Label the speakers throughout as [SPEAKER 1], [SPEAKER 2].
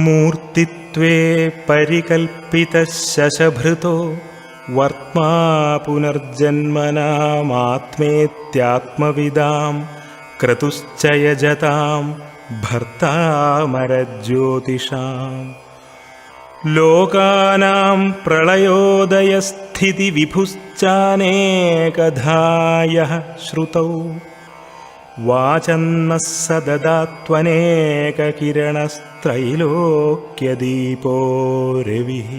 [SPEAKER 1] മൂർത്തിത്വേ പരികൽപ്പിതഃ ശശഭൃതോ വർത്മാ പുനർജന്മനാമാത്മേത്യാത്മവിദാം ക്രതുശ്ച യജതാം ഭർത്താമരജ്യോതിഷാം. ലോകാനാം പ്രളയോദയസ്ഥിതി വിഭുശ്ചാനേകധായഃ ശ്രുതൗ വാചന്നഃ സദദാത്വനേകകിരണസ്ത്രൈലോക്യദീപോ രവിഃ.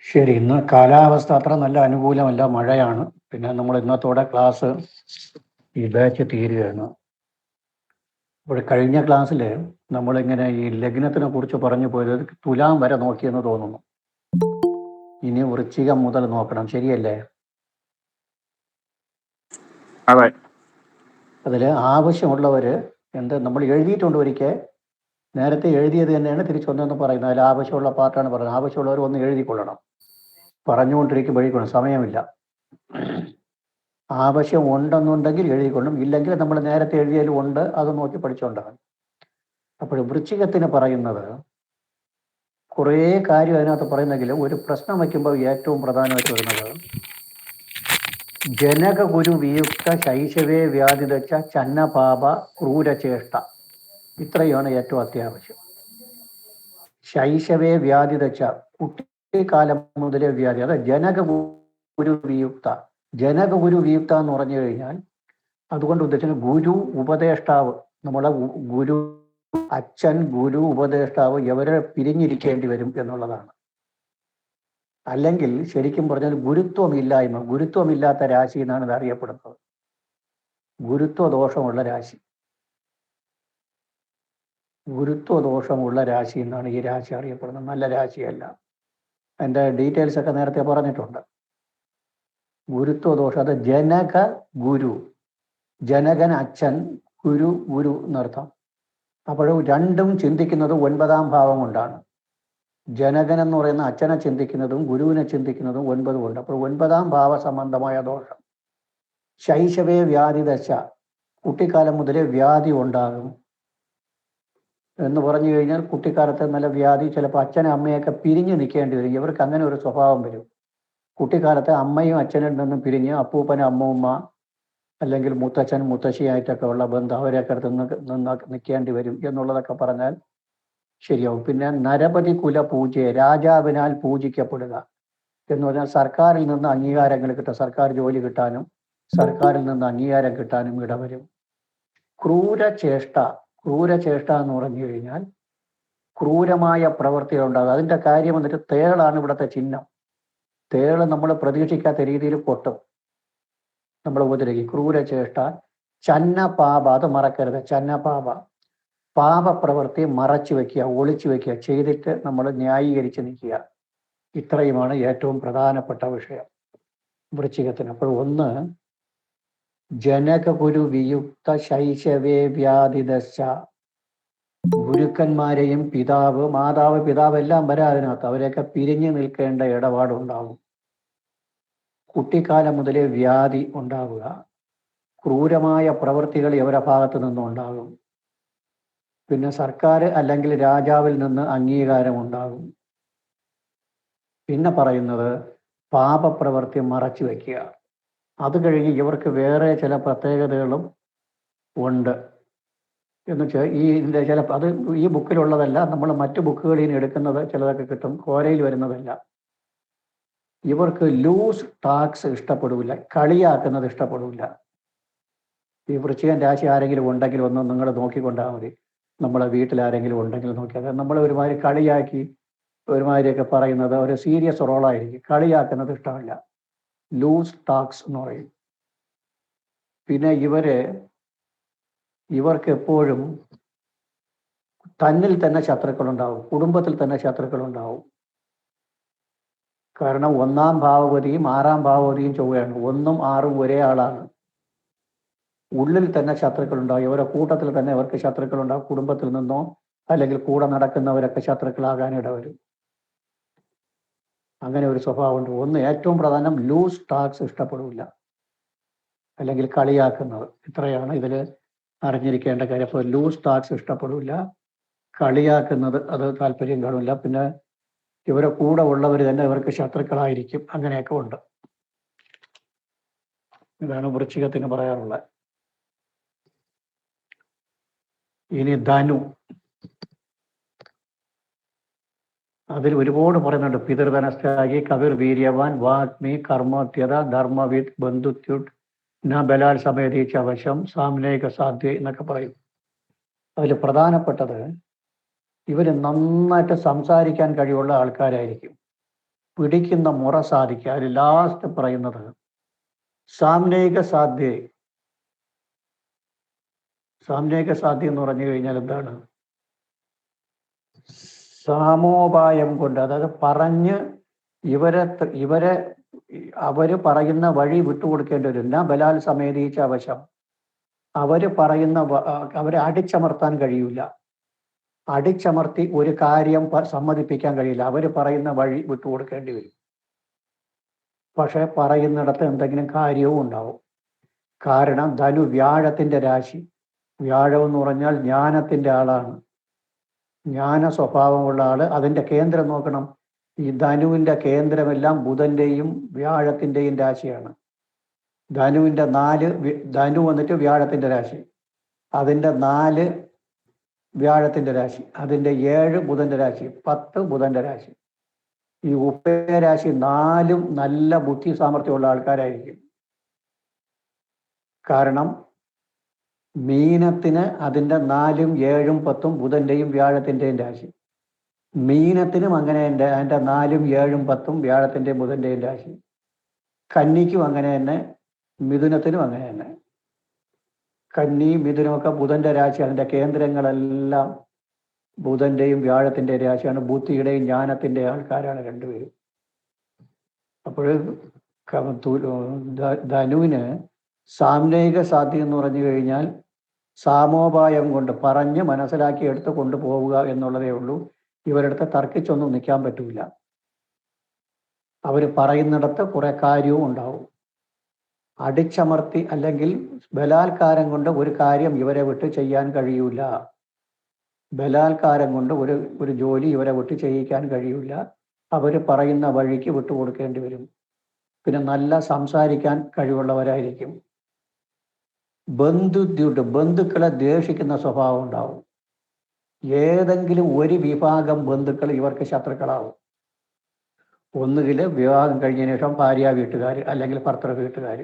[SPEAKER 2] ശരി, ഇന്ന് കാലാവസ്ഥ അത്ര നല്ല അനുകൂലമല്ല, മഴയാണ്. പിന്നെ നമ്മൾ ഇന്നത്തോടെ ക്ലാസ് ഈ ബാച്ച് തീരുകയാണ്. അപ്പോൾ കഴിഞ്ഞ ക്ലാസ്സിൽ നമ്മളിങ്ങനെ ഈ ലഗ്നത്തിനെ കുറിച്ച് പറഞ്ഞു പോയത് തുലാം വരെ നോക്കിയെന്ന് തോന്നുന്നു. ഇനി വൃശ്ചികം മുതൽ നോക്കണം, ശരിയല്ലേ?
[SPEAKER 3] അതെ.
[SPEAKER 2] അതിൽ ആവശ്യമുള്ളവർ നമ്മൾ എഴുതിയിട്ടുണ്ട് ഒരിക്കൽ, നേരത്തെ എഴുതിയത് തന്നെയാണ് തിരിച്ചൊന്നെന്ന് പറയുന്നത്. അതിൽ ആവശ്യമുള്ള പാർട്ടാണ് പറയുന്നത്. ആവശ്യമുള്ളവർ ഒന്ന് എഴുതിക്കൊള്ളണം, പറഞ്ഞുകൊണ്ടിരിക്കുമ്പോഴേക്കും സമയമില്ല. ആവശ്യം ഉണ്ടെന്നുണ്ടെങ്കിൽ എഴുതിക്കൊള്ളും, ഇല്ലെങ്കിൽ നമ്മൾ നേരത്തെ എഴുതിയാലും ഉണ്ട്, അത് നോക്കി പഠിച്ചുകൊണ്ടാണ്. അപ്പോൾ വൃശ്ചികത്തിന് പറയുന്നത് കുറേ കാര്യം അതിനകത്ത് പറയുന്നെങ്കിലും ഒരു പ്രശ്നം വയ്ക്കുമ്പോൾ ഏറ്റവും പ്രധാനമായിട്ട് വരുന്നത് ജനകഗുരു വിയുക്ത ശൈശവേ വ്യാധിതച്ച ചന്നപാപ ക്രൂരചേഷ്ട, ഇത്രയാണ് ഏറ്റവും അത്യാവശ്യം. ശൈശവേ വ്യാധിതച്ച, കുട്ടിക്കാലം മുതലേ വ്യാധി, അത് ജനകഗുരു വിയുക്ത. ജനകഗുരു വിയുക്ത എന്ന് പറഞ്ഞു കഴിഞ്ഞാൽ അതുകൊണ്ട് ഉദ്ദേശിക്കുന്നത് ഗുരു ഉപദേഷ്ടാവ്, നമ്മളെ ഗുരു, അച്ഛൻ, ഗുരു, ഉപദേഷ്ടാവ് ഇവരെ പിരിഞ്ഞിരിക്കേണ്ടി വരും എന്നുള്ളതാണ്. അല്ലെങ്കിൽ ശരിക്കും പറഞ്ഞാൽ ഗുരുത്വമില്ലായ്മ, ഗുരുത്വമില്ലാത്ത രാശി എന്നാണ് ഇത് അറിയപ്പെടുന്നത്. ഗുരുത്വ ദോഷമുള്ള രാശി, ഗുരുത്വ ദോഷമുള്ള രാശി എന്നാണ് ഈ രാശി അറിയപ്പെടുന്നത്. നല്ല രാശിയല്ല. അതിൻ്റെ ഡീറ്റെയിൽസ് ഒക്കെ നേരത്തെ പറഞ്ഞിട്ടുണ്ട്. ഗുരുത്വ ദോഷം, അത് ജനക ഗുരു, ജനകൻ അച്ഛൻ, ഗുരു ഗുരു എന്നർത്ഥം. അപ്പോഴും രണ്ടും ചിന്തിക്കുന്നത് 9ാം ഭാവം കൊണ്ടാണ്. ജനകൻ എന്ന് പറയുന്ന അച്ഛനെ ചിന്തിക്കുന്നതും ഗുരുവിനെ ചിന്തിക്കുന്നതും 9 കൊണ്ട്. അപ്പോൾ 9ാം ഭാവ സംബന്ധമായ ദോഷം. ശൈശവേ വ്യാധി ദശ, കുട്ടിക്കാലം മുതലേ വ്യാധി ഉണ്ടാകും എന്ന് പറഞ്ഞു കഴിഞ്ഞാൽ കുട്ടിക്കാലത്ത് നല്ല വ്യാധി, ചിലപ്പോൾ അച്ഛനെ അമ്മയൊക്കെ പിരിഞ്ഞു നിൽക്കേണ്ടി വരും. ഇവർക്ക് അങ്ങനെ ഒരു സ്വഭാവം വരും. കുട്ടിക്കാലത്ത് അമ്മയും അച്ഛനിൽ നിന്നും പിരിഞ്ഞ് അപ്പൂപ്പനും അമ്മൂമ്മ അല്ലെങ്കിൽ മുത്തച്ഛൻ മുത്തശ്ശിയായിട്ടൊക്കെ ഉള്ള ബന്ധം, അവരെയൊക്കെ അടുത്ത് നിന്ന് നിൽക്കേണ്ടി വരും എന്നുള്ളതൊക്കെ പറഞ്ഞാൽ ശരിയാവും. പിന്നെ നരപതി കുല പൂജയെ, രാജാവിനാൽ പൂജിക്കപ്പെടുക എന്ന് പറഞ്ഞാൽ സർക്കാരിൽ നിന്ന് അംഗീകാരങ്ങൾ കിട്ടും, സർക്കാർ ജോലി കിട്ടാനും സർക്കാരിൽ നിന്ന് അംഗീകാരം കിട്ടാനും ഇടവരും. ക്രൂരചേഷ്ട, ക്രൂരചേഷ്ട എന്ന് പറഞ്ഞു കഴിഞ്ഞാൽ ക്രൂരമായ പ്രവൃത്തികൾ ഉണ്ടാകും. അതിൻ്റെ കാര്യം വന്നിട്ട് തേളാണ് ഇവിടുത്തെ ചിഹ്നം. തേള് നമ്മൾ പ്രതീക്ഷിക്കാത്ത രീതിയിൽ പൊട്ടും, നമ്മൾ ഉപദ്രവിക്കും. ക്രൂരചേഷ്ട. ചന്നപാപ, അത് മറക്കരുത്. ചന്നപാപ, പാപപ്രവൃത്തി മറച്ചു വെക്കുക, ഒളിച്ചു വെക്കുക, ചെയ്തിട്ട് നമ്മൾ ന്യായീകരിച്ച് നിൽക്കുക. ഇത്രയുമാണ് ഏറ്റവും പ്രധാനപ്പെട്ട വിഷയം വൃശ്ചികത്തിന്. അപ്പോൾ ഒന്ന്, ജനകഗുരു വിയുക്ത ശൈശവേ വ്യാധിദശ, ഗുരുക്കന്മാരെയും പിതാവ്, മാതാവ്, പിതാവ് എല്ലാം വരാം അതിനകത്ത്, അവരെയൊക്കെ പിരിഞ്ഞു നിൽക്കേണ്ട ഇടപാടുണ്ടാകും. കുട്ടിക്കാലം മുതലേ വ്യാധി ഉണ്ടാവുക, ക്രൂരമായ പ്രവൃത്തികൾ ഇവരുടെ ഭാഗത്തു നിന്നുണ്ടാകും. പിന്നെ സർക്കാർ അല്ലെങ്കിൽ രാജാവിൽ നിന്ന് അംഗീകാരം ഉണ്ടാകും. പിന്നെ പറയുന്നത് പാപപ്രവൃത്തി മറച്ചു വയ്ക്കുക. അത് കഴിഞ്ഞ് ഇവർക്ക് വേറെ ചില പ്രത്യേകതകളും ഉണ്ട് എന്ന് വെച്ചാൽ ഇതിൻ്റെ ചില, അത് ഈ ബുക്കിലുള്ളതല്ല, നമ്മൾ മറ്റു ബുക്കുകളിൽ നിന്ന് എടുക്കുന്നത് ചിലതൊക്കെ കിട്ടും, കോരയിൽ വരുന്നതല്ല. ഇവർക്ക് ലൂസ് ടാക്സ് ഇഷ്ടപ്പെടില്ല, കളിയാക്കുന്നത് ഇഷ്ടപ്പെടില്ല. ഈ വൃശ്ചികൻ രാശി ആരെങ്കിലും ഉണ്ടെങ്കിൽ ഒന്ന് നിങ്ങൾ നോക്കിക്കൊണ്ടാൽ മതി. നമ്മളെ വീട്ടിൽ ആരെങ്കിലും ഉണ്ടെങ്കിൽ നോക്കിയാൽ നമ്മൾ ഒരുമാതിരി കളിയാക്കി ഒരുമാതിരിയൊക്കെ പറയുന്നത് ഒരു സീരിയസ് റോളായിരിക്കും. കളിയാക്കുന്നത് ഇഷ്ടമല്ല, ലൂസ് ടാക്സ് എന്ന് പറയും. പിന്നെ ഇവർക്ക് എപ്പോഴും തന്നിൽ തന്നെ ശത്രുക്കളുണ്ടാവും, കുടുംബത്തിൽ തന്നെ ശത്രുക്കളുണ്ടാവും. കാരണം 1ാം ഭാവപതിയും 6ാം ഭാവപതിയും ചൊവ്വയാണ്. 1ഉം 6ഉം ഒരേ ആളാണ്. ഉള്ളിൽ തന്നെ ശത്രുക്കളുണ്ടാവും, ഇവരുടെ കൂട്ടത്തിൽ തന്നെ ഇവർക്ക് ശത്രുക്കളുണ്ടാവും. കുടുംബത്തിൽ നിന്നോ അല്ലെങ്കിൽ കൂടെ നടക്കുന്നവരൊക്കെ ശത്രുക്കളാകാൻ ഇടവരും. അങ്ങനെ ഒരു സ്വഭാവമുണ്ട്. ഒന്ന്, ഏറ്റവും പ്രധാനം ലൂസ് ടാക്സ് ഇഷ്ടപ്പെടില്ല, അല്ലെങ്കിൽ കളിയാക്കുന്നത്. ഇത്രയാണ് ഇതിൽ അറിഞ്ഞിരിക്കേണ്ട കാര്യം. അപ്പോൾ ലൂസ് താട്ട്സ് ഇഷ്ടപ്പെടില്ല, കളിയാക്കുന്നത് അത് താല്പര്യം കാണില്ല, പിന്നെ ഇവരെ കൂടെ ഉള്ളവർ തന്നെ ഇവർക്ക് ശത്രുക്കളായിരിക്കും. അങ്ങനെയൊക്കെ ഉണ്ട്. ഇതാണ് വൃശ്ചികത്തിന് പറയാറുള്ളത്. ഇനി ധനു, അതിൽ ഒരുപാട് പറയുന്നുണ്ട്. പിതൃധനസ്ഥായി, കവിർ വീര്യവാൻ, വാഗ്മി, കർമ്മോത്യത, ധർമ്മവിദ്, ബന്ധുത്യുട്, ന ബലാൽ സമയതീച്ച വശം, സാമ്നേക സാധ്യ എന്നൊക്കെ പറയും. അതിൽ പ്രധാനപ്പെട്ടത് ഇവർ നന്നായിട്ട് സംസാരിക്കാൻ കഴിവുള്ള ആൾക്കാരായിരിക്കും. പിടിക്കുന്ന മുറ സാധിക്കുക. അതിൽ ലാസ്റ്റ് പറയുന്നത് സാമ്നേക സാധ്യ. സാമ്നേക സാധ്യ എന്ന് പറഞ്ഞു കഴിഞ്ഞാൽ എന്താണ്? സാമോപായം കൊണ്ട്, അതായത് പറഞ്ഞ് ഇവരെ അവര് പറയുന്ന വഴി വിട്ടുകൊടുക്കേണ്ടി വരും. എന്നാ ബലാൽ സമേതീച്ച വശം, അവര് പറയുന്ന അവരെ അടിച്ചമർത്താൻ കഴിയില്ല. അടിച്ചമർത്തി ഒരു കാര്യം സമ്മതിപ്പിക്കാൻ കഴിയില്ല. അവര് പറയുന്ന വഴി വിട്ടുകൊടുക്കേണ്ടി വരും. പക്ഷെ പറയുന്നിടത്ത് എന്തെങ്കിലും കാര്യവും ഉണ്ടാവും. കാരണം ധനു വ്യാഴത്തിന്റെ രാശി. വ്യാഴം എന്ന് പറഞ്ഞാൽ ജ്ഞാനത്തിന്റെ ആളാണ്, ജ്ഞാന സ്വഭാവമുള്ള ആള്. അതിന്റെ കേന്ദ്രം നോക്കണം. ഈ ധനുവിന്റെ കേന്ദ്രമെല്ലാം ബുധന്റെയും വ്യാഴത്തിന്റെയും രാശിയാണ്. ധനുവിന്റെ 4 ധനു വന്നിട്ട് വ്യാഴത്തിന്റെ രാശി, അതിന്റെ 4 വ്യാഴത്തിന്റെ രാശി, അതിന്റെ 7 ബുധന്റെ രാശി, 10 ബുധന്റെ രാശി. ഈ ഉഭയരാശി 4ഉം നല്ല ബുദ്ധി സാമർഥ്യമുള്ള ആൾക്കാരായിരിക്കും. കാരണം മീനത്തിന് അതിൻ്റെ 4ഉം 7ഉം 10ഉം ബുധന്റെയും വ്യാഴത്തിന്റെയും രാശി. മീനത്തിനും അങ്ങനെ അതിൻ്റെ 4ഉം 7ഉം 10ഉം വ്യാഴത്തിന്റെയും ബുധന്റെയും രാശി. കന്നിക്കും അങ്ങനെ തന്നെ, മിഥുനത്തിനും അങ്ങനെ തന്നെ. കന്നി മിഥുനമൊക്കെ ബുധന്റെ രാശി. അതിൻ്റെ കേന്ദ്രങ്ങളെല്ലാം ബുധന്റെയും വ്യാഴത്തിന്റെയും രാശിയാണ്. ബുദ്ധിയുടെയും ജ്ഞാനത്തിന്റെ ആൾക്കാരാണ് രണ്ടുപേരും. അപ്പോൾ ധനുവിന് സാമ്നയിക സാധ്യം എന്ന് പറഞ്ഞു കഴിഞ്ഞാൽ സാമോപായം കൊണ്ട് പറഞ്ഞ് മനസ്സിലാക്കി എടുത്ത് കൊണ്ടുപോവുക എന്നുള്ളതേ ഉള്ളൂ. ഇവരടുത്ത് തർക്കിച്ചൊന്നും നിൽക്കാൻ പറ്റൂല. അവർ പറയുന്നിടത്ത് കുറെ കാര്യവും ഉണ്ടാവും. അടിച്ചമർത്തി അല്ലെങ്കിൽ ബലാത്കാരം കൊണ്ട് ഒരു കാര്യം ഇവരെ വിട്ട് ചെയ്യാൻ കഴിയൂല. ബലാത്കാരം കൊണ്ട് ഒരു ജോലി ഇവരെ വിട്ട് ചെയ്യിക്കാൻ കഴിയൂല. അവർ പറയുന്ന വഴിക്ക് വിട്ടുകൊടുക്കേണ്ടി വരും. പിന്നെ നല്ല സംസാരിക്കാൻ കഴിവുള്ളവരായിരിക്കും. ബന്ധുക്കളെ ദ്വേഷിക്കുന്ന സ്വഭാവം ഉണ്ടാവും. ഏതെങ്കിലും ഒരു വിഭാഗം ബന്ധുക്കൾ ഇവർക്ക് ശത്രുക്കളാവും. ഒന്നുകിൽ വിവാഹം കഴിഞ്ഞതിന് ശേഷം ഭാര്യ വീട്ടുകാർ, അല്ലെങ്കിൽ ഭർത്തൃ വീട്ടുകാർ,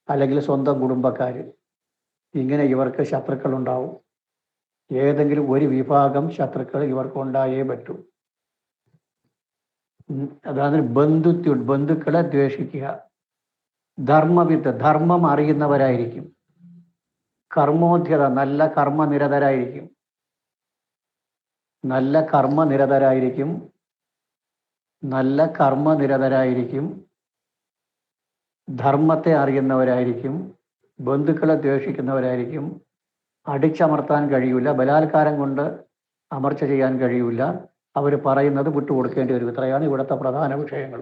[SPEAKER 2] അല്ലെങ്കിൽ സ്വന്തം കുടുംബക്കാർ. ഇങ്ങനെ ഇവർക്ക് ശത്രുക്കൾ ഉണ്ടാവും. ഏതെങ്കിലും ഒരു വിഭാഗം ശത്രുക്കൾ ഇവർക്ക് ഉണ്ടായേ പറ്റൂ. അതാണ് ബന്ധുക്കളെ ദ്വേഷിക്കുക. ധർമ്മവിത്ത്, ധർമ്മം അറിയുന്നവരായിരിക്കും. കർമ്മോദ്ധ്യത, നല്ല കർമ്മനിരതരായിരിക്കും. നല്ല കർമ്മനിരതരായിരിക്കും. ധർമ്മത്തെ അറിയുന്നവരായിരിക്കും. ബന്ധുക്കളെ ദ്വേഷിക്കുന്നവരായിരിക്കും. അടിച്ചമർത്താൻ കഴിയില്ല. ബലാത്കാരം കൊണ്ട് അമർച്ച ചെയ്യാൻ കഴിയില്ല. അവർ പറയുന്നത് വിട്ടുകൊടുക്കേണ്ടി വരും. ഇത്രയാണ് ഇവിടുത്തെ പ്രധാന വിഷയങ്ങൾ.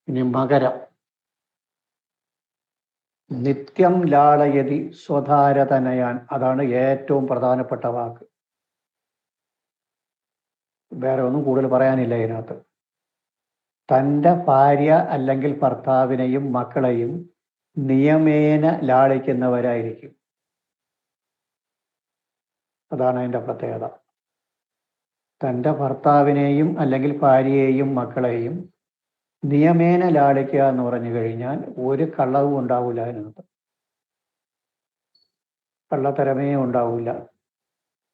[SPEAKER 2] ഇനി മകരം. നിത്യം ലാളയതി സ്വധാരതനയാൻ, അതാണ് ഏറ്റവും പ്രധാനപ്പെട്ട വാക്ക്. വേറെ ഒന്നും കൂടുതൽ പറയാനില്ല ഇതിനകത്ത്. തൻ്റെ ഭാര്യ അല്ലെങ്കിൽ ഭർത്താവിനെയും മക്കളെയും നിയമേന ലാളിക്കുന്നവരായിരിക്കും. അതാണ് അതിൻ്റെ പ്രത്യേകത. തൻ്റെ ഭർത്താവിനെയും അല്ലെങ്കിൽ ഭാര്യയെയും മക്കളെയും നിയമേന ലാളിക്കുക എന്ന് പറഞ്ഞു കഴിഞ്ഞാൽ ഒരു കള്ളവും ഉണ്ടാവില്ല അതിനകത്ത്. കള്ളത്തരമേ ഉണ്ടാവില്ല.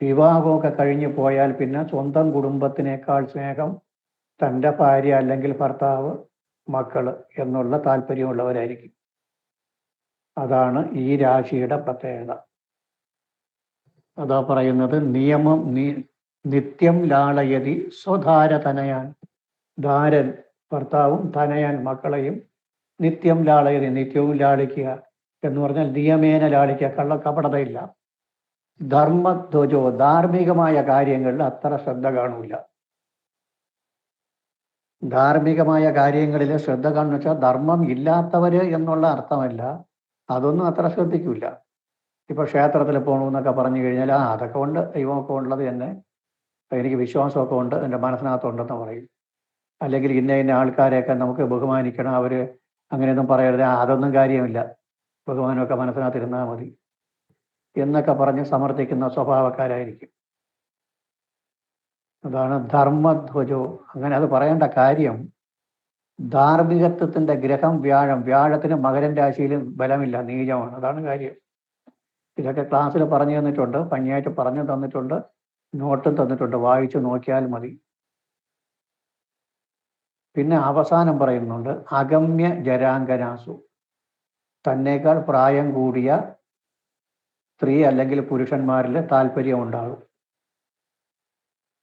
[SPEAKER 2] വിവാഹമൊക്കെ കഴിഞ്ഞു പോയാൽ പിന്നെ സ്വന്തം കുടുംബത്തിനേക്കാൾ സ്നേഹം തൻ്റെ ഭാര്യ അല്ലെങ്കിൽ ഭർത്താവ്, മക്കള് എന്നുള്ള താല്പര്യമുള്ളവരായിരിക്കും. അതാണ് ഈ രാശിയുടെ പ്രത്യേകത. അതാ പറയുന്നത് നിത്യം ലാളയതി സ്വധാരതനയാൻ. ധാരൻ ഭർത്താവും ധനയാൻ മക്കളെയും നിത്യം ലാളയതി, നിത്യവും ലാളിക്കുക എന്ന് പറഞ്ഞാൽ നിയമേന ലാളിക്കുക. കപടതയില്ല. ധർമ്മധ്വജോ, ധാർമ്മികമായ കാര്യങ്ങളിൽ അത്ര ശ്രദ്ധ കാണൂല. ധാർമ്മികമായ കാര്യങ്ങളിൽ ശ്രദ്ധ കാണുന്ന വെച്ചാൽ ധർമ്മം ഇല്ലാത്തവര് എന്നുള്ള അർത്ഥമല്ല. അതൊന്നും അത്ര ശ്രദ്ധിക്കില്ല. ഇപ്പോൾ ക്ഷേത്രത്തിൽ പോകണമെന്നൊക്കെ പറഞ്ഞു കഴിഞ്ഞാൽ അതൊക്കെ ഉണ്ട്, ദൈവമൊക്കെ ഉള്ളത് തന്നെ, എനിക്ക് വിശ്വാസമൊക്കെ ഉണ്ട്, എൻ്റെ മനസ്സിനകത്തുണ്ടെന്ന് പറയും. അല്ലെങ്കിൽ ഇന്ന ഇന്ന ആൾക്കാരെയൊക്കെ നമുക്ക് ബഹുമാനിക്കണം, അവർ അങ്ങനെയൊന്നും പറയരുത്, അതൊന്നും കാര്യമില്ല, ബഹുമാനമൊക്കെ മനസ്സിനകത്തിരുന്നാൽ മതി എന്നൊക്കെ പറഞ്ഞ് സമർത്ഥിക്കുന്ന സ്വഭാവക്കാരായിരിക്കും. അതാണ് ധർമ്മധ്വജോ. അങ്ങനെ അത് പറയേണ്ട കാര്യം, ധാർമ്മികത്വത്തിന്റെ ഗ്രഹം വ്യാഴം. വ്യാഴത്തിന് മകരൻ രാശിയിലും ബലമില്ല, നീചമാണ്. അതാണ് കാര്യം. ഇതൊക്കെ ക്ലാസ്സിൽ പറഞ്ഞു തന്നിട്ടുണ്ട്, ഭംഗിയായിട്ട് പറഞ്ഞു തന്നിട്ടുണ്ട്, നോട്ടും തന്നിട്ടുണ്ട്, വായിച്ചു നോക്കിയാൽ മതി. പിന്നെ അവസാനം പറയുന്നുണ്ട് അഗമ്യ ജരാങ്കനാസു. തന്നേക്കാൾ പ്രായം കൂടിയ സ്ത്രീ അല്ലെങ്കിൽ പുരുഷന്മാരിൽ താല്പര്യം ഉണ്ടാകും.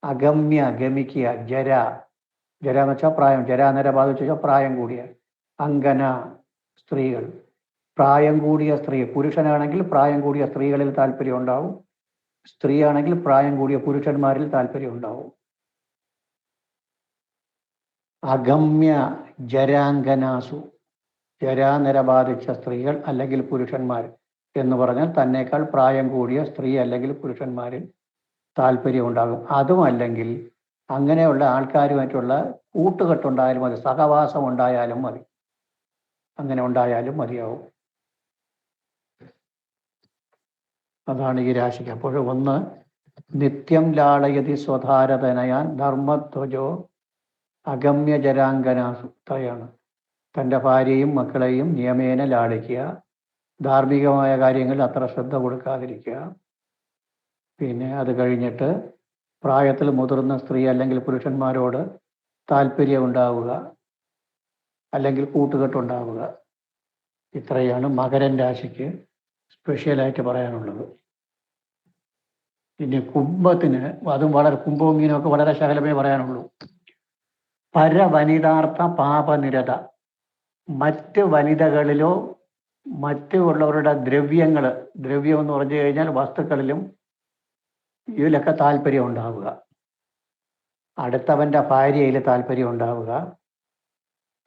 [SPEAKER 2] അഗമ്യ, ഗമിക്കുക. ജര, ജര എന്ന് വെച്ചാൽ പ്രായം, ജരാനര ബാധിച്ച് വെച്ചാൽ പ്രായം കൂടിയ. അങ്കന, സ്ത്രീകൾ. പ്രായം കൂടിയ സ്ത്രീ, പുരുഷനാണെങ്കിൽ പ്രായം കൂടിയ സ്ത്രീകളിൽ താല്പര്യം ഉണ്ടാവും, സ്ത്രീ ആണെങ്കിൽ പ്രായം കൂടിയ പുരുഷന്മാരിൽ താല്പര്യം ഉണ്ടാവും. അഗമ്യ ജരാങ്കനാസു, ജരാനര ബാധിച്ച സ്ത്രീകൾ അല്ലെങ്കിൽ പുരുഷന്മാർ എന്ന് പറഞ്ഞാൽ തന്നേക്കാൾ പ്രായം കൂടിയ സ്ത്രീ അല്ലെങ്കിൽ പുരുഷന്മാരിൽ താല്പര്യം ഉണ്ടാകും. അതും അല്ലെങ്കിൽ അങ്ങനെയുള്ള ആൾക്കാരുമായിട്ടുള്ള കൂട്ടുകെട്ടുണ്ടായാലും മതി, സഹവാസം ഉണ്ടായാലും മതി, അങ്ങനെ ഉണ്ടായാലും മതിയാവും. അതാണ് ഈ രാശിക്ക്. അപ്പോൾ ഒന്ന്, നിത്യം ലാളയതി സ്വധാരതനയാൻ ധർമ്മധ്വജോ അഗമ്യ ജരാങ്കനാസുത്രയാണ്. തൻ്റെ ഭാര്യയും മക്കളെയും നിയമേന ലാളിക്കുക, ധാർമ്മികമായ കാര്യങ്ങളിൽ അത്ര ശ്രദ്ധ കൊടുക്കാതിരിക്കുക. പിന്നെ അത് കഴിഞ്ഞിട്ട് പ്രായത്തിൽ മുതിർന്ന സ്ത്രീ അല്ലെങ്കിൽ പുരുഷന്മാരോട് താല്പര്യം ഉണ്ടാവുക, അല്ലെങ്കിൽ കൂട്ടുകെട്ടുണ്ടാവുക. ഇത്രയാണ് മകരൻ രാശിക്ക് സ്പെഷ്യലായിട്ട് പറയാനുള്ളത്. ഇനി കുംഭത്തിന്, അതും വളരെ, കുംഭവും മീനൊക്കെ വളരെ ശകലമേ പറയാനുള്ളൂ. പരവനിതാർത്ഥ പാപനിരത. മറ്റ് വനിതകളിലോ മറ്റുള്ളവരുടെ ദ്രവ്യങ്ങൾ, ദ്രവ്യം എന്ന് പറഞ്ഞു കഴിഞ്ഞാൽ വസ്തുക്കളിലും ഇതിലൊക്കെ താല്പര്യം ഉണ്ടാവുക. അടുത്തവൻ്റെ ഭാര്യയിൽ താല്പര്യം ഉണ്ടാവുക,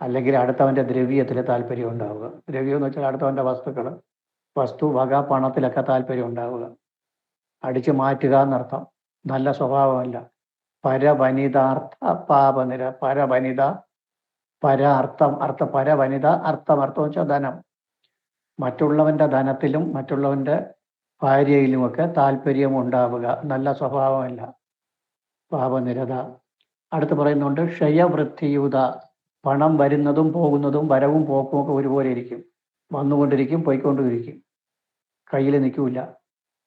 [SPEAKER 2] അല്ലെങ്കിൽ അടുത്തവൻ്റെ ദ്രവ്യത്തിൽ താല്പര്യം ഉണ്ടാവുക. ദ്രവ്യം എന്ന് വെച്ചാൽ അടുത്തവൻ്റെ വസ്തുക്കൾ, വസ്തു വക, പണത്തിലൊക്കെ താല്പര്യം ഉണ്ടാവുക. അടിച്ചു മാറ്റുക എന്നർത്ഥം. നല്ല സ്വഭാവമല്ല. പരവനിതാർത്ഥ പാപനിര. പരവനിത, പര അർത്ഥം, പരവനിത അർത്ഥം വെച്ചാൽ ധനം. മറ്റുള്ളവൻ്റെ ധനത്തിലും മറ്റുള്ളവൻ്റെ ഭാര്യയിലുമൊക്കെ താല്പര്യം ഉണ്ടാവുക നല്ല സ്വഭാവമല്ല, പാപനിരത. അടുത്ത് പറയുന്നുണ്ട് ക്ഷയവൃത്തിയുത. പണം വരുന്നതും പോകുന്നതും, വരവും പോക്കും ഒക്കെ ഒരുപോലെ ഇരിക്കും, വന്നുകൊണ്ടിരിക്കും പോയിക്കൊണ്ടിരിക്കും, കയ്യിൽ നിൽക്കൂല.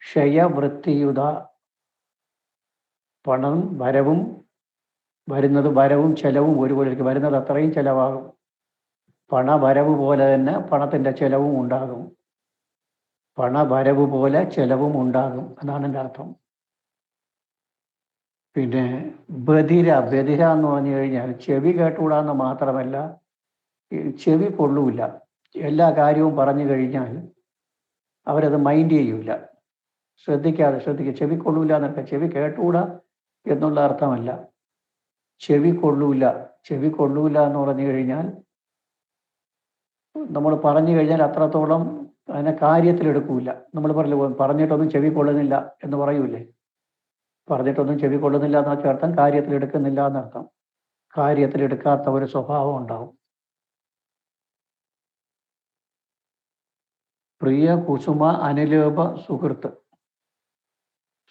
[SPEAKER 2] ക്ഷയവൃത്തിയുത. പണം വരവും, വരവും ചെലവും ഒരുപോലെ ഇരിക്കും. വരുന്നത് അത്രയും ചെലവാകും. പണവരവ് പോലെ തന്നെ പണത്തിൻ്റെ ചെലവും ഉണ്ടാകും. പണവരവ് പോലെ ചെലവും ഉണ്ടാകും, എന്നാണ് എൻ്റെ അർത്ഥം. പിന്നെ ബധിര. ബധിര എന്ന് പറഞ്ഞു കഴിഞ്ഞാൽ ചെവി കേട്ടുകൂടാന്ന് മാത്രമല്ല, ചെവി കൊള്ളൂല. എല്ലാ കാര്യവും പറഞ്ഞു കഴിഞ്ഞാൽ അവരത് മൈൻഡ് ചെയ്യൂല, ശ്രദ്ധിക്കുക. ചെവി കൊള്ളൂല എന്നൊക്കെ, ചെവി കേട്ടുകൂടാ എന്നുള്ള അർത്ഥമല്ല. ചെവി കൊള്ളൂല എന്ന് പറഞ്ഞു കഴിഞ്ഞാൽ നമ്മൾ പറഞ്ഞു കഴിഞ്ഞാൽ അത്രത്തോളം അതിനെ കാര്യത്തിലെടുക്കൂല. നമ്മൾ പറഞ്ഞിട്ടൊന്നും ചെവി കൊള്ളുന്നില്ല എന്ന് പറയൂലേ, പറഞ്ഞിട്ടൊന്നും ചെവി കൊള്ളുന്നില്ല എന്ന് വെച്ചാൽ അർത്ഥം കാര്യത്തിലെടുക്കുന്നില്ല എന്നർത്ഥം. കാര്യത്തിലെടുക്കാത്ത ഒരു സ്വഭാവം ഉണ്ടാവും. പ്രിയ കുസുമ അനുലോപ സുഹൃത്ത്.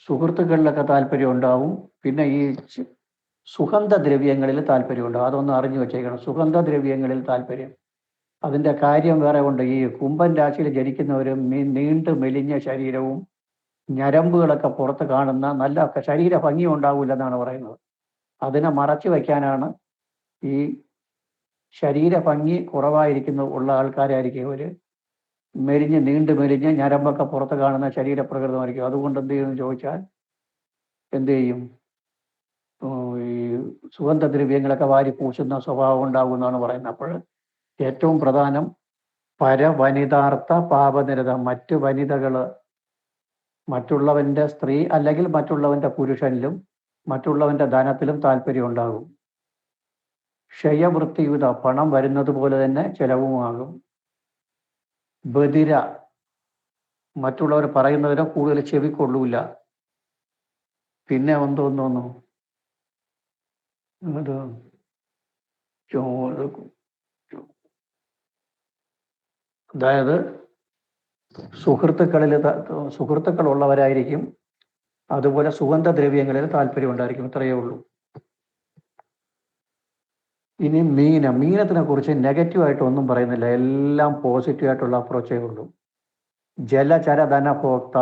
[SPEAKER 2] സുഹൃത്തുക്കളിലൊക്കെ താല്പര്യം ഉണ്ടാവും. പിന്നെ ഈ സുഗന്ധദ്രവ്യങ്ങളിൽ താല്പര്യം ഉണ്ടാവും. അതൊന്ന് അറിഞ്ഞു വെച്ചേക്കണം. സുഗന്ധദ്രവ്യങ്ങളിൽ താല്പര്യം, അതിൻ്റെ കാര്യം വേറെ ഉണ്ട്. ഈ കുംഭൻ രാശിയിൽ ജനിക്കുന്നവരും നീണ്ടു മെലിഞ്ഞ ശരീരവും ഞരമ്പുകളൊക്കെ പുറത്ത് കാണുന്ന നല്ല ശരീര ഭംഗി ഉണ്ടാവില്ലെന്നാണ് പറയുന്നത്. അതിനെ മറച്ചു വയ്ക്കാനാണ് ഈ ശരീര ഭംഗി ഉള്ള ആൾക്കാരായിരിക്കും ഒരു നീണ്ടു മെലിഞ്ഞ് ഞരമ്പൊക്കെ പുറത്ത് കാണുന്ന ശരീരപ്രകൃതമായിരിക്കും. അതുകൊണ്ട് എന്ത് ചെയ്യുമെന്ന് ചോദിച്ചാൽ എന്ത് ചെയ്യും? ഈ സുഗന്ധദ്രവ്യങ്ങളൊക്കെ വാരി പൂശുന്ന സ്വഭാവം ഉണ്ടാകും എന്നാണ് പറയുന്നത്. അപ്പോൾ ഏറ്റവും പ്രധാനം പരവനിതാർത്ഥ പാപനിരത. മറ്റു വനിതകൾ, മറ്റുള്ളവൻ്റെ സ്ത്രീ അല്ലെങ്കിൽ മറ്റുള്ളവൻ്റെ പുരുഷനിലും മറ്റുള്ളവൻ്റെ ധനത്തിലും താല്പര്യം ഉണ്ടാകും. ക്ഷയവൃത്തിയുത, പണം വരുന്നത് പോലെ തന്നെ ചെലവുമാകും. ബധിര, മറ്റുള്ളവർ പറയുന്നതിനെ കൂടുതൽ ചെവിക്കൊള്ളൂല. പിന്നെ എന്തോന്നു അത് അതായത് സുഹൃത്തുക്കളുള്ളവരായിരിക്കും. അതുപോലെ സുഗന്ധദ്രവ്യങ്ങളിൽ താല്പര്യം ഉണ്ടായിരിക്കും. ഇത്രയേ ഉള്ളൂ. ഇനി മീനത്തിനെ കുറിച്ച് നെഗറ്റീവായിട്ട് ഒന്നും പറയുന്നില്ല, എല്ലാം പോസിറ്റീവായിട്ടുള്ള അപ്രോച്ചേ ഉള്ളൂ. ജലചരധനഭോക്ത,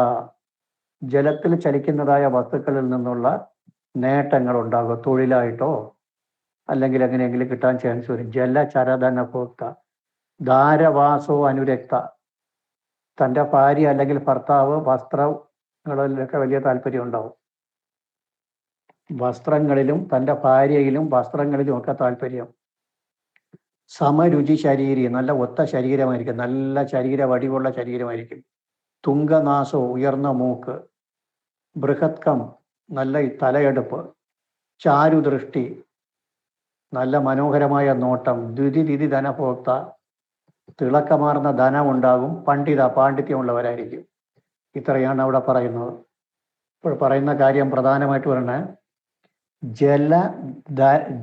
[SPEAKER 2] ജലത്തിൽ ചലിക്കുന്നതായ വസ്തുക്കളിൽ നിന്നുള്ള നേട്ടങ്ങൾ ഉണ്ടാകും. തൊഴിലായിട്ടോ അല്ലെങ്കിൽ എങ്ങനെയെങ്കിലും കിട്ടാൻ ചാൻസ് വരും. ജലചരധനഭോക്ത. ധാരവാസോ അനുരക്ത, തൻ്റെ ഭാര്യ അല്ലെങ്കിൽ ഭർത്താവ് വസ്ത്രങ്ങളിലൊക്കെ വലിയ താല്പര്യം ഉണ്ടാവും. വസ്ത്രങ്ങളിലും തൻ്റെ ഭാര്യയിലും വസ്ത്രങ്ങളിലും ഒക്കെ താല്പര്യം. സമരുചി ശരീരി, നല്ല ഒത്ത ശരീരമായിരിക്കും, നല്ല വടിവുള്ള ശരീരമായിരിക്കും. തുങ്കനാശോ, ഉയർന്ന മൂക്ക്. ബൃഹത്കം, നല്ല തലയെടുപ്പ്. ചാരുദൃഷ്ടി, നല്ല മനോഹരമായ നോട്ടം. ദ്വിതി ധനഭോക്ത, തിളക്കമാർന്ന ധനം ഉണ്ടാകും. പണ്ഡിത, പാണ്ഡിത്യമുള്ളവരായിരിക്കും. ഇത്രയാണ് അവിടെ പറയുന്നത്. ഇപ്പോൾ പറയുന്ന കാര്യം പ്രധാനമായിട്ട് പറഞ്ഞ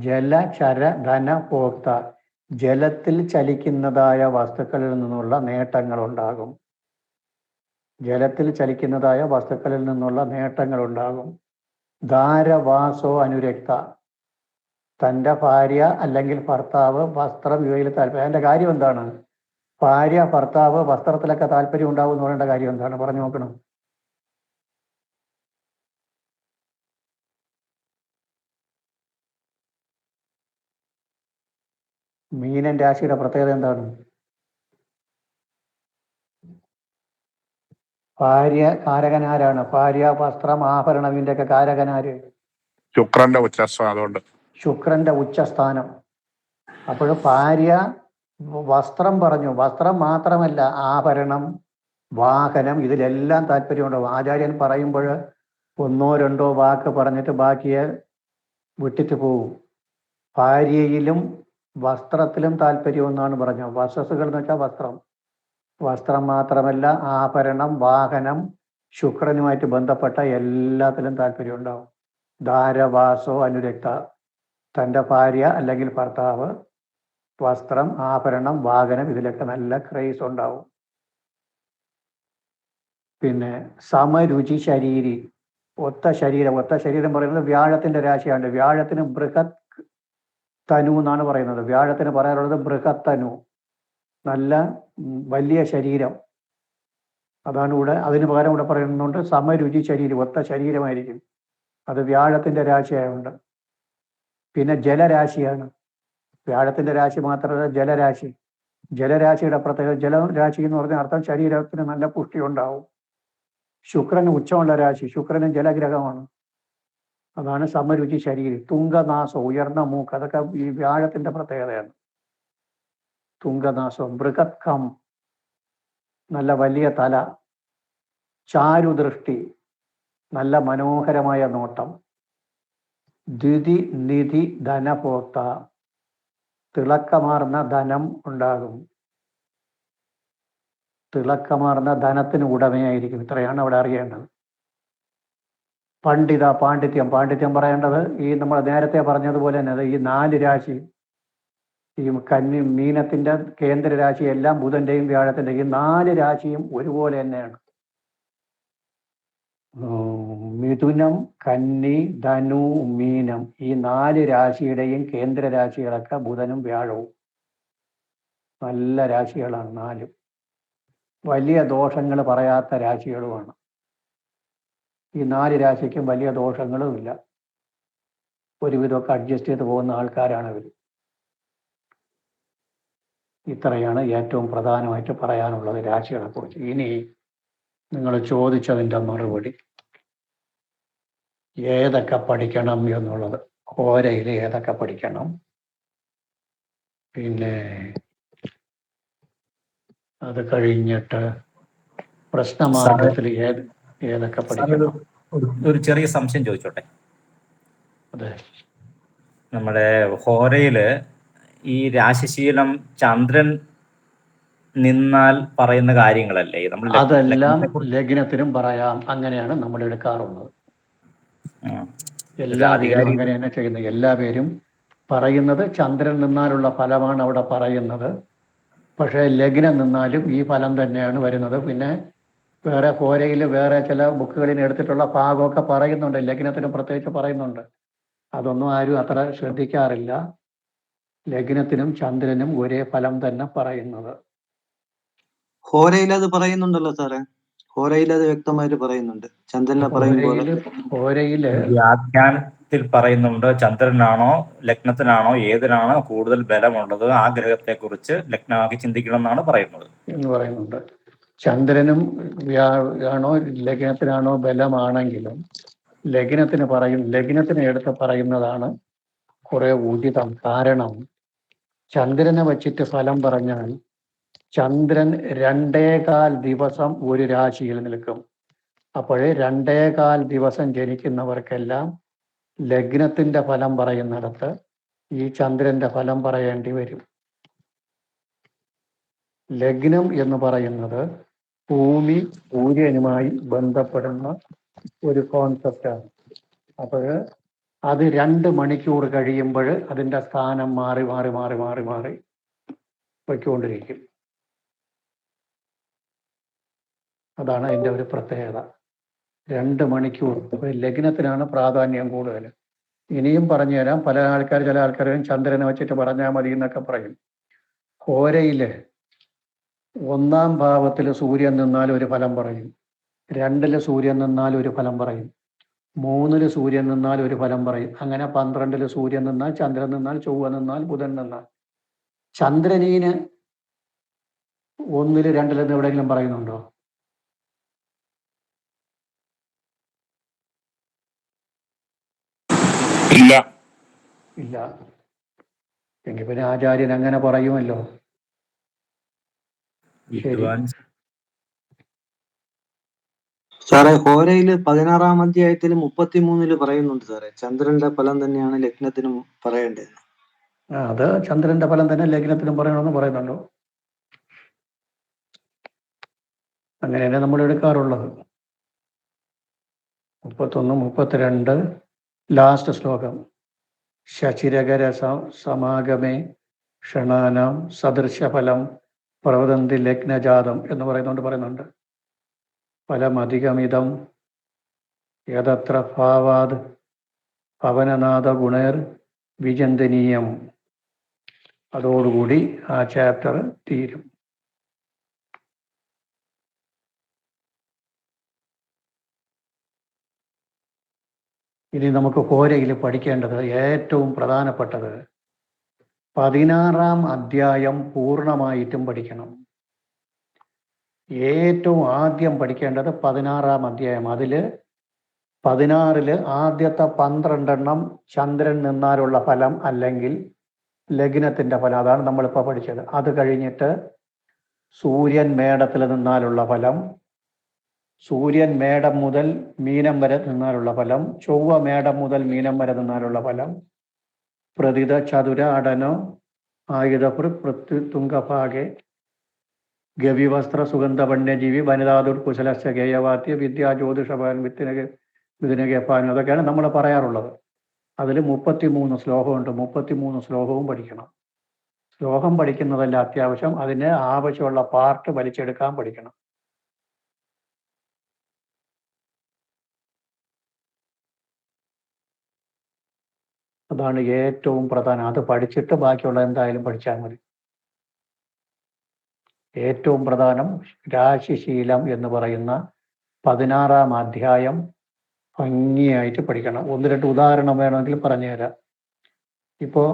[SPEAKER 2] ജലചര ധനഭോക്ത, ജലത്തിൽ ചലിക്കുന്നതായ വസ്തുക്കളിൽ നിന്നുള്ള നേട്ടങ്ങൾ ഉണ്ടാകും. ജലത്തിൽ ചലിക്കുന്നതായ വസ്തുക്കളിൽ നിന്നുള്ള നേട്ടങ്ങൾ ഉണ്ടാകും. ധാരവാസോ അനുരക്ത, തൻ്റെ ഭാര്യ അല്ലെങ്കിൽ ഭർത്താവ് വസ്ത്രം ഇവയിൽ താല്പര്യം. അതിൻ്റെ കാര്യം എന്താണ്? ഭാര്യ ഭർത്താവ് വസ്ത്രത്തിലൊക്കെ താല്പര്യം ഉണ്ടാവും എന്ന് പറയേണ്ട കാര്യം എന്താണ്? പറഞ്ഞു നോക്കണം. മീനൻ രാശിയുടെ പ്രത്യേകത എന്താണ്? ഭാര്യ കാരകനാരാണ്? ഭാര്യ, വസ്ത്രം, ആഭരണം, ഇതിൻ്റെ ഒക്കെ കാരകനാര്?
[SPEAKER 3] ശുക്രന്റെ ഉച്ചസ്ഥാനം. അതുകൊണ്ട്
[SPEAKER 2] ശുക്രന്റെ ഉച്ചസ്ഥാനം. അപ്പോൾ ഭാര്യ, വസ്ത്രം പറഞ്ഞു. വസ്ത്രം മാത്രമല്ല, ആഭരണം, വാഹനം, ഇതിലെല്ലാം താല്പര്യമുണ്ടാവും. ആചാര്യൻ പറയുമ്പോൾ ഒന്നോ രണ്ടോ വാക്ക് പറഞ്ഞിട്ട് ബാക്കിയെ വിട്ടിട്ട് പോവും. ഭാര്യയിലും വസ്ത്രത്തിലും താല്പര്യം എന്നാണ് പറഞ്ഞത്. വസസ്സുകൾ എന്ന് വെച്ചാൽ വസ്ത്രം. വസ്ത്രം മാത്രമല്ല, ആഭരണം, വാഹനം, ശുക്രനുമായിട്ട് ബന്ധപ്പെട്ട എല്ലാത്തിലും താല്പര്യം ഉണ്ടാവും. ധാരവാസോ അനുരക്ത, തൻ്റെ ഭാര്യ അല്ലെങ്കിൽ ഭർത്താവ് വസ്ത്രം, ആഭരണം, വാഹനം, ഇതിലൊക്കെ നല്ല ക്രേസ് ഉണ്ടാവും. പിന്നെ സമരുചി ശരീരി, ഒത്ത ശരീരം പറയുന്നത് വ്യാഴത്തിന്റെ രാശിയാണ്. വ്യാഴത്തിന് ബൃഹത് തനു എന്നാണ് പറയുന്നത്. വ്യാഴത്തിന് പറയാനുള്ളത് ബൃഹത് തനു, നല്ല വലിയ ശരീരം. അതാണ് ഇവിടെ, അതിന് പകരം ഇവിടെ പറയുന്നുണ്ട് സമരുചി ശരീരം, ഒത്ത ശരീരമായിരിക്കും. അത് വ്യാഴത്തിന്റെ രാശിയായുണ്ട്. പിന്നെ ജലരാശിയാണ്. വ്യാഴത്തിന്റെ രാശി മാത്രമല്ല, ജലരാശി. ജലരാശിയുടെ പ്രത്യേകത, ജലരാശി എന്ന് പറഞ്ഞ അർത്ഥം ശരീരത്തിന് നല്ല പുഷ്ടി ഉണ്ടാവും. ശുക്രന് ഉച്ചമുള്ള രാശി, ശുക്രന് ജലഗ്രഹമാണ്. അതാണ് സമരുചി ശരീരം. തുങ്കനാശം, ഉയർന്ന മൂക്ക്, അതൊക്കെ ഈ വ്യാഴത്തിന്റെ പ്രത്യേകതയാണ്. തുങ്കനാശം. ബൃഹത്കം, നല്ല വലിയ തല. ചാരുദൃഷ്ടി, നല്ല മനോഹരമായ നോട്ടം. ദ്വിതി നിധി ധനഭോക്ത, തിളക്കമാർന്ന ധനം ഉണ്ടാകും. തിളക്കമാർന്ന ധനത്തിന് ഉടമയായിരിക്കും. ഇത്രയാണ് അവിടെ അറിയേണ്ടത്. പണ്ഡിത, പാണ്ഡിത്യം പറയേണ്ടത് ഈ നമ്മൾ നേരത്തെ പറഞ്ഞതുപോലെ തന്നെ ഈ 4 രാശി, ഈ കന്നി, മീനത്തിന്റെ കേന്ദ്ര രാശി എല്ലാം ബുധന്റെയും വ്യാഴത്തിന്റെയും, ഈ 4 രാശിയും ഒരുപോലെ തന്നെയാണ്. മിഥുനം, കന്നി, ധനു, മീനം, ഈ 4 രാശിയുടെയും കേന്ദ്ര രാശികളൊക്കെ ബുധനും വ്യാഴവും. നല്ല രാശികളാണ് 4. വലിയ ദോഷങ്ങൾ പറയാത്ത രാശികളുമാണ്. ഈ 4 രാശിക്കും വലിയ ദോഷങ്ങളും ഇല്ല. ഒരുവിധമൊക്കെ അഡ്ജസ്റ്റ് ചെയ്ത് പോകുന്ന ആൾക്കാരാണ് ഇവർ. ഇത്രയാണ് ഏറ്റവും പ്രധാനമായിട്ട് പറയാനുള്ളത് രാശികളെ കുറിച്ച്. ഇനി നിങ്ങൾ ചോദിച്ചതിൻ്റെ മറുപടി, ഏതൊക്കെ പഠിക്കണം എന്നുള്ളത്. ഹോരയിൽ ഏതൊക്കെ പഠിക്കണം, പിന്നെ അത് കഴിഞ്ഞിട്ട് പ്രശ്നമാർഗത്തിൽ ഏതൊക്കെ പഠിക്കണം.
[SPEAKER 4] ഒരു ചെറിയ സംശയം ചോദിച്ചോട്ടെ?
[SPEAKER 2] അതെ,
[SPEAKER 4] നമ്മുടെ ഹോരയില് ഈ രാശിശീലം ചന്ദ്രൻ നിന്നാൽ പറയുന്ന കാര്യങ്ങളല്ലേ നമ്മൾ
[SPEAKER 2] അതെല്ലാം ലഗ്നത്തിനും പറയാം. അങ്ങനെയാണ് നമ്മൾ എടുക്കാറുള്ളത്. എല്ലാ പേരും അങ്ങനെ തന്നെ ചെയ്യുന്നത്. എല്ലാ പേരും പറയുന്നത് ചന്ദ്രൻ നിന്നാലുള്ള ഫലമാണ് അവിടെ പറയുന്നത്. പക്ഷേ ലഗ്നം നിന്നാലും ഈ ഫലം തന്നെയാണ് വരുന്നത്. പിന്നെ വേറെ കോരയിൽ വേറെ ചില ബുക്കുകളിൽ എടുത്തിട്ടുള്ള ഭാഗമൊക്കെ പറയുന്നുണ്ട്, ലഗ്നത്തിന് പ്രത്യേകിച്ച് പറയുന്നുണ്ട്. അതൊന്നും ആരും അത്ര ശ്രദ്ധിക്കാറില്ല. ലഗ്നത്തിനും ചന്ദ്രനും ഒരേ ഫലം തന്നെ പറയുന്നത്.
[SPEAKER 5] ഹോരയിൽ അത് പറയുന്നുണ്ടല്ലോ സാറേ, ഹോരയിൽ അത് വ്യക്തമായിട്ട് പറയുന്നുണ്ട്. ചന്ദ്രനെ പറയുമ്പോൾ
[SPEAKER 2] ഹോരയില്
[SPEAKER 4] വ്യാഖ്യാനത്തിൽ പറയുന്നുണ്ട് ചന്ദ്രനാണോ ലഗ്നത്തിനാണോ ഏതിനാണോ കൂടുതൽ ബലമുള്ളത് ആ ഗ്രഹത്തെ കുറിച്ച് ലഗ്നമാക്കി ചിന്തിക്കണം എന്നാണ് പറയുന്നത്
[SPEAKER 2] എന്ന് പറയുന്നുണ്ട്. ചന്ദ്രനും ആണോ ലഗ്നത്തിനാണോ ബലമാണെങ്കിലും ലഗ്നത്തിന് എടുത്ത് പറയുന്നതാണ് കുറെ ഉചിതം. കാരണം ചന്ദ്രനെ വച്ചിട്ട് ഫലം പറഞ്ഞാൽ ചന്ദ്രൻ 2.25 ദിവസം ഒരു രാശിയിൽ നിൽക്കും. അപ്പോഴേ 2.25 ദിവസം ജനിക്കുന്നവർക്കെല്ലാം ലഗ്നത്തിന്റെ ഫലം പറയുന്നിടത്ത് ഈ ചന്ദ്രന്റെ ഫലം പറയേണ്ടി വരും. ലഗ്നം എന്ന് പറയുന്നത് ഭൂമി സൂര്യനുമായി ബന്ധപ്പെടുന്ന ഒരു കോൺസെപ്റ്റാണ്. അപ്പോൾ അത് 2 മണിക്കൂർ കഴിയുമ്പോൾ അതിൻ്റെ സ്ഥാനം മാറി മാറി മാറി മാറി മാറി പോയിക്കൊണ്ടിരിക്കും. അതാണ് അതിൻ്റെ ഒരു പ്രത്യേകത. 2 മണിക്കൂർ ലഗ്നത്തിനാണ് പ്രാധാന്യം കൂടുതൽ. ഇനിയും പറഞ്ഞു തരാം. ചില ആൾക്കാരും ചന്ദ്രനെ വെച്ചിട്ട് പറഞ്ഞാൽ മതി എന്നൊക്കെ പറയും. ഹോരയില് 1-ാം ഭാവത്തിൽ സൂര്യൻ നിന്നാൽ ഒരു ഫലം പറയും, 2-ല് സൂര്യൻ നിന്നാൽ ഒരു ഫലം പറയും, 3-ല് സൂര്യൻ നിന്നാൽ ഒരു ഫലം പറയും. അങ്ങനെ 12-ല് സൂര്യൻ നിന്നാൽ, ചന്ദ്രൻ നിന്നാൽ, ചൊവ്വ നിന്നാൽ, ബുധൻ നിന്നാൽ. ചന്ദ്രനീന് 1-ല് 2-ല് എവിടെയെങ്കിലും പറയുന്നുണ്ടോ?
[SPEAKER 3] ഇല്ല.
[SPEAKER 2] ഇല്ല. എങ്കിൽ പിന്നെ ആചാര്യൻ അങ്ങനെ പറയുമല്ലോ. ശരി.
[SPEAKER 5] സാറേ, ഹോരയില് 16-ാം അധ്യായത്തിൽ 33-ല് പറയുന്നുണ്ട് സാറേ, ചന്ദ്രന്റെ ഫലം തന്നെയാണ് ലഗ്നത്തിനും പറയേണ്ടത്.
[SPEAKER 2] അത് ചന്ദ്രന്റെ ഫലം തന്നെ ലഗ്നത്തിനും പറയണമെന്ന് പറയുന്നുണ്ടോ? അങ്ങനെയല്ലേ നമ്മൾ എടുക്കാറുള്ളത്. 31, 32 ലാസ്റ്റ് ശ്ലോകം. ശശിരകര സമാഗമേ ക്ഷണാനാം സദൃശഫലം പ്രവദന്തി ലഗ്നജാതം എന്ന് പറയുന്നുണ്ട്. ഫലമധികമിതം യതത്ര ഭാവാത് പവനനാഥ ഗുണേർ വിചന്തനീയം. അതോടുകൂടി ആ ചാപ്റ്റർ തീരും. ഇനി നമുക്ക് ഹോരയിൽ പഠിക്കേണ്ടത് ഏറ്റവും പ്രധാനപ്പെട്ടത് 16-ാം അധ്യായം പൂർണ്ണമായിട്ടും പഠിക്കണം. ഏറ്റവും ആദ്യം പഠിക്കേണ്ടത് 16-ാം അധ്യായം. അതിൽ 16-ല് ആദ്യത്തെ 12 ചന്ദ്രൻ നിന്നാലുള്ള ഫലം അല്ലെങ്കിൽ ലഗ്നത്തിന്റെ ഫലം. അതാണ് നമ്മളിപ്പോൾ പഠിച്ചത്. അത് കഴിഞ്ഞിട്ട് സൂര്യൻ മേടത്തിൽ നിന്നാലുള്ള ഫലം, സൂര്യൻ മേടം മുതൽ മീനം വരെ നിന്നാലുള്ള ഫലം, ചൊവ്വ മേടം മുതൽ മീനം വരെ നിന്നാലുള്ള ഫലം, പ്രതിത ചതുര അടനോ ആയുധപൃ തുംഗഭാഗെ ഗവിവസ്ത്ര സുഗന്ധ വന്യജീവി വനിതാദുർ കുശലസ്യ ഗേയവാത്യ വിദ്യാ ജ്യോതിഷഭാൻ മിഥുനകേപ്പാൻ. അതൊക്കെയാണ് നമ്മൾ പറയാറുള്ളത്. അതിൽ 33 ശ്ലോകമുണ്ട്. 33 ശ്ലോകവും പഠിക്കണം. ശ്ലോകം പഠിക്കുന്നതല്ല അത്യാവശ്യം, അതിന് ആവശ്യമുള്ള പാർട്ട് വലിച്ചെടുക്കാൻ പഠിക്കണം. അതാണ് ഏറ്റവും പ്രധാനം. അത് പഠിച്ചിട്ട് ബാക്കിയുള്ള എന്തായാലും പഠിച്ചാൽ മതി. ഏറ്റവും പ്രധാനം രാശിശീലം എന്ന് പറയുന്ന 16-ാം അധ്യായം ഭംഗിയായിട്ട് പഠിക്കണം. 1-2 ഉദാഹരണം വേണമെങ്കിൽ പറഞ്ഞുതരാം. ഇപ്പോൾ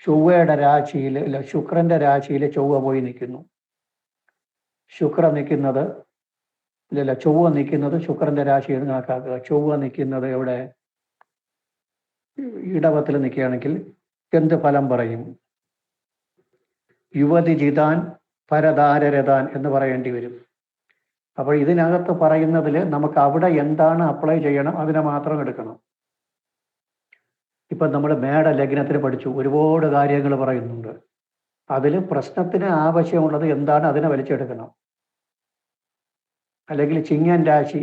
[SPEAKER 2] ചൊവ്വയുടെ രാശിയിൽ, ശുക്രന്റെ രാശിയിൽ ചൊവ്വ പോയി നിൽക്കുന്നു. ചൊവ്വ നിൽക്കുന്നത് ശുക്രന്റെ രാശിയിൽ കണക്കാക്കുക. ചൊവ്വ നിൽക്കുന്നത് എവിടെ? ഇടവത്തിൽ നിൽക്കുകയാണെങ്കിൽ എന്ത് ഫലം പറയും? യുവതി ജിതാൻ പരദാരരതാൻ എന്ന് പറയേണ്ടി വരും. അപ്പോൾ ഇതിനകത്ത് പറയുന്നതിൽ നമുക്ക് അവിടെ എന്താണ് അപ്ലൈ ചെയ്യണം അതിനെ മാത്രം എടുക്കണം. ഇപ്പം നമ്മൾ മേട ലഗ്നത്തിന് പഠിച്ചു, ഒരുപാട് കാര്യങ്ങൾ പറയുന്നുണ്ട്. അതിൽ പ്രശ്നത്തിന് ആവശ്യമുള്ളത് എന്താണ് അതിനെ വലിച്ചെടുക്കണം. അല്ലെങ്കിൽ ചിങ്ങൻ രാശി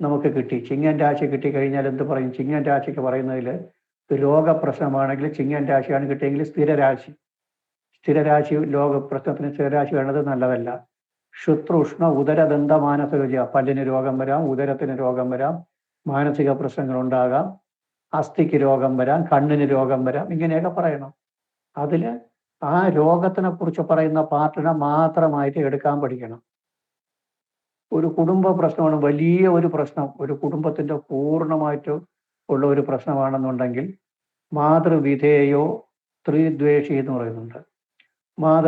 [SPEAKER 2] നമുക്ക് കിട്ടി, ചിങ്ങൻ രാശി കിട്ടിക്കഴിഞ്ഞാൽ എന്ത് പറയും? ചിങ്ങൻ രാശിക്ക് പറയുന്നതിൽ രോഗപ്രശ്നമാണെങ്കിൽ ചിങ്ങൻ രാശിയാണ് കിട്ടിയെങ്കിൽ സ്ഥിരരാശി പ്രശ്നത്തിന് സ്ഥിരരാശി വേണ്ടത് നല്ലതല്ല. ശുത്രുഷ്ണ ഉദരദന്ത മാനസരുചിയ, പല്ലിന് രോഗം വരാം, ഉദരത്തിന് രോഗം വരാം, മാനസിക പ്രശ്നങ്ങൾ ഉണ്ടാകാം, അസ്ഥിക്ക് രോഗം വരാം, കണ്ണിന് രോഗം വരാം, ഇങ്ങനെയൊക്കെ പറയണം. അതിൽ ആ രോഗത്തിനെ കുറിച്ച് പറയുന്ന പാർട്ടിനെ മാത്രമായിട്ട് എടുക്കാൻ പഠിക്കണം. ഒരു കുടുംബ പ്രശ്നമാണ് വലിയ ഒരു പ്രശ്നം, ഒരു കുടുംബത്തിന്റെ പൂർണ്ണമായിട്ട് ഉള്ള ഒരു പ്രശ്നമാണെന്നുണ്ടെങ്കിൽ മാതൃവിധേയോ സ്ത്രീദ്വേഷി എന്ന് പറയുന്നുണ്ട്.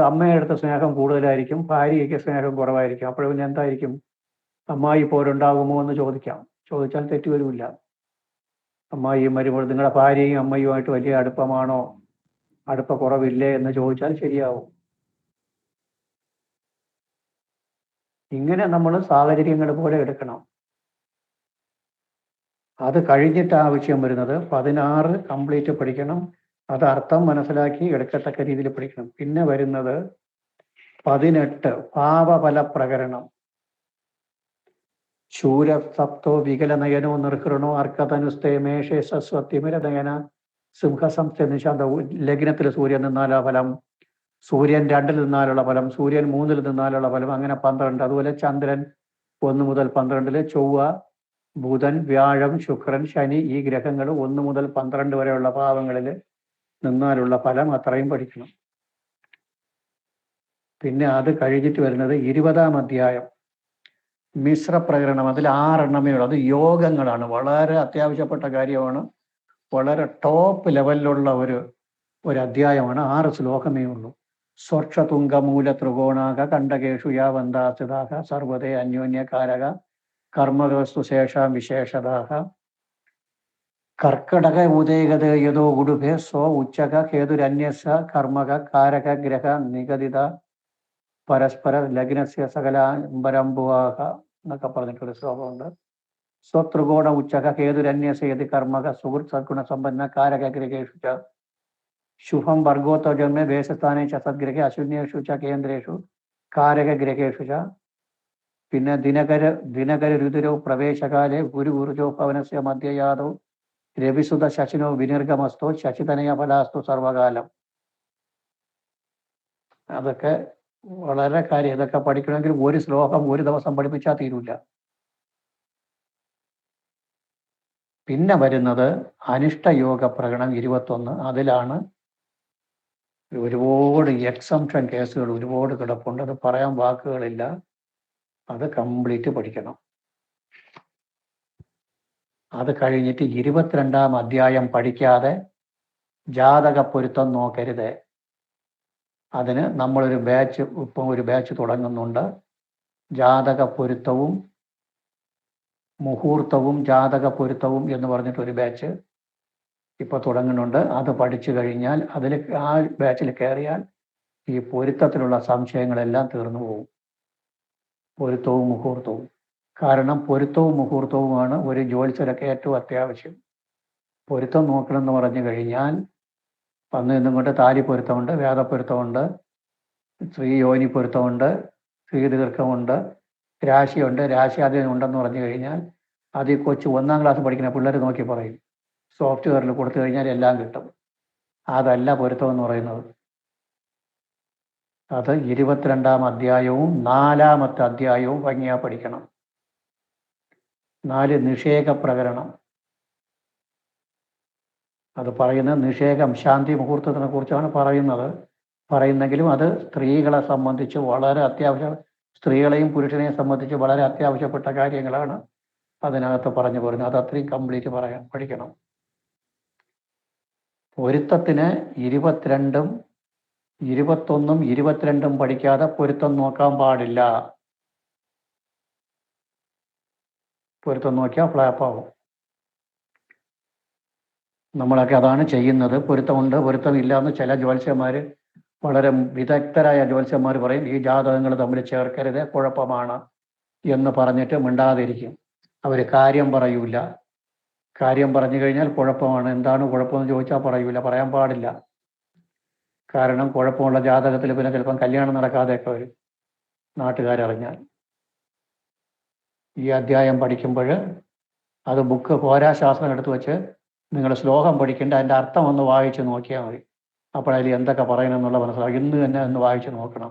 [SPEAKER 2] അമ്മയുടെ സ്നേഹം കൂടുതലായിരിക്കും, ഭാര്യയ്ക്ക് സ്നേഹം കുറവായിരിക്കും. അപ്പോൾ പിന്നെ എന്തായിരിക്കും? അമ്മായി പോരുണ്ടാകുമോ എന്ന് ചോദിച്ചാൽ തെറ്റ് വരില്ല. അമ്മായിയും വരുമ്പോൾ നിങ്ങളുടെ ഭാര്യയും അമ്മയുമായിട്ട് വലിയ അടുപ്പമാണോ, അടുപ്പക്കുറവില്ലേ എന്ന് ചോദിച്ചാൽ ശരിയാവും. ഇങ്ങനെ നമ്മൾ സാഹചര്യങ്ങൾ പോലെ എടുക്കണം. അത് കഴിഞ്ഞിട്ട് ആവശ്യം വരുന്നത് 16 കംപ്ലീറ്റ് പഠിക്കണം. അത് അർത്ഥം മനസ്സിലാക്കി എടുക്കത്തക്ക രീതിയിൽ പഠിക്കണം. പിന്നെ വരുന്നത് 18 ഭാവഫല പ്രകരണം. ശൂരസപ്തോ വികലനയനോ നിർക്കൃണോ അർക്കതനുസ്തേ മേഷേ സസ്വത്തിമിരനയന സിംഹസംസ്ഥ നിശാന്ത. ലഗ്നത്തിൽ സൂര്യൻ നിന്നാലുള്ള ഫലം, സൂര്യൻ 2-ൽ നിന്നാലുള്ള ഫലം, സൂര്യൻ 3-ൽ നിന്നാലുള്ള ഫലം, അങ്ങനെ 12. അതുപോലെ ചന്ദ്രൻ 1 മുതൽ 12, ചൊവ്വ, ബുധൻ, വ്യാഴം, ശുക്രൻ, ശനി, ഈ ഗ്രഹങ്ങൾ 1 മുതൽ 12 വരെയുള്ള ഭാവങ്ങളിൽ നിന്നാലുള്ള ഫലം അത്രയും പഠിക്കണം. പിന്നെ അത് കഴിഞ്ഞിട്ട് വരുന്നത് 20-ാം അധ്യായം മിശ്ര പ്രകരണം. അതിൽ 6 എണ്ണമേ ഉള്ളൂ. അത് യോഗങ്ങളാണ്, വളരെ അത്യാവശ്യപ്പെട്ട കാര്യമാണ്, വളരെ ടോപ്പ് ലെവലിലുള്ള ഒരു അധ്യായമാണ്. 6 ശ്ലോകമേ ഉള്ളൂ. സ്വർഷതുംഗമൂല ത്രികോണാക കണ്ടകേഷു യാവന്താസിതാഹ സർവതേ അന്യോന്യകാരക കർമ്മവസ്തു ശേഷാം വിശേഷതാഹ കർക്കടക ഉദയഗത യഥോ ഗുഡുഭേ സ്വ ഉച്ചക ഹേതുരന്യസ കർമ്മക കാരക ഗ്രഹ നിഗദിത പരസ്പര ലഗ്നസ്യ സകലാംബരംബുവാഹ എന്നൊക്കെ പറഞ്ഞിട്ടൊരു ശ്ലോകമുണ്ട്. സ്വത്രികോണ ഉച്ചക ഹേതുരന്യസ യതി കർമ്മക സുഹൃത് സദ്ഗുണ സമ്പന്ന കാരക ഗ്രഹേഷു ച ശുഭം വർഗോത്തജന്മേ വേഷസ്ഥാനേ ച സദ്ഗ്രഹേ അശൂന്യേഷു ച കേന്ദ്രേഷു കാരക ഗ്രഹേഷു ച. പിന്നെ ദിനകര രുതിരോ പ്രവേശകാലേ ഗുരുഗുരുജോ ഭവനസ്യ മധ്യയാദോ രവിസുത ശശിനോ വിനിർഗമസ്തോ ശശിതനയ ഫലാസ്തു സർവകാലം. അതൊക്കെ വളരെ കാര്യം. ഇതൊക്കെ പഠിക്കണമെങ്കിൽ ഒരു ശ്ലോകം ഒരു ദിവസം പഠിപ്പിച്ചാൽ തീരൂല. പിന്നെ വരുന്നത് അനിഷ്ടയോഗ പ്രകടനം 21. അതിലാണ് ഒരുപാട് എക്സംഷൻ കേസുകൾ ഒരുപാട് കിടപ്പുണ്ട്. അത് പറയാൻ വാക്കുകളില്ല. അത് കംപ്ലീറ്റ് പഠിക്കണം. അത് കഴിഞ്ഞിട്ട് 22-ാം അധ്യായം പഠിക്കാതെ ജാതക പൊരുത്തം നോക്കരുത്. അതിന് നമ്മളൊരു ബാച്ച് തുടങ്ങുന്നുണ്ട്. ജാതക പൊരുത്തവും മുഹൂർത്തവും ജാതക പൊരുത്തവും എന്ന് പറഞ്ഞിട്ടൊരു ബാച്ച് ഇപ്പോൾ തുടങ്ങുന്നുണ്ട്. അത് പഠിച്ചു കഴിഞ്ഞാൽ ആ ബാച്ചിൽ കയറിയാൽ ഈ പൊരുത്തത്തിലുള്ള സംശയങ്ങളെല്ലാം തീർന്നു പോകും. പൊരുത്തവും മുഹൂർത്തവും. കാരണം പൊരുത്തവും മുഹൂർത്തവുമാണ് ഒരു ജ്യോത്സ്യരൊക്കെ ഏറ്റവും അത്യാവശ്യം. പൊരുത്തം നോക്കണമെന്ന് പറഞ്ഞു കഴിഞ്ഞാൽ വന്നു നിന്നുകൊണ്ട് താലി പൊരുത്തമുണ്ട്, വേദപ്പൊരുത്തമുണ്ട്, സ്ത്രീ യോനി പൊരുത്തമുണ്ട്, സ്ത്രീദീർഘമുണ്ട്, രാശിയുണ്ട്, രാശിയാദ്യം ഉണ്ടെന്ന് പറഞ്ഞു കഴിഞ്ഞാൽ അത് ഈ കൊച്ചു 1-ാം ക്ലാസ് പഠിക്കുന്ന പിള്ളേർ നോക്കി പറയും. സോഫ്റ്റ്വെയറിൽ കൊടുത്തു കഴിഞ്ഞാൽ എല്ലാം കിട്ടും. അതല്ല പൊരുത്തം എന്ന് പറയുന്നത്. അത് 22-ാം അധ്യായവും 4-ാമത്തെ അധ്യായവും ഭംഗിയാ പഠിക്കണം. 4 നിഷേക പ്രകരണം. അത് പറയുന്നത് നിഷേകം ശാന്തി മുഹൂർത്തത്തിനെ കുറിച്ചാണ് പറയുന്നെങ്കിലും അത് സ്ത്രീകളെ സംബന്ധിച്ച് വളരെ അത്യാവശ്യം, സ്ത്രീകളെയും പുരുഷനെയും സംബന്ധിച്ച് വളരെ അത്യാവശ്യപ്പെട്ട കാര്യങ്ങളാണ് അതിനകത്ത് പറഞ്ഞു പോരുന്നത്. അത് അത്രയും കംപ്ലീറ്റ് പഠിക്കണം. പൊരുത്തത്തിന് 22-ഉം 21-ഉം 22-ഉം പഠിക്കാതെ പൊരുത്തം നോക്കാൻ പാടില്ല. പൊരുത്തം നോക്കിയാൽ ഫ്ലാപ്പാകും. നമ്മളൊക്കെ അതാണ് ചെയ്യുന്നത്. പൊരുത്തമുണ്ട്, പൊരുത്തമില്ല എന്ന് ചില ജ്യോത്സ്യന്മാർ, വളരെ വിദഗ്ധരായ ജ്യോത്സ്യന്മാർ പറയും ഈ ജാതകങ്ങൾ തമ്മിൽ ചേർക്കരുത്, കുഴപ്പമാണ് എന്ന് പറഞ്ഞിട്ട് മിണ്ടാതിരിക്കും. അവർ കാര്യം പറയൂല. കാര്യം പറഞ്ഞു കഴിഞ്ഞാൽ കുഴപ്പമാണ്. എന്താണ് കുഴപ്പമെന്ന് ചോദിച്ചാൽ പറയൂല, പറയാൻ പാടില്ല. കാരണം കുഴപ്പമുള്ള ജാതകത്തിൽ പിന്നെ ചിലപ്പം കല്യാണം നടക്കാതെയൊക്കെ വരും, നാട്ടുകാരറിഞ്ഞാൽ. ഈ അധ്യായം പഠിക്കുമ്പോൾ അത് ബുക്ക് പോരാശാസ്ത്രം എടുത്തു വെച്ച് നിങ്ങൾ ശ്ലോകം പഠിക്കേണ്ട അതിൻ്റെ അർത്ഥം ഒന്ന് വായിച്ച് നോക്കിയാൽ മതി. അപ്പോഴതിൽ എന്തൊക്കെ പറയണമെന്നുള്ള മനസ്സിലാവും. ഇന്ന് തന്നെ ഒന്ന് വായിച്ച് നോക്കണം.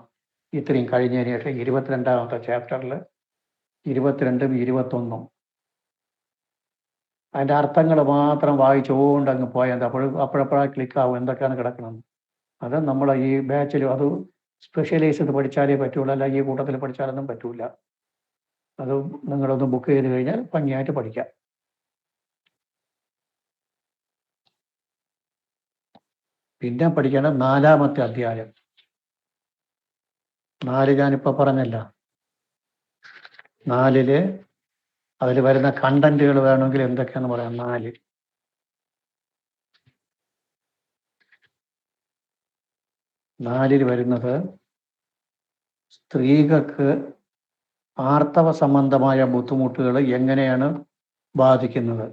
[SPEAKER 2] ഇത്രയും കഴിഞ്ഞതിന് ശേഷം 22ാമത്തെ ചാപ്റ്ററിൽ 22ഉം 21ഉം അതിൻ്റെ അർത്ഥങ്ങൾ മാത്രം വായിച്ചുകൊണ്ട് അങ്ങ് പോയാൽ അപ്പോഴപ്പോഴാണ് ക്ലിക്കാവും എന്തൊക്കെയാണ് കിടക്കുന്നത്. അത് നമ്മൾ ഈ ബാച്ചിൽ അത് സ്പെഷ്യലൈസ് ചെയ്ത് പഠിച്ചാലേ പറ്റുള്ളൂ, അല്ല ഈ കൂട്ടത്തിൽ പഠിച്ചാലൊന്നും പറ്റൂല. അത് നിങ്ങളൊന്ന് ബുക്ക് ചെയ്ത് കഴിഞ്ഞാൽ ഭംഗിയായിട്ട് പഠിക്കാം. പിന്നെ പഠിക്കേണ്ട 4ാമത്തെ അധ്യായം. 4 ഞാനിപ്പോൾ പറഞ്ഞല്ല. 4 അതിൽ വരുന്ന കണ്ടന്റുകൾ വേണമെങ്കിൽ എന്തൊക്കെയാണെന്ന് പറയാം. 4 വരുന്നത് സ്ത്രീകൾക്ക് ആർത്തവ സംബന്ധമായ ബുദ്ധിമുട്ടുകൾ എങ്ങനെയാണ് ബാധിക്കുന്നത്,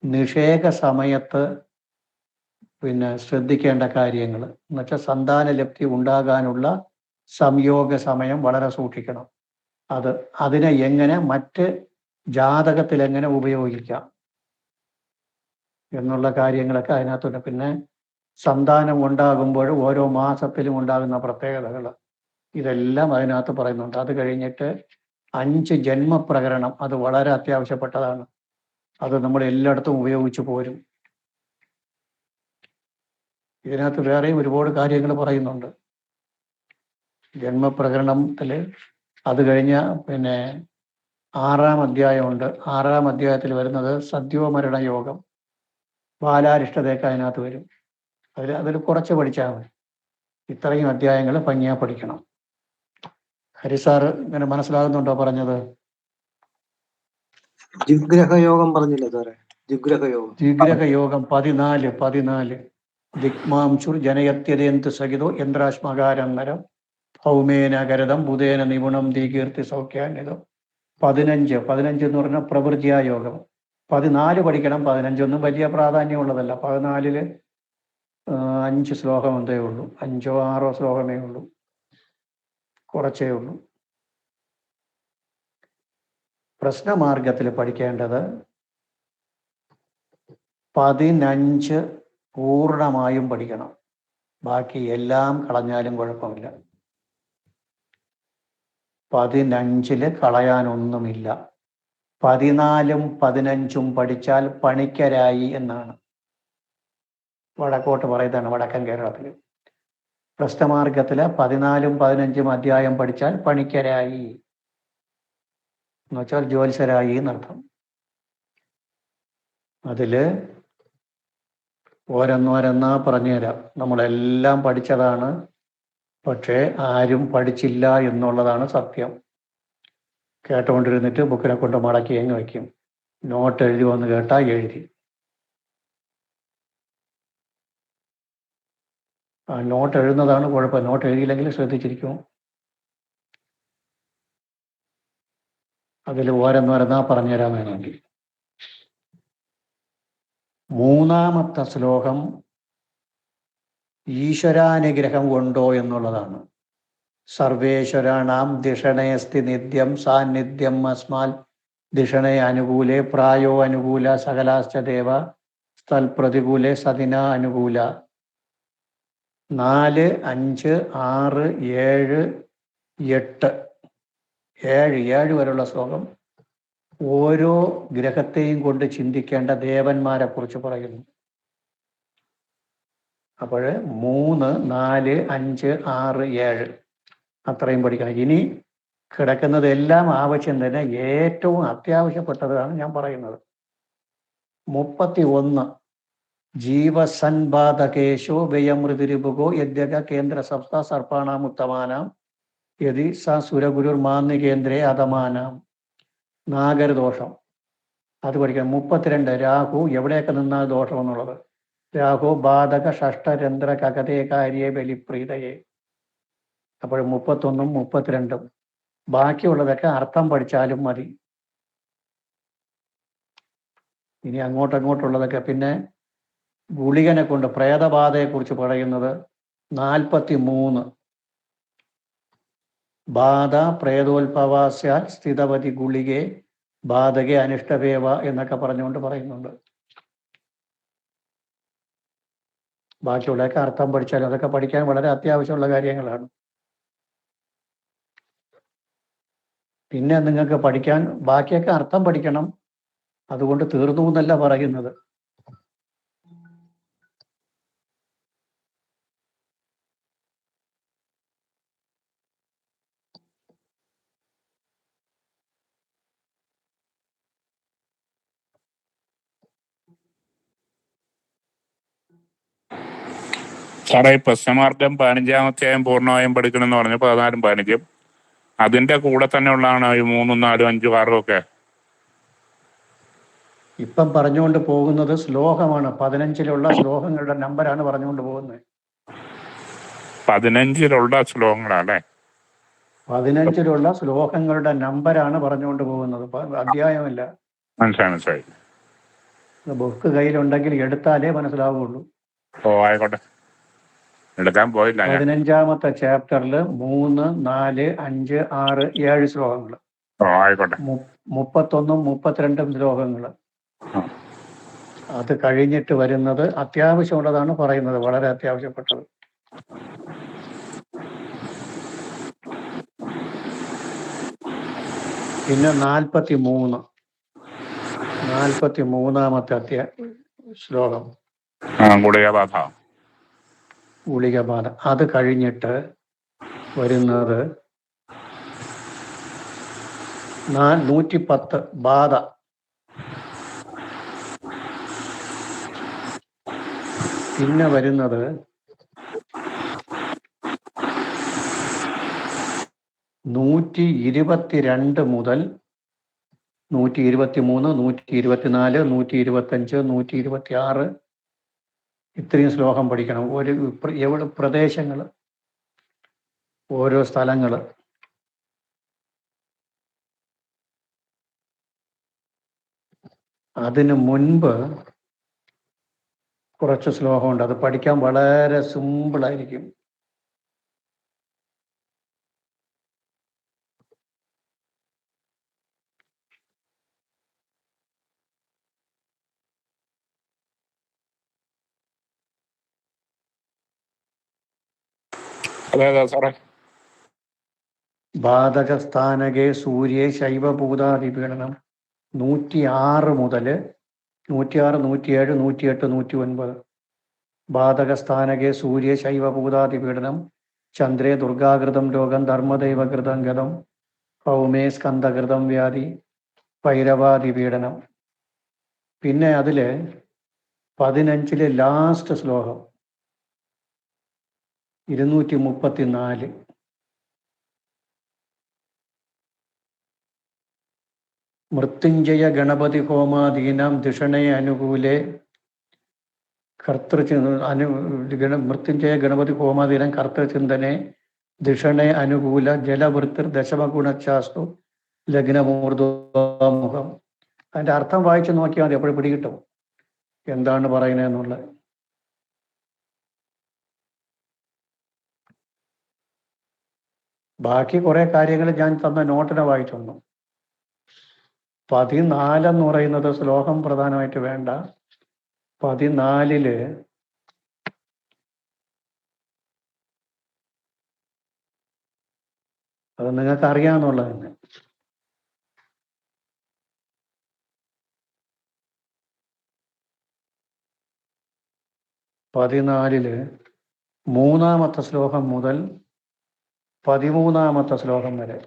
[SPEAKER 2] നിഷേക സമയത്ത് പിന്നെ ശ്രദ്ധിക്കേണ്ട കാര്യങ്ങൾ എന്നുവെച്ചാൽ സന്താനലബ്ധി ഉണ്ടാകാനുള്ള സംയോഗ സമയം വളരെ സൂക്ഷിക്കണം. അതിനെ എങ്ങനെ മറ്റ് ജാതകത്തിൽ എങ്ങനെ ഉപയോഗിക്കാം എന്നുള്ള കാര്യങ്ങളൊക്കെ അതിനകത്തുണ്ട്. പിന്നെ സന്താനം ഉണ്ടാകുമ്പോൾ ഓരോ മാസത്തിലും ഉണ്ടാകുന്ന പ്രത്യേകതകൾ ഇതെല്ലാം അതിനകത്ത് പറയുന്നുണ്ട്. അത് കഴിഞ്ഞിട്ട് 5 ജന്മപ്രകരണം, അത് വളരെ അത്യാവശ്യപ്പെട്ടതാണ്. അത് നമ്മൾ എല്ലായിടത്തും ഉപയോഗിച്ചു പോരും. ഇതിനകത്ത് വേറെയും ഒരുപാട് കാര്യങ്ങൾ പറയുന്നുണ്ട് ജന്മപ്രകരണത്തിൽ. അത് കഴിഞ്ഞ പിന്നെ 6ാം അധ്യായമുണ്ട്. 6ാം അധ്യായത്തിൽ വരുന്നത് സദ്യോമരണ യോഗം, ബാലാരിഷ്ടതയൊക്കെ അതിനകത്ത് വരും. അതിൽ കുറച്ച് പഠിച്ചാൽ മതി. ഇത്രയും അധ്യായങ്ങൾ ഭംഗിയാ പഠിക്കണം. ഹരിസാറ് ഇങ്ങനെ മനസ്സിലാകുന്നുണ്ടോ പറഞ്ഞത്?
[SPEAKER 5] ജിഗ്രഹയോഗം പറഞ്ഞില്ലേ സാറേ? ജിഗ്രഹയോഗം
[SPEAKER 2] ജിഗ്രഹയോഗം 14 ദിക്മാംശുർ ജനയത്യതന്തു സഹിതോ യന്ത്രാശ്മകാരന്നരം ഭൗമേനകരതം ബുധേന നിപുണം ദീകീർത്തി സൗഖ്യാന്യതം. 15 എന്ന് പറഞ്ഞാൽ പ്രവൃത്തിയായോഗം. 14 പഠിക്കണം. 15 ഒന്നും വലിയ പ്രാധാന്യമുള്ളതല്ല. 14 5 ശ്ലോകം എന്തേ ഉള്ളൂ, 5ഓ 6ഓ ശ്ലോകമേ ഉള്ളൂ, കുറച്ചേ ഉള്ളൂ. പ്രശ്നമാർഗത്തിൽ പഠിക്കേണ്ടത് 15 പൂർണ്ണമായും പഠിക്കണം. ബാക്കി എല്ലാം കളഞ്ഞാലും കുഴപ്പമില്ല. 15 കളയാനൊന്നുമില്ല. 14ഉം 15ഉം പഠിച്ചാൽ പണിക്കരായി എന്നാണ് വടക്കോട്ട് പറയുന്നതാണ്, വടക്കൻ കേരളത്തിൽ. പ്രശ്നമാർഗത്തിൽ 14ഉം 15ഉം അധ്യായം പഠിച്ചാൽ പണിക്കരായി എന്നുവെച്ചാൽ ജ്യോത്സ്യരായി എന്നർത്ഥം. അതില് ഓരോന്നോരോന്നാ പറഞ്ഞുതരാം. നമ്മളെല്ലാം പഠിച്ചതാണ്, പക്ഷേ ആരും പഠിച്ചില്ല എന്നുള്ളതാണ് സത്യം. കേട്ടുകൊണ്ടിരുന്നിട്ട് ബുക്കിനെ കൊണ്ട് മടക്കി അങ്ങ് വയ്ക്കും. നോട്ട് എഴുതി വന്ന് കേട്ടാൽ എഴുതി. നോട്ട് എഴുതുന്നതാണ് കുഴപ്പം. നോട്ട് എഴുതിയില്ലെങ്കിൽ ശ്രദ്ധിച്ചിരിക്കും. അതിൽ ഓരോന്നോരോന്നാ പറഞ്ഞുതരാൻ വേണമെങ്കിൽ. 3ാമത്തെ ശ്ലോകം ഈശ്വരാനുഗ്രഹം കൊണ്ടോ എന്നുള്ളതാണ്. സർവേശ്വരാണാം ദിഷണേസ്തി നിത്യം സാന്നിധ്യം അസ്മാൽ ദിഷണേ അനുകൂലേ പ്രായോ അനുകൂല സകലാശ്ച ദേവ സ്ഥൽപ്രതികൂലേ സതിന അനുകൂല. 4, 5, 6, 7, 8 7 വരെയുള്ള ശ്ലോകം ഓരോ ഗ്രഹത്തെയും കൊണ്ട് ചിന്തിക്കേണ്ട ദേവന്മാരെ കുറിച്ച് പറയുന്നു. അപ്പോൾ 3, 4, 5, 6, 7 അത്രയും പഠിക്കണം. ഇനി കിടക്കുന്നതെല്ലാം ആവശ്യം തന്നെ, ഏറ്റവും അത്യാവശ്യപ്പെട്ടതാണ് ഞാൻ പറയുന്നത്. 31 ജീവസൻബാധകേശോ വ്യയമൃതിരിപുകോ യദ്യക കേന്ദ്ര സപ്ത സർപ്പാണാം ഉത്തമാനാം യതി സ സുരഗുരുർ മാന്യകേന്ദ്രേ അധമാനാം. നാഗരദോഷം അത് പഠിക്കണം. 32 രാഹു എവിടെയൊക്കെ നിന്നാൽ ദോഷം എന്നുള്ളത്. രാഹു ബാധക ഷഷ്ടരന്ധ്ര കകതേ കാര്യേ ബലിപ്രീതയെ. അപ്പോൾ 31ഉം 32ഉം. ബാക്കിയുള്ളതൊക്കെ അർത്ഥം പഠിച്ചാലും മതി. ഇനി അങ്ങോട്ടുള്ളതൊക്കെ. പിന്നെ ഗുളികനെ കൊണ്ട് പ്രേതബാധയെക്കുറിച്ച് പറയുന്നത് 43. ബാധ പ്രേതോത്ഭവാസ്യാൽ സ്ഥിതവതി ഗുളികെ ബാധകെ അനിഷ്ടവേവ എന്നൊക്കെ പറഞ്ഞുകൊണ്ട് പറയുന്നുണ്ട്. ബാക്കിയുള്ളതൊക്കെ അർത്ഥം പഠിച്ചാൽ അതൊക്കെ പഠിക്കാൻ വളരെ അത്യാവശ്യമുള്ള കാര്യങ്ങളാണ്. പിന്നെ നിങ്ങൾക്ക് പഠിക്കാൻ ബാക്കിയൊക്കെ അർത്ഥം പഠിക്കണം, അതുകൊണ്ട് തീർന്നു എന്നല്ല പറയുന്നത്.
[SPEAKER 3] സാറേ, ഈ പ്രശ്നമാർഗം 15-ാമത്തെയും പൂർണ്ണമായും പഠിക്കണം എന്ന് പറഞ്ഞു. 14, 15 അതിന്റെ കൂടെ തന്നെ ഉള്ളതാണ് ഈ 3, 4, 5, 6 ഒക്കെ.
[SPEAKER 2] ഇപ്പം പറഞ്ഞുകൊണ്ട് പോകുന്നത് ശ്ലോകമാണ്. 15-ലുള്ള ശ്ലോകങ്ങളുടെ നമ്പറാണ് പറഞ്ഞുകൊണ്ട് പോകുന്നത്.
[SPEAKER 3] 15-ലുള്ള ശ്ലോകങ്ങളല്ലേ?
[SPEAKER 2] 15-ലുള്ള ശ്ലോകങ്ങളുടെ നമ്പറാണ് പറഞ്ഞുകൊണ്ട് പോകുന്നത്, അധ്യായമല്ല.
[SPEAKER 3] മനസ്സിലായി.
[SPEAKER 2] ബുക്ക് കയ്യിലുണ്ടെങ്കിൽ എടുത്താലേ മനസ്സിലാവുള്ളൂ.
[SPEAKER 3] ഓ, ആയിക്കോട്ടെ, എടുക്കാൻ പോയില്ല.
[SPEAKER 2] 15-ാമത്തെ ചാപ്റ്ററിൽ 3, 4, 5, 6, 7 ശ്ലോകങ്ങൾ.
[SPEAKER 3] ഓ, ആയിക്കോട്ടെ.
[SPEAKER 2] 31, 32 ശ്ലോകങ്ങൾ. അത് കഴിഞ്ഞിട്ട് വരുന്നത് അത്യാവശ്യമുള്ളതാണ് പറയുന്നത്, വളരെ അത്യാവശ്യപ്പെട്ടത്. പിന്നെ 43-ാമത്തെ ശ്ലോകം ഗുളികബാധ. അത് കഴിഞ്ഞിട്ട് വരുന്നത് 110 ബാധ. പിന്നെ വരുന്നത് 122 മുതൽ 123, 124, 125, 126 ഇത്രയും ശ്ലോകം പഠിക്കണം. എവിടെ പ്രദേശങ്ങൾ, ഓരോ സ്ഥലങ്ങൾ. അതിന് മുൻപ് കുറച്ച് ശ്ലോകമുണ്ട്, അത് പഠിക്കാൻ വളരെ സിമ്പിളായിരിക്കും. ബാധകസ്ഥാനകെ സൂര്യ ശൈവഭൂതാദിപീഡനം 106 മുതൽ 106, 107, 108, 109. ബാധകസ്ഥാനകെ സൂര്യ ശൈവഭൂതാദിപീഡനം ചന്ദ്രേ ദുർഗാകൃതം രോഗം ധർമ്മദൈവകൃതം ഗതം ഭൗമേ സ്കന്ധകൃതം വ്യാധി ഭൈരവാദിപീഡനം. പിന്നെ അതില് 15-ലെ ലാസ്റ്റ് ശ്ലോകം 234. മൃത്യുഞ്ജയ ഗണപതി ഹോമാദീനം ധിഷണേ അനുകൂലേ മൃത്യുഞ്ജയ ഗണപതി ഹോമാദീനം കർത്തൃചിന്തനെ ധിഷണേ അനുകൂല ജലവൃത്തിർ ദശമഗുണച്ചാസ്തു ലഗ്നമൂർധമുഖം. അതിൻ്റെ അർത്ഥം വായിച്ചു നോക്കിയാൽ മതി, എപ്പോഴും പിടികിട്ടും എന്താണ് പറയുന്നതെന്നുള്ളത്. ബാക്കി കുറെ കാര്യങ്ങൾ ഞാൻ തന്ന നോട്ടിനെ വായിച്ചൊന്നു. 14 എന്ന് പറയുന്നത് ശ്ലോകം പ്രധാനമായിട്ട് വേണ്ട. 14-ല് അത് നിങ്ങൾക്ക് അറിയാമെന്നുള്ളത് തന്നെ. 14-ല് 3-ാമത്തെ ശ്ലോകം മുതൽ 13-ാമത്തെ ശ്ലോകം വരെ.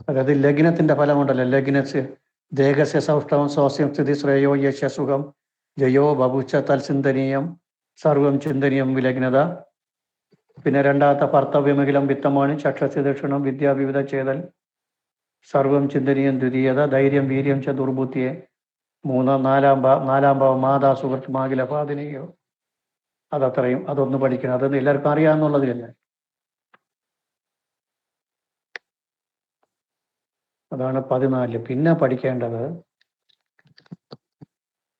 [SPEAKER 2] അതായത് ലഗ്നത്തിന്റെ ഫലമുണ്ടല്ലോ. ലഗ്നസ് ദേഹസ്യ സൗഷ്ഠവം സ്വാസ്യം സ്ഥിതി ശ്രേയോ യശസുഖം ജയോ ബഭുച്ച തൽചിന്തനീയം സർവം ചിന്തനീയം വിലഗ്നത. പിന്നെ 2-ാമത്തെ ഭർത്തവ്യമഖിലം വിത്തമാണ് ചക്ഷസി ദക്ഷിണം വിദ്യാവിവിധ ചേതൽ സർവം ചിന്തനീയം ദ്വിതീയത ധൈര്യം വീര്യം ച ദുർബുദ്ധിയെ. 4-ാം ഭാവം മാതാ സുഹൃത്ത് മാകിലപാദിനിയോ. അതത്രയും, അതൊന്ന് പഠിക്കണം. അതൊന്നും എല്ലാവർക്കും അറിയാമെന്നുള്ളത് തന്നെ. അതാണ് 14. പിന്നെ പഠിക്കേണ്ടത്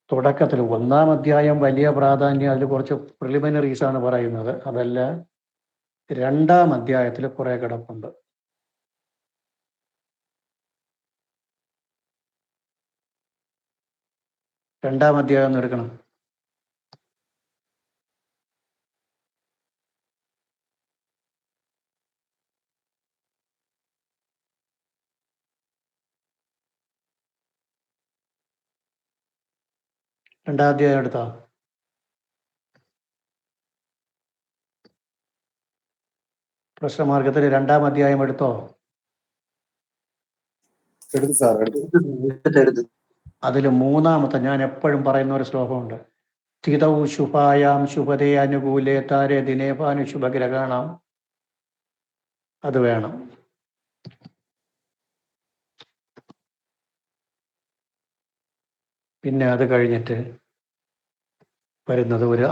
[SPEAKER 2] തുടക്കത്തിൽ 1-ാം അധ്യായം വലിയ പ്രാധാന്യം, അതിൽ കുറച്ച് പ്രിലിമിനറീസ് ആണ് പറയുന്നത്. അതല്ല, 2-ാം അധ്യായത്തിൽ കുറെ കിടപ്പുണ്ട്. രണ്ടാം അധ്യായം ഒന്ന് എടുക്കണം. രണ്ടാം അധ്യായം എടുത്താ പ്രശ്നമാർഗത്തിൽ 2-ാം അധ്യായം എടുത്തോ?
[SPEAKER 6] എടുത്തു സാർ, എടുത്തു.
[SPEAKER 5] എടുത്ത്.
[SPEAKER 2] അതിൽ 3-ാമത്തെ ഞാൻ എപ്പോഴും പറയുന്ന ഒരു ശ്ലോകമുണ്ട്. സ്ഥിതൗ ശുഭായാം ശുഭതേ അനുകൂലേ താരേ ദിനേപാനു ശുഭഗ്രഹാണാം. അത് വേണം. പിന്നെ അത് കഴിഞ്ഞിട്ട് വരുന്നത് ഒരു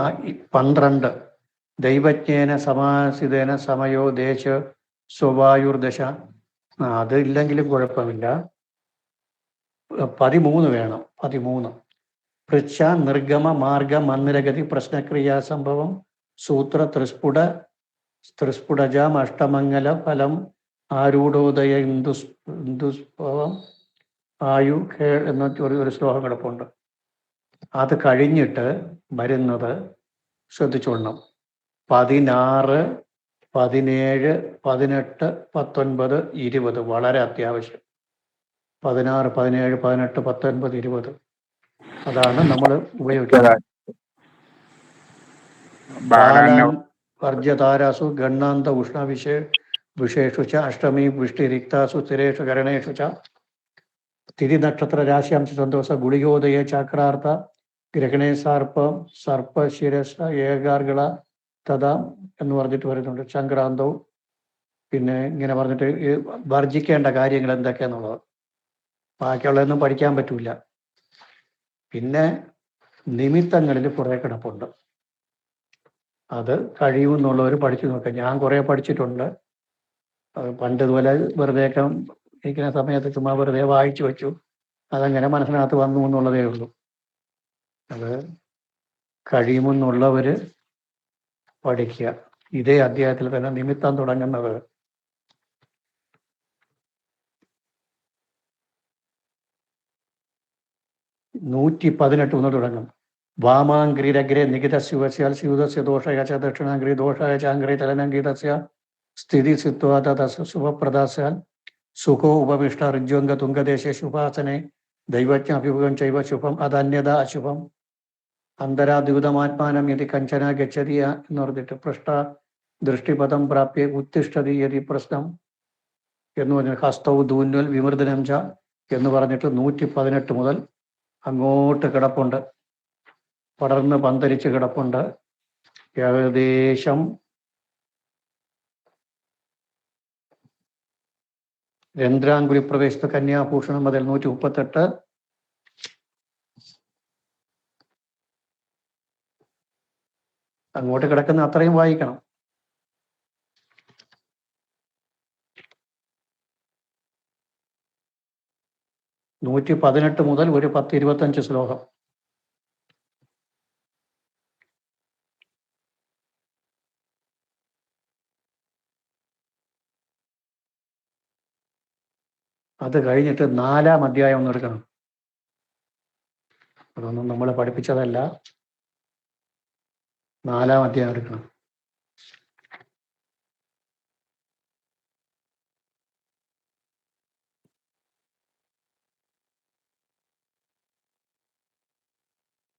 [SPEAKER 2] 12 ദൈവജ്ഞേന സമാസിതേന സമയോ ദേശ സ്വവായുർദശ. അത് ഇല്ലെങ്കിലും കുഴപ്പമില്ല. 13 വേണം. 13 പൃച്ഛ നിർഗമ മാർഗ മന്ദിരഗതി പ്രശ്നക്രിയാ സംഭവം സൂത്ര ത്രിസ്ഫുടജാം അഷ്ടമംഗല ഫലം ആരൂഢോദയ ഇന്ദുസ്ഭവം ആയു എന്ന ഒരു ശ്ലോകം കിടപ്പുണ്ട്. അത് കഴിഞ്ഞിട്ട് വരുന്നത് ശ്രദ്ധിച്ചോളണം. 16, 17, 18, 19, 20 വളരെ അത്യാവശ്യം. 16, 17, 18, 19, 20 അതാണ് നമ്മൾ ഉപയോഗിക്കുന്നത്. വർജ്യതാരാസു ഗണ്ണാന്ത ഉഷ്ണ വിശേഷു ച അഷ്ടമി വൃഷ്ടിരിക്താസു സ്ഥിരേഷു കരണേഷു ച തിരി നക്ഷത്ര രാശിയാംശ സന്തോഷ ഗുളികോദയ ചക്രാർത്ഥ ഗ്രഹണേ സർപ്പശിരസ ഏകാർഗള തഥാ എന്ന് പറഞ്ഞിട്ട് വരുന്നുണ്ട്. സംക്രാന്തവും പിന്നെ ഇങ്ങനെ പറഞ്ഞിട്ട് വർജിക്കേണ്ട കാര്യങ്ങൾ എന്തൊക്കെയാന്നുള്ളത്. ബാക്കിയുള്ളതൊന്നും പഠിക്കാൻ പറ്റൂല. പിന്നെ നിമിത്തങ്ങളിൽ കുറെ കിടപ്പുണ്ട്. അത് കഴിയുമെന്നുള്ളവർ പഠിച്ചു നോക്കാം. ഞാൻ കുറെ പഠിച്ചിട്ടുണ്ട്. പണ്ട് ഇതുപോലെ വെറുതെയൊക്കെ ഇരിക്കുന്ന സമയത്ത് ചുമ്മാ വെറുതെ വായിച്ചു വെച്ചു. അതങ്ങനെ മനസ്സിനകത്ത് വന്നു എന്നുള്ളതേ ഉള്ളൂ. അത് കഴിയുമെന്നുള്ളവർ പഠിക്കുക. ഇതേ അധ്യായത്തിൽ തന്നെ നിമിത്തം തുടങ്ങുന്നത് 118 മുതൽ തുടങ്ങും. വാമാംഗ്രിരഗ്രേ നികിത ശിവസ്യാൽ ശിവദസ്യ ദോഷയ ച ദക്ഷിണാംഗ്രി ദോഷായ ചാംഗ്രി തലനംഗീതസ്യ സ്ഥിതി സിത്വാ തദസ്യ ശുഭപ്രദാസ്യാൽ സുഖോ ഉപവിഷ്ട ഋജ്വംഗ തുംഗദേശേ ശുഭാസനെ ദൈവജ്ഞ അഭിമുഖം ചൈവ ശുഭം അതന്യത അശുഭം അന്തരാദ്യൂതമാത്മാനം യതി കഞ്ചന ഗച്ഛതി എന്ന് പറഞ്ഞിട്ട് പൃഷ്ട ദൃഷ്ടിപദം പ്രാപ്യ ഉത്തിഷ്ഠതി യതി പ്രശ്നം എന്ന് പറഞ്ഞ ഹസ്തൗ ദൂന്വൽ വിമൃദനം ച എന്ന് പറഞ്ഞിട്ട് 118 മുതൽ അങ്ങോട്ട് കിടപ്പുണ്ട്. പടർന്ന് പന്തരിച്ച് കിടപ്പുണ്ട്. ഏകദേശം രന്ധ്രാങ്കുലി പ്രവേശത്ത് കന്യാഭൂഷണം മുതൽ 138 അങ്ങോട്ട് കിടക്കുന്ന അത്രയും വായിക്കണം. നൂറ്റി 18 മുതൽ ഒരു 10-25 ശ്ലോകം. അത് കഴിഞ്ഞിട്ട് 4-ാം അധ്യായം ഒന്ന് എടുക്കണം. അതൊന്നും നമ്മൾ പഠിപ്പിച്ചതല്ല. 4-ാം അധ്യായം എടുക്കണം.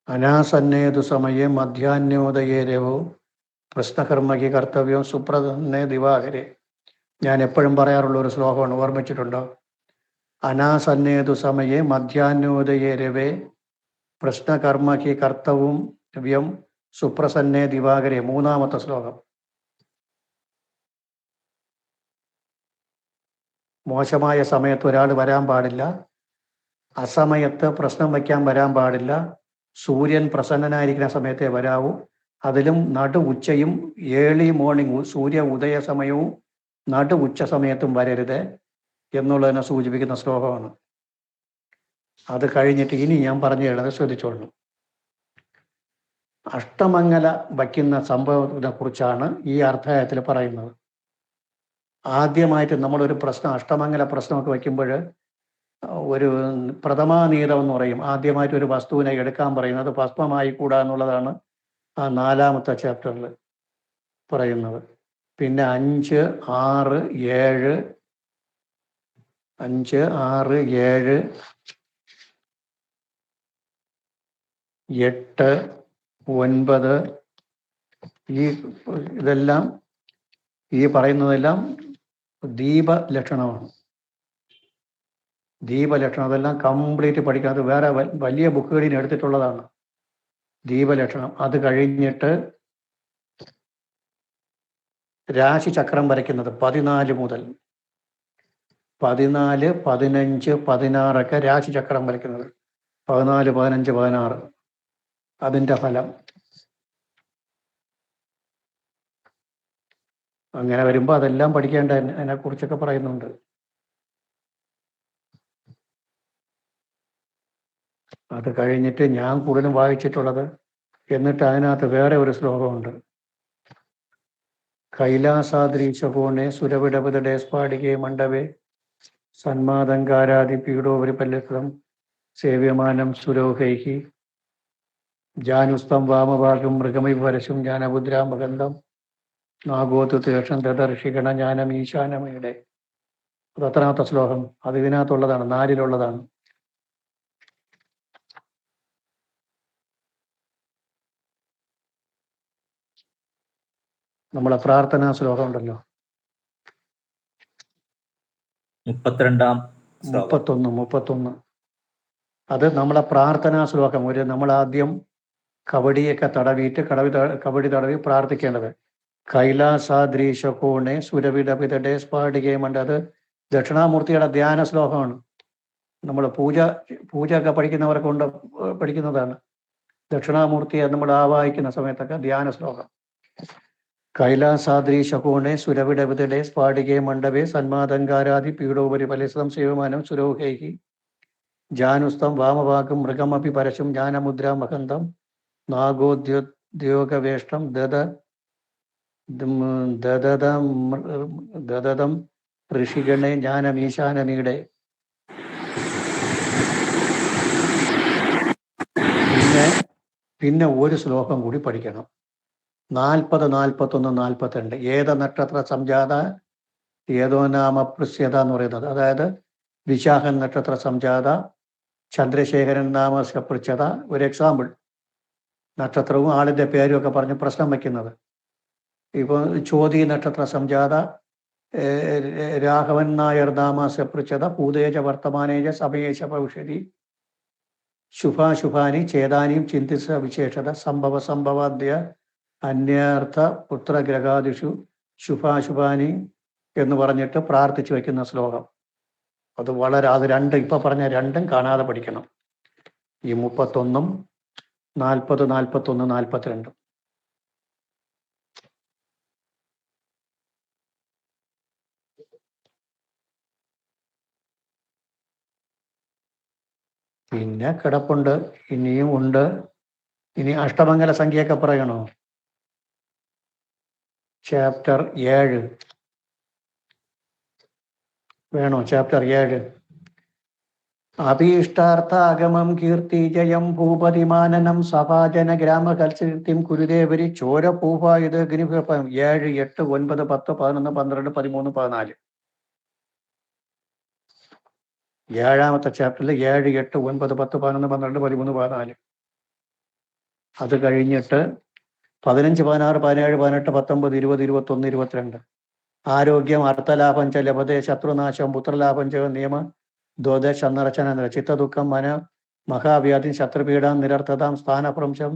[SPEAKER 2] അനാസന്നേതു സമയേ മധ്യാഹ്നോദയേ രവോ പ്രശ്നകർമ്മയ്ക്ക് കർത്തവ്യം സുപ്രദന്നേ ദിവാകരെ. ഞാൻ എപ്പോഴും പറയാറുള്ള ഒരു ശ്ലോകമാണ്, ഓർമ്മിച്ചിട്ടുണ്ടോ? അനാസന്നേതു സമയേ മധ്യാഹ്നോദയേ രവേ പ്രശ്നകർമ്മയ്ക്ക് കർത്തവ്യം സുപ്രസന്നേ ദിവാകരെ. 3-ാമത്തെ ശ്ലോകം. മോശമായ സമയത്ത് ഒരാൾ വരാൻ പാടില്ല. അസമയത്ത് പ്രശ്നം വയ്ക്കാൻ വരാൻ പാടില്ല. സൂര്യൻ പ്രസന്നനായിരിക്കുന്ന സമയത്തേ വരാവൂ. അതിലും നടു ഉച്ചയും ഏർലി മോർണിംഗ് സൂര്യ ഉദയ സമയവും നടു ഉച്ച സമയത്തും വരരുത്. എന്നുള്ളതിനെ സൂചിപ്പിക്കുന്ന ശ്ലോകമാണ്. അത് കഴിഞ്ഞിട്ട് ഇനി ഞാൻ പറഞ്ഞു തരുന്നത് ശ്രദ്ധിച്ചോളൂ. അഷ്ടമംഗല വയ്ക്കുന്ന സംഭവത്തിനെ കുറിച്ചാണ് ഈ അധ്യായത്തിൽ പറയുന്നത്. ആദ്യമായിട്ട് നമ്മളൊരു പ്രശ്നം, അഷ്ടമംഗല പ്രശ്നമൊക്കെ വയ്ക്കുമ്പോൾ ഒരു പ്രഥമാനീതം എന്ന് പറയും. ആദ്യമായിട്ട് ഒരു വസ്തുവിനെ എടുക്കാൻ പറയുന്നത് ഭസ്മമായി കൂടാ എന്നുള്ളതാണ് ആ 4ാമത്തെ ചാപ്റ്ററിൽ പറയുന്നത്. പിന്നെ 5, 6, 7 5, 6, 7, 8, 9 ഇതെല്ലാം ഈ പറയുന്നതെല്ലാം ദീപലക്ഷണമാണ്. ദീപലക്ഷണം അതെല്ലാം കംപ്ലീറ്റ് പഠിക്കാതെ വേറെ വലിയ ബുക്കുകളിൽ എടുത്തിട്ടുള്ളതാണ് ദീപലക്ഷണം. അത് കഴിഞ്ഞിട്ട് രാശിചക്രം വരയ്ക്കുന്നത് 14 മുതൽ 14, 15, 16 രാശിചക്രം വരയ്ക്കുന്നത്. 14, 15, 16 അതിൻ്റെ ഫലം. അങ്ങനെ വരുമ്പോൾ അതെല്ലാം പഠിക്കേണ്ട അതിനെക്കുറിച്ചൊക്കെ പറയുന്നുണ്ട്. അത് കഴിഞ്ഞിട്ട് ഞാൻ കൂടുതലും വായിച്ചിട്ടുള്ളത്, എന്നിട്ട് അതിനകത്ത് വേറെ ഒരു ശ്ലോകമുണ്ട്. കൈലാസാദ്രീശകോണെ സുരവിടപതടേ സ്ഫാടികേ മണ്ഡവേ സന്മാതങ്കാരാദി പീഡോപരിപല്ലം സേവ്യമാനം സുരോഹൈഹി ജാനുസ്തം വാമഭാഗം മൃഗമിവരശും ജ്ഞാനമുദ്രാമകന്ധം നാഗോതു തീക്ഷം ദദർഷികണ ജ്ഞാനം ഈശാനമയുടെ. അത് 10ാമത്തെ ശ്ലോകം. അത് ഇതിനകത്തുള്ളതാണ്, 4-ലുള്ളതാണ്. നമ്മളെ പ്രാർത്ഥനാ ശ്ലോകം ഉണ്ടല്ലോ,
[SPEAKER 4] 32-ാം ശ്ലോകം.
[SPEAKER 2] 31. അത് നമ്മളെ പ്രാർത്ഥനാ ശ്ലോകം. നമ്മളാദ്യം കബഡിയൊക്കെ തടവിയിട്ട് കബഡി തടവി പ്രാർത്ഥിക്കേണ്ടത്. കൈലാസാദ്രീശകോണെ സുരവിടപിതടേ സ്ഫാടികേ മണ്ഡ. അത് ദക്ഷിണാമൂർത്തിയുടെ ധ്യാന ശ്ലോകമാണ്. നമ്മൾ പൂജയൊക്കെ പഠിക്കുന്നവരെ കൊണ്ട് പഠിക്കുന്നതാണ്. ദക്ഷിണാമൂർത്തിയെ നമ്മൾ ആവാഹിക്കുന്ന സമയത്തൊക്കെ ധ്യാന ശ്ലോകം. കൈലാസാദ്രീശകോണെ സുരവിടപിതടേ സ്ഫാടികേ മണ്ഡവേ സന്മാതങ്കാരാദി പീഡോപരി ഫലിതം ശിവമാനം സുരോഹൈഹി ജാനുസ്തം വാമഭാഗം മൃഗമപി പരശും ജ്ഞാനമുദ്രാ മഹന്തം നാഗോദ്യോഗവേഷ്ടം ദദതം ഋഷിഗണേ ജ്ഞാനമീശാനമീടെ. പിന്നെ ഒരു ശ്ലോകം കൂടി പഠിക്കണം. 40, 41, 42. ഏത നക്ഷത്ര സംജാത ഏതോ നാമ പൃശ്യത എന്ന് പറയുന്നത്. അതായത് വിശാഖൻ നക്ഷത്ര സംജാത ചന്ദ്രശേഖരൻ നാമ പൃച്ഛത. ഒരു എക്സാമ്പിൾ, നക്ഷത്രവും ആളിൻ്റെ പേരും ഒക്കെ പറഞ്ഞ് പ്രശ്നം വയ്ക്കുന്നത്. ഇപ്പോൾ ചോതി നക്ഷത്ര സംജാത രാഘവൻ നായർ നാമ പൃച്ഛത പൂതേജ വർത്തമാനേജ സമയേശ ഭവിഷ്യതി ശുഭാശുഭാനി ചേതാനിയും ചിന്തിസ വിശേഷത സംഭവാദ്യ അന്യർത്ഥ പുത്രഗ്രഹാദിഷു ശുഭാശുഭാനി എന്ന് പറഞ്ഞിട്ട് പ്രാർത്ഥിച്ചു വയ്ക്കുന്ന ശ്ലോകം. അത് ഇപ്പൊ പറഞ്ഞ രണ്ടും കാണാതെ പഠിക്കണം. ഈ 31, 40, 41, 42. പിന്നെ കിടപ്പുണ്ട്, ഇനിയും ഉണ്ട്. ഇനി അഷ്ടമംഗല സംഖ്യയൊക്കെ പറയണോ? ചാപ്റ്റർ 7 വേണോ? ചാപ്റ്റർ 7. അഭീഷ്ടാർത്ഥാഗമം കീർത്തി ജയം ഭൂപതിമാനനം സഭാജന ഗ്രാമകൽസീർത്തിം കുരുദേവരി ചോരപൂപായുധ അഗ്നിഭം. 7, 8, 9, 10, 11, 12, 13, 14. 7ാമത്തെ ചാപ്റ്ററിൽ 7, 8, 9, 10, 11, 12, 13, 14. അത് കഴിഞ്ഞിട്ട് 15, 16, 17, 18, 19, 20, 21, 22. ആരോഗ്യം അർത്ഥലാഭം ച ലഭതേ ശത്രുനാശം പുത്രലാഭം ച നിയമ ദ്വദശന്നറച്ചന ചിത്തദുഃഖം മന മഹാവ്യാധി ശത്രുപീഠം നിരർത്ഥതാം സ്ഥാനഭ്രംശം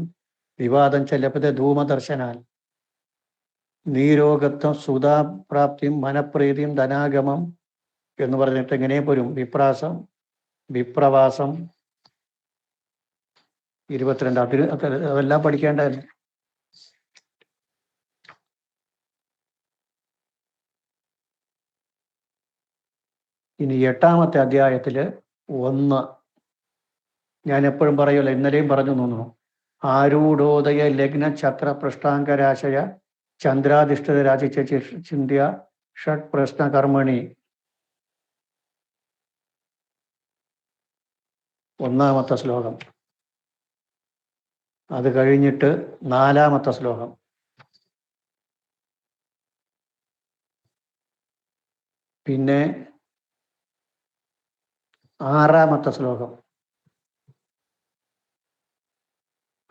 [SPEAKER 2] വിവാദം ച ലഭതേ ധൂമദർശനാൽ നീരോഗത്വം സുതാപ്രാപ്തിയും മനപ്രീതിയും ധനാഗമം എന്ന് പറഞ്ഞിട്ട് ഇങ്ങനെ പോരും. വിപ്രവാസം 22. അതെല്ലാം പഠിക്കേണ്ടതല്ലേ. ഇനി 8-ാമത്തെ അധ്യായത്തിൽ 1, ഞാൻ എപ്പോഴും പറയുമല്ലോ, ഇന്നലെയും പറഞ്ഞു തോന്നുന്നു, ആരൂഢോദയ ലഗ്ന ഛത്ര പൃഷ്ടാംഗരാശയ ചന്ദ്രാധിഷ്ഠിത രാശിച്ച ചിന്ത്യ ഷഡ് പ്രശ്ന കർമ്മണി. 1-ാമത്തെ ശ്ലോകം. അത് കഴിഞ്ഞിട്ട് 4-ാമത്തെ ശ്ലോകം. പിന്നെ 6-ാമത്തെ ശ്ലോകം.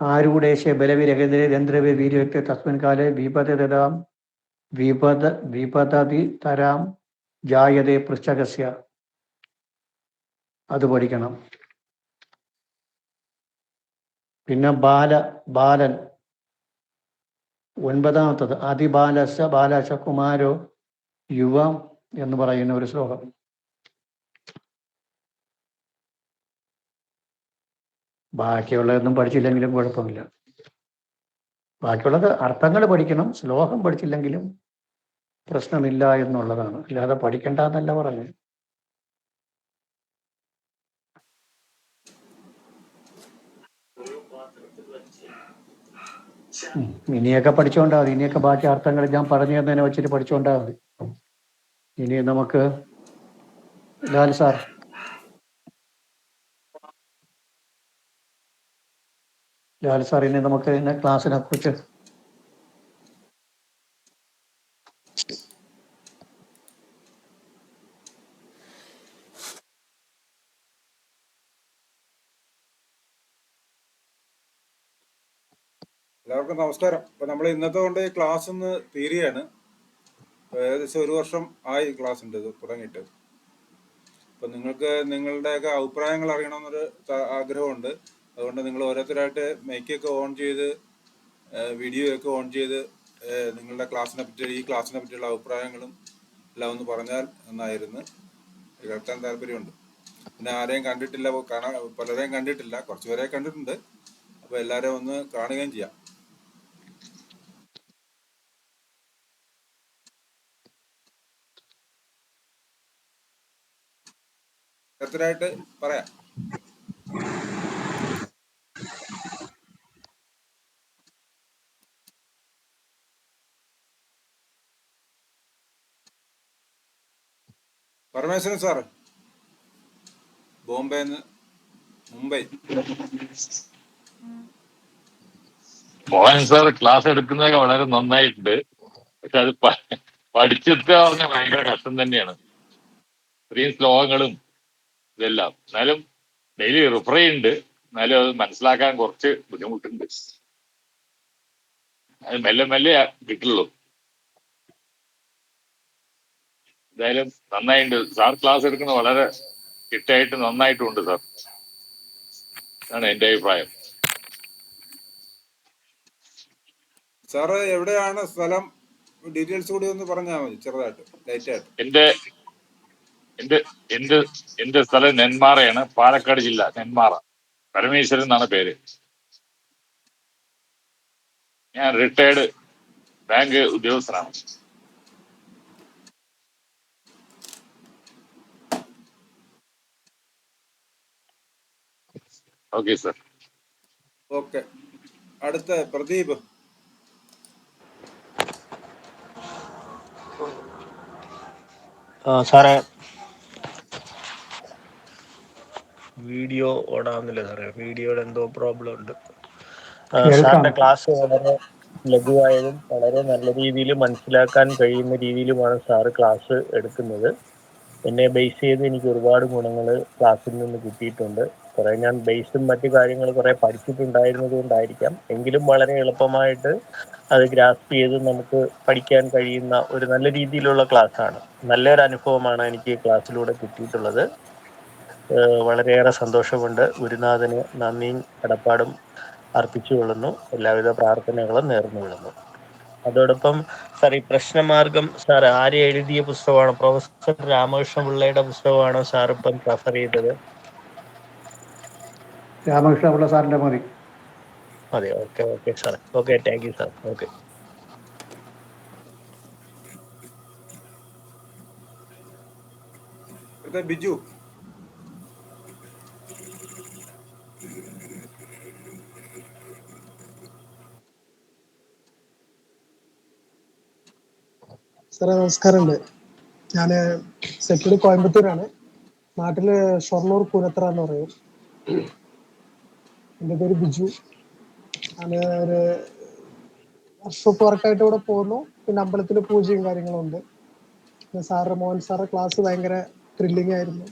[SPEAKER 2] ആരൂഢേശ ബലവിരഹേന്ദ്രവേ വീര്യക്തി തസ്മിൻ കാലേ വിപതതി തരാം ജായതേ പൃച്ഛകസ്യ. അത് പഠിക്കണം. പിന്നെ ബാലൻ 9-ാമത്തത് ബാലശ കുമാരോ യുവം എന്ന് പറയുന്ന ഒരു ശ്ലോകം. ബാക്കിയുള്ളതൊന്നും പഠിച്ചില്ലെങ്കിലും കുഴപ്പമില്ല. ബാക്കിയുള്ളത് അർത്ഥങ്ങൾ പഠിക്കണം, ശ്ലോകം പഠിച്ചില്ലെങ്കിലും പ്രശ്നമില്ല എന്നുള്ളതാണ്. അല്ലാതെ പഠിക്കണ്ടെന്നല്ല പറഞ്ഞു. ഇനിയൊക്കെ പഠിച്ചോണ്ടാ മതി. ഇനിയൊക്കെ ബാക്കി അർത്ഥങ്ങൾ ഞാൻ പറഞ്ഞു തന്നതിനെ വെച്ചിട്ട് പഠിച്ചോണ്ടാ മതി. ഇനി നമുക്ക് ലാൽ സാർ. ഇനി നമുക്ക് ക്ലാസ്സിനെ കുറിച്ച്
[SPEAKER 6] എല്ലാവർക്കും നമസ്കാരം. അപ്പൊ നമ്മൾ ഇന്നത്തെ കൊണ്ട് ക്ലാസ് ഒന്ന് തീരുകയാണ്. ഏകദേശം 1 വർഷം ആയി ക്ലാസ് ഉണ്ട് ഇത് തുടങ്ങിയിട്ട്. അപ്പൊ നിങ്ങൾക്ക് നിങ്ങളുടെയൊക്കെ അഭിപ്രായങ്ങൾ അറിയണമെന്നൊരു ആഗ്രഹമുണ്ട്. അതുകൊണ്ട് നിങ്ങൾ ഓരോരുത്തരായിട്ട് മൈക്കൊക്കെ ഓൺ ചെയ്ത് വീഡിയോ ഒക്കെ ഓൺ ചെയ്ത് നിങ്ങളുടെ ഈ ക്ലാസ്സിനെ പറ്റിയുള്ള അഭിപ്രായങ്ങളും എല്ലാം ഒന്ന് പറഞ്ഞാൽ നന്നായിരുന്നു. കേൾക്കാൻ താല്പര്യമുണ്ട്. പിന്നെ ആരെയും കണ്ടിട്ടില്ല, പലരെയും കണ്ടിട്ടില്ല, കുറച്ചുപേരെ കണ്ടിട്ടുണ്ട്. അപ്പൊ എല്ലാവരെയും ഒന്ന് കാണുകയും ചെയ്യാം. ഓരോരുത്തരായിട്ട് പറയാം. പരമേശ്വരൻ സാറ് ബോംബെന്ന്, മുംബൈ.
[SPEAKER 7] മോഹൻ സാർ ക്ലാസ് എടുക്കുന്നതൊക്കെ വളരെ നന്നായിട്ടുണ്ട്. പക്ഷെ അത് പഠിച്ചെത്തുക പറഞ്ഞാൽ ഭയങ്കര കഷ്ടം തന്നെയാണ്. ഇത്രയും ശ്ലോകങ്ങളും ഇതെല്ലാം. എന്നാലും ഡെയിലി റിഫർ ചെയ്യുന്നുണ്ട്. എന്നാലും അത് മനസ്സിലാക്കാൻ കുറച്ച് ബുദ്ധിമുട്ടുണ്ട്. അത് മെല്ലെ മെല്ലെ കിട്ടുള്ളൂ. എന്തായാലും നന്നായിട്ടുണ്ട്. സാർ ക്ലാസ് എടുക്കുന്നത് വളരെ ചിട്ടയായിട്ട് നന്നായിട്ടുണ്ട് സാർ. അതാണ് എൻ്റെ അഭിപ്രായം.
[SPEAKER 6] സാറ് എവിടെയാണ് സ്ഥലം? ഡീറ്റെയിൽസ് കൂടി ഒന്ന് പറഞ്ഞാൽ മതി, ചെറുതായിട്ട്, ലൈറ്റായിട്ട്.
[SPEAKER 7] എന്റെ സ്ഥലം നെന്മാറയാണ്, പാലക്കാട് ജില്ല, നെന്മാറ. പരമേശ്വരൻ എന്നാണ് പേര്. ഞാൻ റിട്ടയർഡ് ബാങ്ക് ഉദ്യോഗസ്ഥനാണ്. Okay sir.
[SPEAKER 6] ഓക്കെ. അടുത്ത പ്രദീപ്.
[SPEAKER 8] സാറേ, വീഡിയോ ഓടാവുന്നില്ല സാറേ. വീഡിയോയുടെ എന്തോ പ്രോബ്ലം ഉണ്ട്. സാറിന്റെ ക്ലാസ് വളരെ ലഘുവായതും വളരെ നല്ല രീതിയിൽ മനസ്സിലാക്കാൻ കഴിയുന്ന രീതിയിലുമാണ് സാറ് ക്ലാസ് എടുക്കുന്നത്. എന്നെ ബേസ് ചെയ്ത് എനിക്ക് ഒരുപാട് ഗുണങ്ങൾ ക്ലാസ്സിൽ നിന്ന് കിട്ടിയിട്ടുണ്ട്. കുറെ ഞാൻ ബേസും മറ്റു കാര്യങ്ങൾ കുറെ പഠിച്ചിട്ടുണ്ടായിരുന്നത് കൊണ്ടായിരിക്കാം, എങ്കിലും വളരെ എളുപ്പമായിട്ട് അത് ഗ്രാസ്പ് ചെയ്ത് നമുക്ക് പഠിക്കാൻ കഴിയുന്ന ഒരു നല്ല രീതിയിലുള്ള ക്ലാസ്സാണ്. നല്ലൊരു അനുഭവമാണ് എനിക്ക് ക്ലാസ്സിലൂടെ കിട്ടിയിട്ടുള്ളത്. വളരെയേറെ സന്തോഷമുണ്ട്. ഗുരുനാഥന് നന്ദിയും കടപ്പാടും അർപ്പിച്ചുകൊള്ളുന്നു. എല്ലാവിധ പ്രാർത്ഥനകളും നേർന്നുകൊള്ളുന്നു. അതോടൊപ്പം സാർ, ഈ പ്രശ്നമാർഗം സാർ ആര് എഴുതിയ പുസ്തകമാണ്? പ്രൊഫസർ രാമകൃഷ്ണ പിള്ളയുടെ പുസ്തകമാണോ സാർ ഇപ്പം റെഫർ ചെയ്തത്?
[SPEAKER 2] രാമകൃഷ്ണ പിള്ള സാറിന്റെ മതി.
[SPEAKER 8] അതെ, okay sir. Okay, thank you sir. Okay.
[SPEAKER 6] അടുത്ത ബിജു.
[SPEAKER 9] സാറേ നമസ്കാരമുണ്ട്. ഞാൻ സെക്യൂരിറ്റി കോയമ്പത്തൂരാണ്. നാട്ടില് ഷൊർണൂർ പൂനത്ര എന്ന് പറയും. എൻ്റെ പേര് ബിജു. ഞാൻ ഒരു വർക്ക്ഷോപ്പ് വർക്കായിട്ട് ഇവിടെ പോകുന്നു. പിന്നെ അമ്പലത്തിൽ പൂജയും കാര്യങ്ങളും ഉണ്ട്. പിന്നെ സാറ് മോഹൻ സാറ് ക്ലാസ് ഭയങ്കര ത്രില്ലിംഗ് ആയിരുന്നു.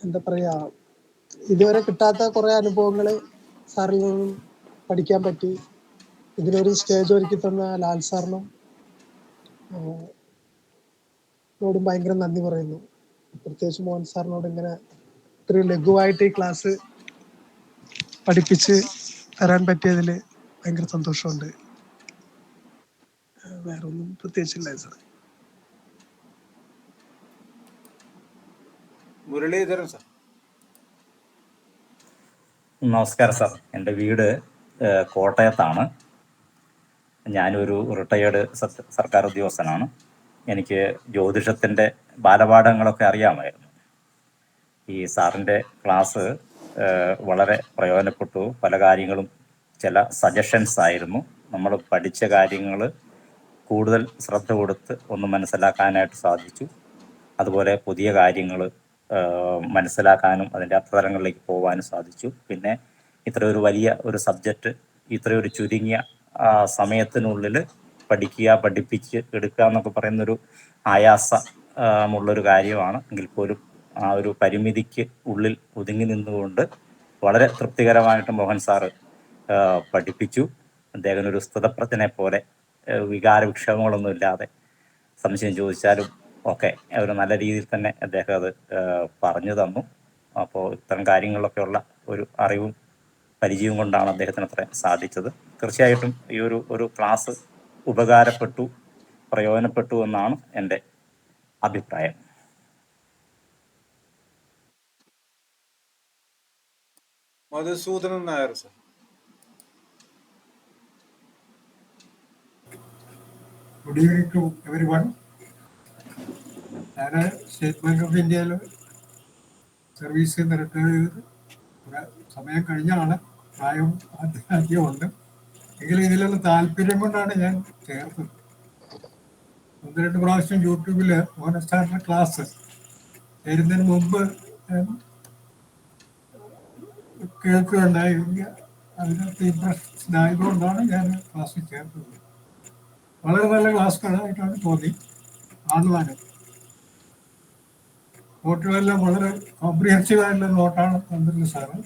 [SPEAKER 9] എന്താ പറയാ, ഇതുവരെ കിട്ടാത്ത കുറെ അനുഭവങ്ങൾ സാറിൽ നിന്നും പഠിക്കാൻ പറ്റി. ഇതിനൊരു സ്റ്റേജ് ഒരുക്കി തന്ന ലാൽ സാറിനും ോടും ഭയങ്കര നന്ദി പറയുന്നു. പ്രത്യേകിച്ച് മോഹൻ സാറിനോട് ഇങ്ങനെ ഇത്രയും ലഘുവായിട്ട് ഈ ക്ലാസ് പഠിപ്പിച്ച് തരാൻ പറ്റിയതിൽ ഭയങ്കര സന്തോഷമുണ്ട്. വേറെ ഒന്നും പ്രത്യേകിച്ചില്ല സാർ.
[SPEAKER 6] മുരളീധരൻ സാർ.
[SPEAKER 4] നമസ്കാരം സാർ. എൻ്റെ വീട് കോട്ടയത്താണ്. ഞാനൊരു റിട്ടയേർഡ് സർക്കാർ ഉദ്യോഗസ്ഥനാണ്. എനിക്ക് ജ്യോതിഷത്തിൻ്റെ ബാലപാഠങ്ങളൊക്കെ അറിയാമായിരുന്നു. ഈ സാറിൻ്റെ ക്ലാസ് വളരെ പ്രയോജനപ്പെട്ടു. പല കാര്യങ്ങളും ചില സജഷൻസ് ആയിരുന്നു. നമ്മൾ പഠിച്ച കാര്യങ്ങൾ കൂടുതൽ ശ്രദ്ധ കൊടുത്ത് ഒന്ന് മനസ്സിലാക്കാനായിട്ട് സാധിച്ചു. അതുപോലെ പുതിയ കാര്യങ്ങൾ മനസ്സിലാക്കാനും അതിൻ്റെ അർത്ഥതലങ്ങളിലേക്ക് പോകാനും സാധിച്ചു. പിന്നെ ഇത്രയൊരു വലിയ ഒരു സബ്ജക്റ്റ് ഇത്രയൊരു ചുരുങ്ങിയ സമയത്തിനുള്ളിൽ പഠിക്കുക, പഠിപ്പിച്ച് എടുക്കുക എന്നൊക്കെ പറയുന്നൊരു ആയാസമുള്ളൊരു കാര്യമാണ്. എങ്കിൽ പോലും ആ ഒരു പരിമിതിക്ക് ഉള്ളിൽ ഒതുങ്ങി നിന്നുകൊണ്ട് വളരെ തൃപ്തികരമായിട്ട് മോഹൻ സാറ് പഠിപ്പിച്ചു. അദ്ദേഹം ഒരു സ്ഥിതപ്രജ്ഞനെ പോലെ വികാരവിക്ഷേപങ്ങളൊന്നും ഇല്ലാതെ സംശയം ചോദിച്ചാലും ഒക്കെ ഒരു നല്ല രീതിയിൽ തന്നെ അദ്ദേഹം അത് പറഞ്ഞു തന്നു. അപ്പോൾ ഇത്തരം കാര്യങ്ങളിലൊക്കെയുള്ള ഒരു അറിവും പരിചയവും കൊണ്ടാണ് അദ്ദേഹത്തിന് അത്ര സാധിച്ചത്. തീർച്ചയായിട്ടും ഈ ഒരു ക്ലാസ് ഉപകാരപ്പെട്ടു, പ്രയോജനപ്പെട്ടു എന്നാണ് എൻ്റെ അഭിപ്രായം.
[SPEAKER 6] Madhusoodanan Nair sir.
[SPEAKER 10] Good evening to everyone. ഞാൻ സ്റ്റേറ്റ് ബാങ്ക് ഓഫ് ഇന്ത്യയിൽ സർവീസിൽ നിന്ന് റിട്ടയർ ചെയ്ത് സമയം കഴിഞ്ഞാണ്. പ്രായം ആദ്യമുണ്ട്. എങ്കിലും ഇതിലുള്ള താല്പര്യം കൊണ്ടാണ് ഞാൻ ചേർത്തത്. 1-2 പ്രാവശ്യം യൂട്യൂബിൽ മോഹൻ സാറിൻ്റെ ക്ലാസ് ചേരുന്നതിന് മുമ്പ് കേൾക്കുകയുണ്ടായി. അതിനകത്ത് ഇൻട്രസ്റ്റ് ആയതുകൊണ്ടാണ് ഞാൻ ക്ലാസ്സിൽ ചേർത്തത്. വളരെ നല്ല ക്ലാസ്സുകളായിട്ടാണ് തോന്നി കാണുവാനും. നോട്ടുകളെല്ലാം വളരെ കോംപ്രിഹെൻസീവ് ആയിട്ടുള്ള നോട്ടാണ് തന്നിരുന്നത് സാറ്.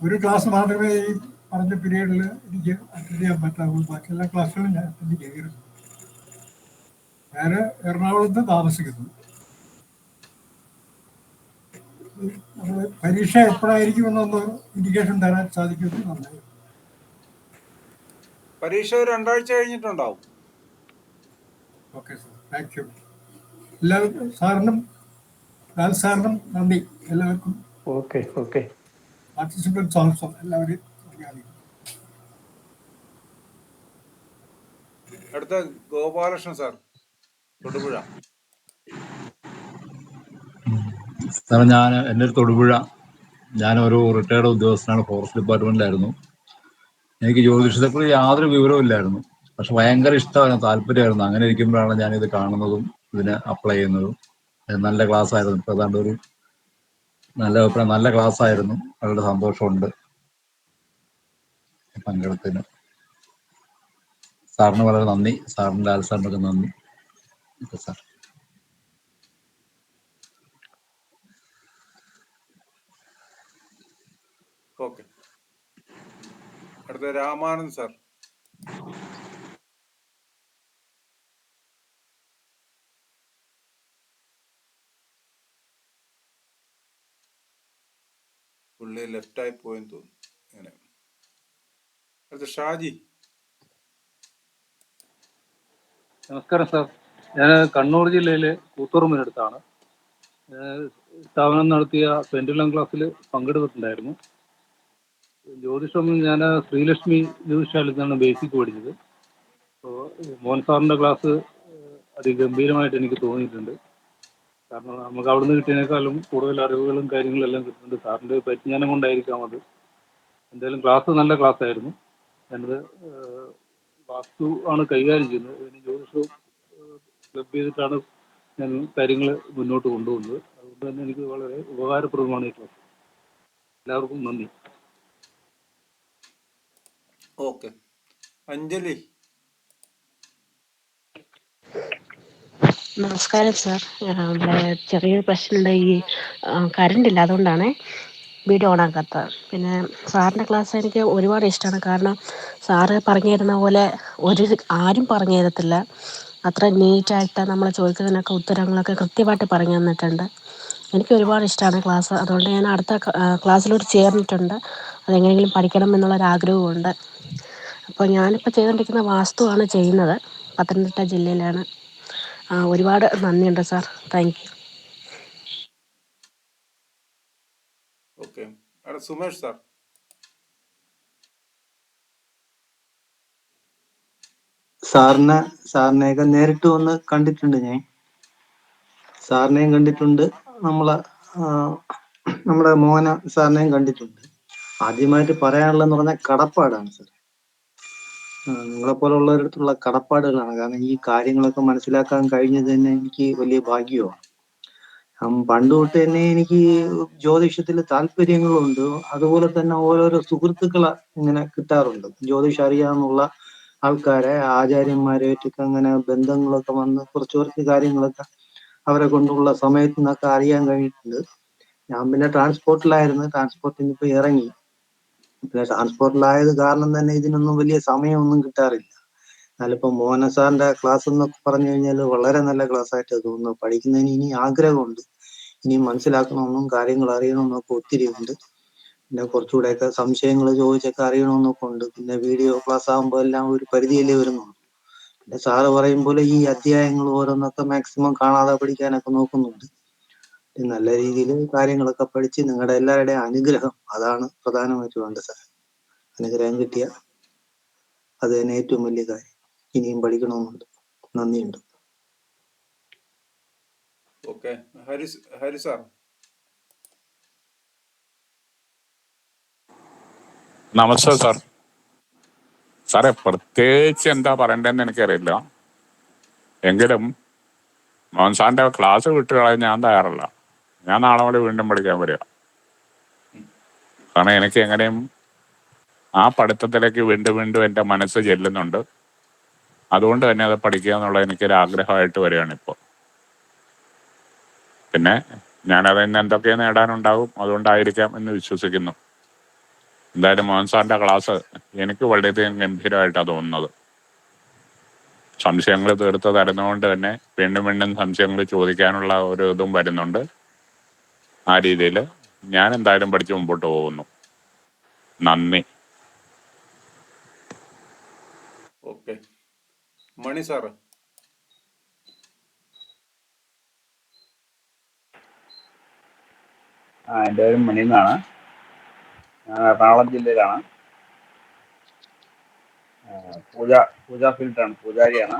[SPEAKER 10] ഒരു ക്ലാസ് മാത്രമേ ഈ പറഞ്ഞ പീരീഡിൽ എനിക്ക് അറ്റൻഡ് ചെയ്യാൻ പറ്റാവുള്ളൂ. ബാക്കിയെല്ലാ ക്ലാസ്സുകളും ഞാൻ അറ്റൻഡ് ചെയ്തിരുന്നു. ഞാൻ എറണാകുളത്ത് താമസിക്കുന്നു. നമ്മൾ പരീക്ഷ എപ്പോഴായിരിക്കും എന്നൊന്ന് ഇൻഡിക്കേഷൻ തരാൻ സാധിക്കുമെന്ന് നന്നായി.
[SPEAKER 6] പരീക്ഷ 2 ആഴ്ച കഴിഞ്ഞിട്ടുണ്ടാവും.
[SPEAKER 10] Okay sir, thank you. എല്ലാവർക്കും സാറിനും ലാൽ സാറിനും നന്ദി. എല്ലാവർക്കും
[SPEAKER 2] ഓക്കെ
[SPEAKER 10] പാർട്ടിസിപ്പൻസ് ഓൾസോ എല്ലാവരെയും അറിയിക്കും.
[SPEAKER 6] അടുത്ത ഗോപാലകൃഷ്ണൻ സാർ, തൊടുപുഴ.
[SPEAKER 11] സാറേ എൻ്റെ ഒരു തൊടുപുഴ. ഞാനൊരു റിട്ടയർഡ് ഉദ്യോഗസ്ഥനാണ്, ഫോറസ്റ്റ് ഡിപ്പാർട്ട്മെന്റിലായിരുന്നു. എനിക്ക് ജ്യോതിഷത്തെക്കുറിച്ച് യാതൊരു വിവരവും ഇല്ലായിരുന്നു. പക്ഷെ ഭയങ്കര ഇഷ്ടമായിരുന്നു, താല്പര്യമായിരുന്നു. അങ്ങനെ ഇരിക്കുമ്പോഴാണ് ഞാനിത് കാണുന്നതും ഇതിന് അപ്ലൈ ചെയ്യുന്നതും. നല്ല ക്ലാസ് ആയിരുന്നു. ഇപ്പൊ ഏതാണ്ട് ഒരു നല്ല അഭിപ്രായം, നല്ല ക്ലാസ് ആയിരുന്നു. വളരെ സന്തോഷമുണ്ട് പങ്കെടുത്തതിന്. സാറിന് വളരെ നന്ദി. സാറിന് ലാൽ സാറിനൊക്കെ നന്ദി സാർ.
[SPEAKER 6] ഓക്കെ. അടുത്ത രാമാനന്ദ് സാർ. പുള്ളി ലെഫ്റ്റായി പോയെന്ന് തോന്നുന്നു. അങ്ങനെ. അടുത്ത ഷാജി.
[SPEAKER 12] നമസ്കാരം സാർ. ഞാൻ കണ്ണൂർ ജില്ലയിലെ കൂത്തുറമ്പിനടുത്താണ്. സ്ഥാപനം നടത്തിയ പെൻഡുലം ക്ലാസ്സിൽ പങ്കെടുത്തിട്ടുണ്ടായിരുന്നു. ജ്യോതിഷം ഞാൻ ശ്രീലക്ഷ്മി ജ്യോതിഷാലയത്തിലാണ് ബേസിക് പഠിച്ചത്. അപ്പോൾ മോഹൻ സാറിൻ്റെ ക്ലാസ് അതിഗംഭീരമായിട്ട് എനിക്ക് തോന്നിയിട്ടുണ്ട്. കാരണം നമുക്ക് അവിടുന്ന് കിട്ടിയതിനേക്കാളും കൂടുതൽ അറിവുകളും കാര്യങ്ങളും എല്ലാം കിട്ടുന്നുണ്ട്. സാറിൻ്റെ പരിജ്ഞാനം കൊണ്ടായിരിക്കാം അത്. എന്തായാലും ക്ലാസ് നല്ല ക്ലാസ് ആയിരുന്നു. ഞാനത് വാസ്തു ആണ് കൈകാര്യം ചെയ്യുന്നത്. അതിന് ജ്യോതിഷവും ക്ലബ് ചെയ്തിട്ടാണ് ഞാൻ കാര്യങ്ങൾ മുന്നോട്ട് കൊണ്ടുപോകുന്നത്. അതുകൊണ്ട് തന്നെ എനിക്ക് വളരെ ഉപകാരപ്രദമാണ് ഈ ക്ലാസ്. എല്ലാവർക്കും നന്ദി.
[SPEAKER 6] ഓക്കെ, അഞ്ജലി.
[SPEAKER 13] നമസ്കാരം സാർ. ഇവിടെ ചെറിയൊരു പ്രശ്നമുണ്ട്. ഈ കറണ്ട് ഇല്ല, അതുകൊണ്ടാണ് വീഡിയോ ഓണാക്കാത്തത്. പിന്നെ സാറിൻ്റെ ക്ലാസ് എനിക്ക് ഒരുപാട് ഇഷ്ടമാണ്. കാരണം സാറ് പറഞ്ഞു തരുന്ന പോലെ ആരും പറഞ്ഞു തരത്തില്ല. അത്ര നീറ്റായിട്ട് നമ്മൾ ചോദിക്കുന്നതിനൊക്കെ ഉത്തരങ്ങളൊക്കെ കൃത്യമായിട്ട് പറഞ്ഞു തന്നിട്ടുണ്ട്. എനിക്ക് ഒരുപാട് ഇഷ്ടമാണ് ക്ലാസ്. അതുകൊണ്ട് ഞാൻ അടുത്ത ക്ലാസ്സിലോട്ട് ചേർന്നിട്ടുണ്ട്. അതെങ്ങനെയെങ്കിലും പഠിക്കണം എന്നുള്ളൊരാഗ്രഹമുണ്ട്. അപ്പോൾ ഞാനിപ്പോൾ ചെയ്തുകൊണ്ടിരിക്കുന്ന വാസ്തുവാണ് ചെയ്യുന്നത്. പത്തനംതിട്ട ജില്ലയിലാണ്. ഒരുപാട് നന്ദിയുണ്ട് sir. Thank you.
[SPEAKER 6] Okay, Sumesh sir.
[SPEAKER 5] സാറിനെയൊക്കെ നേരിട്ട് വന്ന് കണ്ടിട്ടുണ്ട് ഞാൻ. സാറിനെയും കണ്ടിട്ടുണ്ട്, നമ്മുടെ മോഹന സാറിനെയും കണ്ടിട്ടുണ്ട്. ആദ്യമായിട്ട് പറയാനുള്ളതെന്ന് പറഞ്ഞാൽ കടപ്പാടാണ് സാർ. നിങ്ങളെപ്പോലുള്ളവരടുത്തുള്ള കടപ്പാടുകളാണ്. കാരണം ഈ കാര്യങ്ങളൊക്കെ മനസ്സിലാക്കാൻ കഴിഞ്ഞത് തന്നെ എനിക്ക് വലിയ ഭാഗ്യമാണ്. പണ്ട് തൊട്ട് തന്നെ എനിക്ക് ജ്യോതിഷത്തിൽ താല്പര്യങ്ങളുണ്ട്. അതുപോലെ തന്നെ ഓരോരോ സുഹൃത്തുക്കളെ ഇങ്ങനെ കിട്ടാറുണ്ട്. ജ്യോതിഷം അറിയാമെന്നുള്ള ആൾക്കാരെ, ആചാര്യന്മാരായിട്ടൊക്കെ അങ്ങനെ ബന്ധങ്ങളൊക്കെ വന്ന് കുറച്ച് കാര്യങ്ങളൊക്കെ അവരെ കൊണ്ടുള്ള സമയത്ത് നിന്നൊക്കെ അറിയാൻ കഴിഞ്ഞിട്ടുണ്ട്. ഞാൻ പിന്നെ ട്രാൻസ്പോർട്ടിൽ ഇപ്പൊ ഇറങ്ങി. പിന്നെ ട്രാൻസ്പോർട്ടിലായത് കാരണം തന്നെ ഇതിനൊന്നും വലിയ സമയമൊന്നും കിട്ടാറില്ല. എന്നാലിപ്പോ മോഹന സാറിന്റെ ക്ലാസ് എന്നൊക്കെ പറഞ്ഞു കഴിഞ്ഞാൽ വളരെ നല്ല ക്ലാസ് ആയിട്ട് തോന്നുന്നു. പഠിക്കുന്നതിന് ഇനി ആഗ്രഹമുണ്ട്. ഇനി മനസ്സിലാക്കണമെന്നും കാര്യങ്ങൾ അറിയണമെന്നൊക്കെ ഒത്തിരി ഉണ്ട്. പിന്നെ കുറച്ചുകൂടെയൊക്കെ സംശയങ്ങൾ ചോദിച്ചൊക്കെ അറിയണമെന്നൊക്കെ ഉണ്ട്. പിന്നെ വീഡിയോ ക്ലാസ് ആകുമ്പോൾ എല്ലാം ഒരു പരിധിയിലേ വരുന്നുള്ളൂ. പിന്നെ സാറ് പറയും പോലെ ഈ അധ്യായങ്ങൾ ഓരോന്നൊക്കെ മാക്സിമം കാണാതെ പഠിക്കാനൊക്കെ നോക്കുന്നുണ്ട്. നല്ല രീതിയിൽ കാര്യങ്ങളൊക്കെ പഠിച്ച് നിങ്ങളുടെ എല്ലാവരുടെയും അനുഗ്രഹം, അതാണ് പ്രധാനമായിട്ട് വേണ്ടത് സാർ. അനുഗ്രഹം കിട്ടിയ അത് തന്നെ ഏറ്റവും വലിയ കാര്യം. ഇനിയും പഠിക്കണമെന്നുണ്ട്. നന്ദിയുണ്ട്.
[SPEAKER 6] Okay, Hari sir.
[SPEAKER 3] നമസ്തേ സാർ. സാറേ, പ്രത്യേകിച്ച് എന്താ പറയണ്ടെന്ന് എനിക്കറിയില്ല. എങ്കിലും മോഹൻ സാറിന്റെ ക്ലാസ് വിട്ട് കളയാൻ ഞാൻ തയ്യാറല്ല. ഞാൻ നാളെ മുതൽ വീണ്ടും പഠിക്കാൻ വരിക. കാരണം എനിക്ക് എങ്ങനെയും ആ പഠിത്തത്തിലേക്ക് വീണ്ടും വീണ്ടും എൻ്റെ മനസ്സ് ചെല്ലുന്നുണ്ട്. അതുകൊണ്ട് തന്നെ അത് പഠിക്കുക എന്നുള്ളത് എനിക്കൊരു ആഗ്രഹമായിട്ട് വരികയാണ് ഇപ്പോൾ. പിന്നെ ഞാനതിൽ നിന്ന് എന്തൊക്കെ നേടാനുണ്ടാകും, അതുകൊണ്ടായിരിക്കാം എന്ന് വിശ്വസിക്കുന്നു. എന്തായാലും മോഹൻ സാറിന്റെ ക്ലാസ് എനിക്ക് വളരെയധികം ഗംഭീരമായിട്ടാണ് തോന്നുന്നത്. സംശയങ്ങൾ തീർത്ത് തരുന്നതുകൊണ്ട് തന്നെ വീണ്ടും വീണ്ടും സംശയങ്ങൾ ചോദിക്കാനുള്ള ഒരു ഇതും വരുന്നുണ്ട്. ആ രീതിയിൽ ഞാൻ എന്തായാലും പഠിച്ച് മുമ്പോട്ട് പോകുന്നു. നന്ദി.
[SPEAKER 6] ഓക്കെ, മണി സാറ്.
[SPEAKER 14] എൻ്റെ പേര് മണി എന്നാണ്. ഞാൻ എറണാകുളം ജില്ലയിലാണ്. പൂജ ഫീൽഡാണ്, പൂജാരിയാണ്.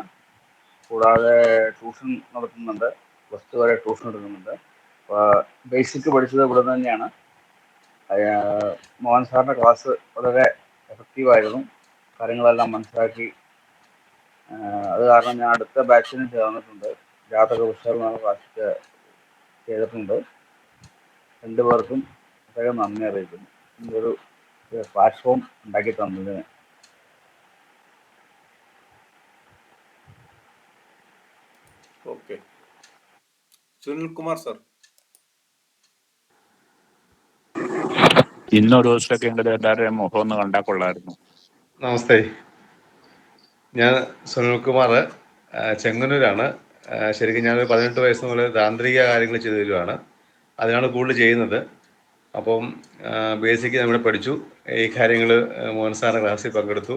[SPEAKER 14] കൂടാതെ ട്യൂഷൻ നടത്തുന്നുണ്ട്. +2 വരെ ട്യൂഷൻ എടുക്കുന്നുണ്ട്. അപ്പോൾ ബേസിക് പഠിച്ചത് ഇവിടെ തന്നെയാണ്. മോഹൻ സാറിൻ്റെ ക്ലാസ് വളരെ എഫക്റ്റീവായിരുന്നു. കാര്യങ്ങളെല്ലാം മനസ്സിലാക്കി. അത് കാരണം ഞാൻ അടുത്ത ബാച്ചിന് ചേർന്നിട്ടുണ്ട്. ജാതക പുസ്തകമാണ് ക്ലാസ് ചെയ്തിട്ടുണ്ട്. 2 പേർക്കും പ്രത്യേകം നന്ദി അറിയിക്കുന്നു, ഇതൊരു പ്ലാറ്റ്ഫോം ഉണ്ടാക്കി തന്നതിന്.
[SPEAKER 6] Okay, Sunil Kumar sir.
[SPEAKER 3] ഇന്നൊരു ദിവസത്തേക്ക് എങ്കിലും എല്ലാവരുടെയും മുഖം ഒന്ന് കണ്ടാൽ കൊള്ളായിരുന്നു.
[SPEAKER 15] നമസ്തേ, ഞാൻ സുനിൽകുമാർ, ചെങ്ങന്നൂരാണ്. ശരിക്കും ഞാനൊരു 18 വയസ്സ് മുതൽ താന്ത്രിക കാര്യങ്ങൾ ചെയ്തു തരുവാണ്. അതിനാണ് കൂടുതൽ ചെയ്യുന്നത്. അപ്പം ബേസിക് നമ്മുടെ പഠിച്ചു. ഈ കാര്യങ്ങൾ മോഹൻ സാറിൻ്റെ ക്ലാസ്സിൽ പങ്കെടുത്തു.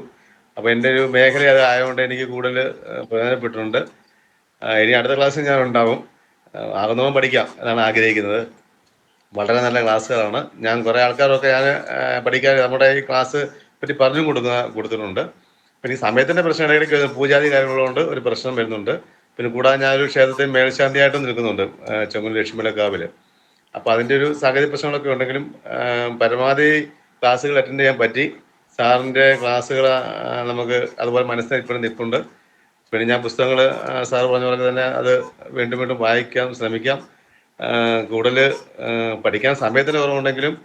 [SPEAKER 15] അപ്പോൾ എൻ്റെ ഒരു മേഖല അത് ആയതുകൊണ്ട് എനിക്ക് കൂടുതൽ പ്രയോജനപ്പെട്ടിട്ടുണ്ട്. ഇനി അടുത്ത ക്ലാസ്സിൽ ഞാൻ ഉണ്ടാവും. ആകുന്നവൻ പഠിക്കാം എന്നാണ് ആഗ്രഹിക്കുന്നത്. വളരെ നല്ല ക്ലാസ്സുകളാണ്. ഞാൻ കുറേ ആൾക്കാരൊക്കെ പഠിക്കാൻ നമ്മുടെ ഈ ക്ലാസ് പറ്റി പറഞ്ഞു കൊടുത്തിട്ടുണ്ട്. പിന്നെ ഈ സമയത്തിൻ്റെ പ്രശ്നം ഇടയ്ക്കിടയ്ക്ക് പൂജാതി കാര്യങ്ങളുള്ളതുകൊണ്ട് ഒരു പ്രശ്നം വരുന്നുണ്ട്. പിന്നെ കൂടാതെ ഞാനൊരു ക്ഷേത്രത്തിൽ മേൽശാന്തിയായിട്ടും നിൽക്കുന്നുണ്ട് ചെങ്ങന്നൂർ ലക്ഷ്മീലക്കാവിൽ. അപ്പോൾ അതിൻ്റെ ഒരു സാഹചര്യ പ്രശ്നങ്ങളൊക്കെ ഉണ്ടെങ്കിലും പരമാവധി ക്ലാസ്സുകൾ അറ്റൻഡ് ചെയ്യാൻ പറ്റി. സാറിൻ്റെ ക്ലാസ്സുകൾ നമുക്ക് അതുപോലെ മനസ്സിൽ ഇപ്പോഴും നിൽപ്പുണ്ട്. പിന്നെ ഞാൻ പുസ്തകങ്ങൾ സാറ് പറഞ്ഞ പോലെ തന്നെ അത് വീണ്ടും വീണ്ടും വായിക്കാൻ ശ്രമിക്കാം. കൂടുതൽ പഠിക്കാൻ സമയത്തിന് കുറവുണ്ടെങ്കിലും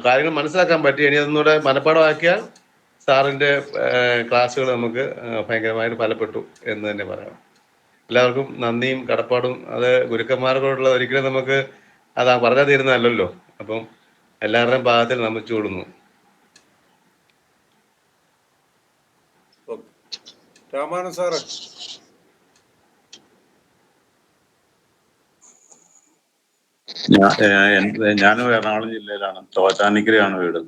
[SPEAKER 15] കാര്യങ്ങൾ മനസ്സിലാക്കാൻ പറ്റി. ഇനി അതൊന്നുകൂടെ മനഃപ്പാടമാക്കിയാൽ സാറിൻ്റെ ക്ലാസ്സുകൾ നമുക്ക് ഭയങ്കരമായിട്ട് ഫലപ്പെട്ടു എന്ന് തന്നെ പറയാം. എല്ലാവർക്കും നന്ദിയും കടപ്പാടും. അത് ഗുരുക്കന്മാർക്കോടുള്ള ഒരിക്കലും നമുക്ക് അത് പറഞ്ഞാൽ തീരുന്നതല്ലല്ലോ. അപ്പം എല്ലാവരുടെയും ഭാഗത്തിൽ നമിച്ചുകൊള്ളുന്നു.
[SPEAKER 6] രാമാനന്ദ സാറ്.
[SPEAKER 16] ഞാനും എറണാകുളം ജില്ലയിലാണ്, തോറ്റാനിക്കരയാണ് വീട്.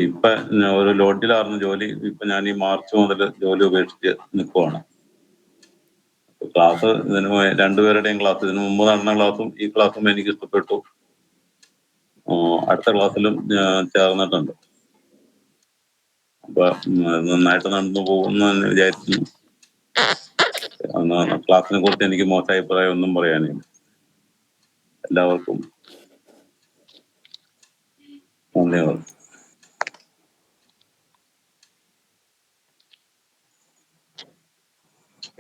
[SPEAKER 16] ഇപ്പൊ ഒരു ലോഡ്ജിലായിരുന്നു ജോലി. ഇപ്പൊ ഞാൻ ഈ മാർച്ച് മുതൽ ജോലി ഉപേക്ഷിച്ച് നിൽക്കുവാണ്. ക്ലാസ് രണ്ടുപേരുടെയും ക്ലാസ്, ഇതിനു മുമ്പ് നടന്ന ക്ലാസ്സും ഈ ക്ലാസ്സും എനിക്ക് ഇഷ്ടപ്പെട്ടു. അടുത്ത ക്ലാസ്സിലും ചേർന്നിട്ടുണ്ട്. അപ്പൊ നന്നായിട്ട് നടന്നു പോകുന്നു എന്ന് വിചാരിക്കുന്നു. ക്ലാസ്സിനെ കുറിച്ച് എനിക്ക് മോശം അഭിപ്രായം ഒന്നും പറയാനില്ല. എല്ലാവർക്കും ധന്യവാദം.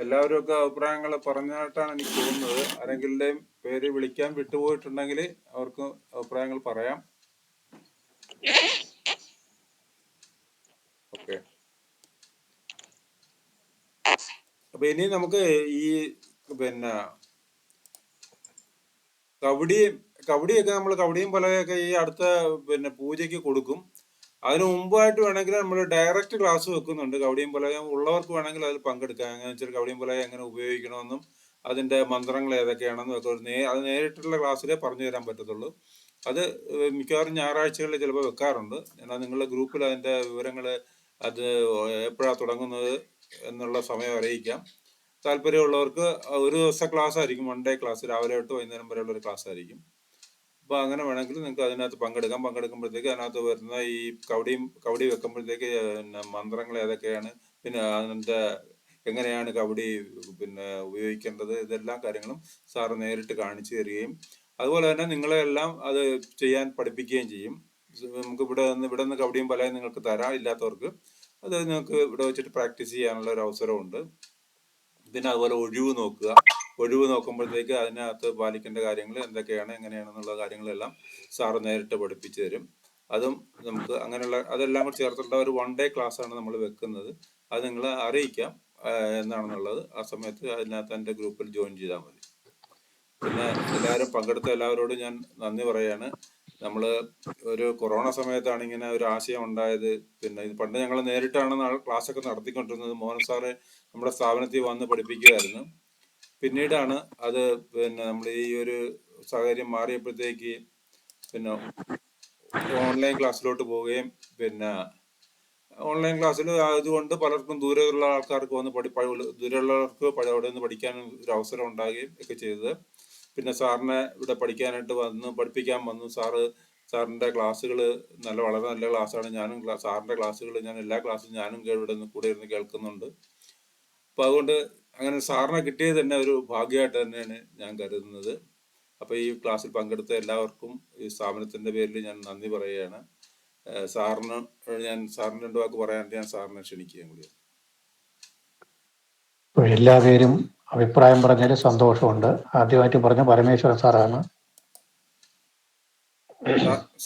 [SPEAKER 6] എല്ലാവരും ഒക്കെ അഭിപ്രായങ്ങൾ പറഞ്ഞായിട്ടാണ് എനിക്ക് തോന്നുന്നത്. ആരെങ്കിലും പേര് വിളിക്കാൻ വിട്ടുപോയിട്ടുണ്ടെങ്കിൽ അവർക്ക് അഭിപ്രായങ്ങൾ പറയാം. ഓക്കെ. അപ്പൊ ഇനി നമുക്ക് ഈ പിന്നെ കബഡിയൊക്കെ നമ്മൾ കബഡിയും പലയൊക്കെ ഈ അടുത്ത പൂജയ്ക്ക് കൊടുക്കും. അതിന് മുമ്പായിട്ട് വേണമെങ്കിൽ നമ്മൾ ഡയറക്റ്റ് ക്ലാസ് വെക്കുന്നുണ്ട്. കബഡിയും പലയും ഉള്ളവർക്ക് വേണമെങ്കിൽ അതിൽ പങ്കെടുക്കാം. എങ്ങനെ വെച്ചാൽ കബഡിയും പലയും എങ്ങനെ ഉപയോഗിക്കണമെന്നും അതിന്റെ മന്ത്രങ്ങൾ ഏതൊക്കെയാണെന്നും ഒക്കെ അത് നേരിട്ടുള്ള ക്ലാസ്സിലേ പറഞ്ഞു തരാൻ പറ്റത്തുള്ളൂ. അത് മിക്കവാറും ഞായറാഴ്ചകളിൽ ചിലപ്പോൾ വെക്കാറുണ്ട്. എന്നാൽ നിങ്ങളുടെ ഗ്രൂപ്പിൽ അതിന്റെ വിവരങ്ങൾ അത് എപ്പോഴാണ് തുടങ്ങുന്നത് എന്നുള്ള സമയം അറിയിക്കാം. താല്പര്യമുള്ളവർക്ക് ഒരു ദിവസത്തെ ക്ലാസ് ആയിരിക്കും, 1 ഡേ ക്ലാസ്, രാവിലെ തൊട്ട് വൈകുന്നേരം വരെയുള്ള ഒരു ക്ലാസ് ആയിരിക്കും. അപ്പൊ അങ്ങനെ വേണമെങ്കിൽ നിങ്ങൾക്ക് അതിനകത്ത് പങ്കെടുക്കാം. പങ്കെടുക്കുമ്പോഴത്തേക്ക് അതിനകത്ത് വരുന്ന ഈ കബഡി വെക്കുമ്പോഴത്തേക്ക് മന്ത്രങ്ങൾ ഏതൊക്കെയാണ്, പിന്നെ അതിന്റെ എങ്ങനെയാണ് കബഡി ഉപയോഗിക്കേണ്ടത്, ഇതെല്ലാം കാര്യങ്ങളും സാറ് നേരിട്ട് കാണിച്ചു തരികയും അതുപോലെ തന്നെ നിങ്ങളെല്ലാം അത് ചെയ്യാൻ പഠിപ്പിക്കുകയും ചെയ്യും. നമുക്ക് ഇവിടെ നിന്ന് കബഡിയും പലയും നിങ്ങൾക്ക് തരാം. ഇല്ലാത്തവർക്ക് അത് നിങ്ങൾക്ക് ഇവിടെ വെച്ചിട്ട് പ്രാക്ടീസ് ചെയ്യാനുള്ള ഒരു അവസരമുണ്ട്. പിന്നെ അതുപോലെ ഒഴിവ് നോക്കുമ്പോഴത്തേക്ക് അതിനകത്ത് പാലിക്കേണ്ട കാര്യങ്ങൾ എന്തൊക്കെയാണ്, എങ്ങനെയാണെന്നുള്ള കാര്യങ്ങളെല്ലാം സാറ് നേരിട്ട് പഠിപ്പിച്ചു തരും. അതും നമുക്ക് അങ്ങനെയുള്ള അതെല്ലാം കൂടി ചേർത്തിട്ടുള്ള ഒരു 1 ഡേ ക്ലാസ് ആണ് നമ്മൾ വെക്കുന്നത്. അത് നിങ്ങളെ അറിയിക്കാം എന്നാണെന്നുള്ളത്. ആ സമയത്ത് അതിനകത്ത് എൻ്റെ ഗ്രൂപ്പിൽ ജോയിൻ ചെയ്താൽ മതി. പിന്നെ എല്ലാവരും പങ്കെടുത്ത എല്ലാവരോടും ഞാൻ നന്ദി പറയാണ്. നമ്മൾ ഒരു കൊറോണ സമയത്താണ് ഇങ്ങനെ ഒരു ആശയം ഉണ്ടായത്. പിന്നെ ഇത് പണ്ട് ഞങ്ങൾ നേരിട്ടാണ് ക്ലാസ് ഒക്കെ നടത്തിക്കൊണ്ടിരുന്നത്. മോഹൻ സാറ് നമ്മുടെ സ്ഥാപനത്തിൽ വന്ന് പഠിപ്പിക്കുമായിരുന്നു. പിന്നീടാണ് അത് നമ്മൾ ഈ ഒരു സാഹചര്യം മാറിയപ്പോഴത്തേക്ക് ഓൺലൈൻ ക്ലാസ്സിലോട്ട് പോവുകയും ഓൺലൈൻ ക്ലാസ്സിൽ ആയതുകൊണ്ട് പലർക്കും ദൂരെയുള്ള ആൾക്കാർക്ക് വന്ന് ദൂരെയുള്ളവർക്ക് അവിടെ നിന്ന് പഠിക്കാൻ ഒരു അവസരം ഉണ്ടാകുകയും ഒക്കെ ചെയ്തത്. പിന്നെ സാറിനെ ഇവിടെ പഠിപ്പിക്കാൻ വന്നു. സാറിന്റെ ക്ലാസ്സുകൾ വളരെ നല്ല ക്ലാസ്സാണ്. സാറിന്റെ ക്ലാസ്സുകൾ ഞാൻ എല്ലാ ക്ലാസ്സും ഇവിടെ നിന്ന് കൂടെ ഇരുന്ന് കേൾക്കുന്നുണ്ട്. അപ്പൊ അതുകൊണ്ട് അങ്ങനെ സാറിനെ കിട്ടിയത് തന്നെ ഒരു ഭാഗ്യമായിട്ട് തന്നെയാണ് ഞാൻ കരുതുന്നത്. അപ്പൊ ഈ ക്ലാസ്സിൽ പങ്കെടുത്ത എല്ലാവർക്കും ഈ സ്ഥാപനത്തിന്റെ പേരിൽ ഞാൻ നന്ദി പറയുകയാണ്. സാറിന് 2 വാക്ക് പറയാനായിട്ട് ഞാൻ സാറിനെ ക്ഷണിക്കുകയും കൂടിയാണ്.
[SPEAKER 2] എല്ലാവരും അഭിപ്രായം പറഞ്ഞതിൽ സന്തോഷമുണ്ട്. ആദ്യമായിട്ട് പറഞ്ഞ പരമേശ്വരൻ സാറാണ്.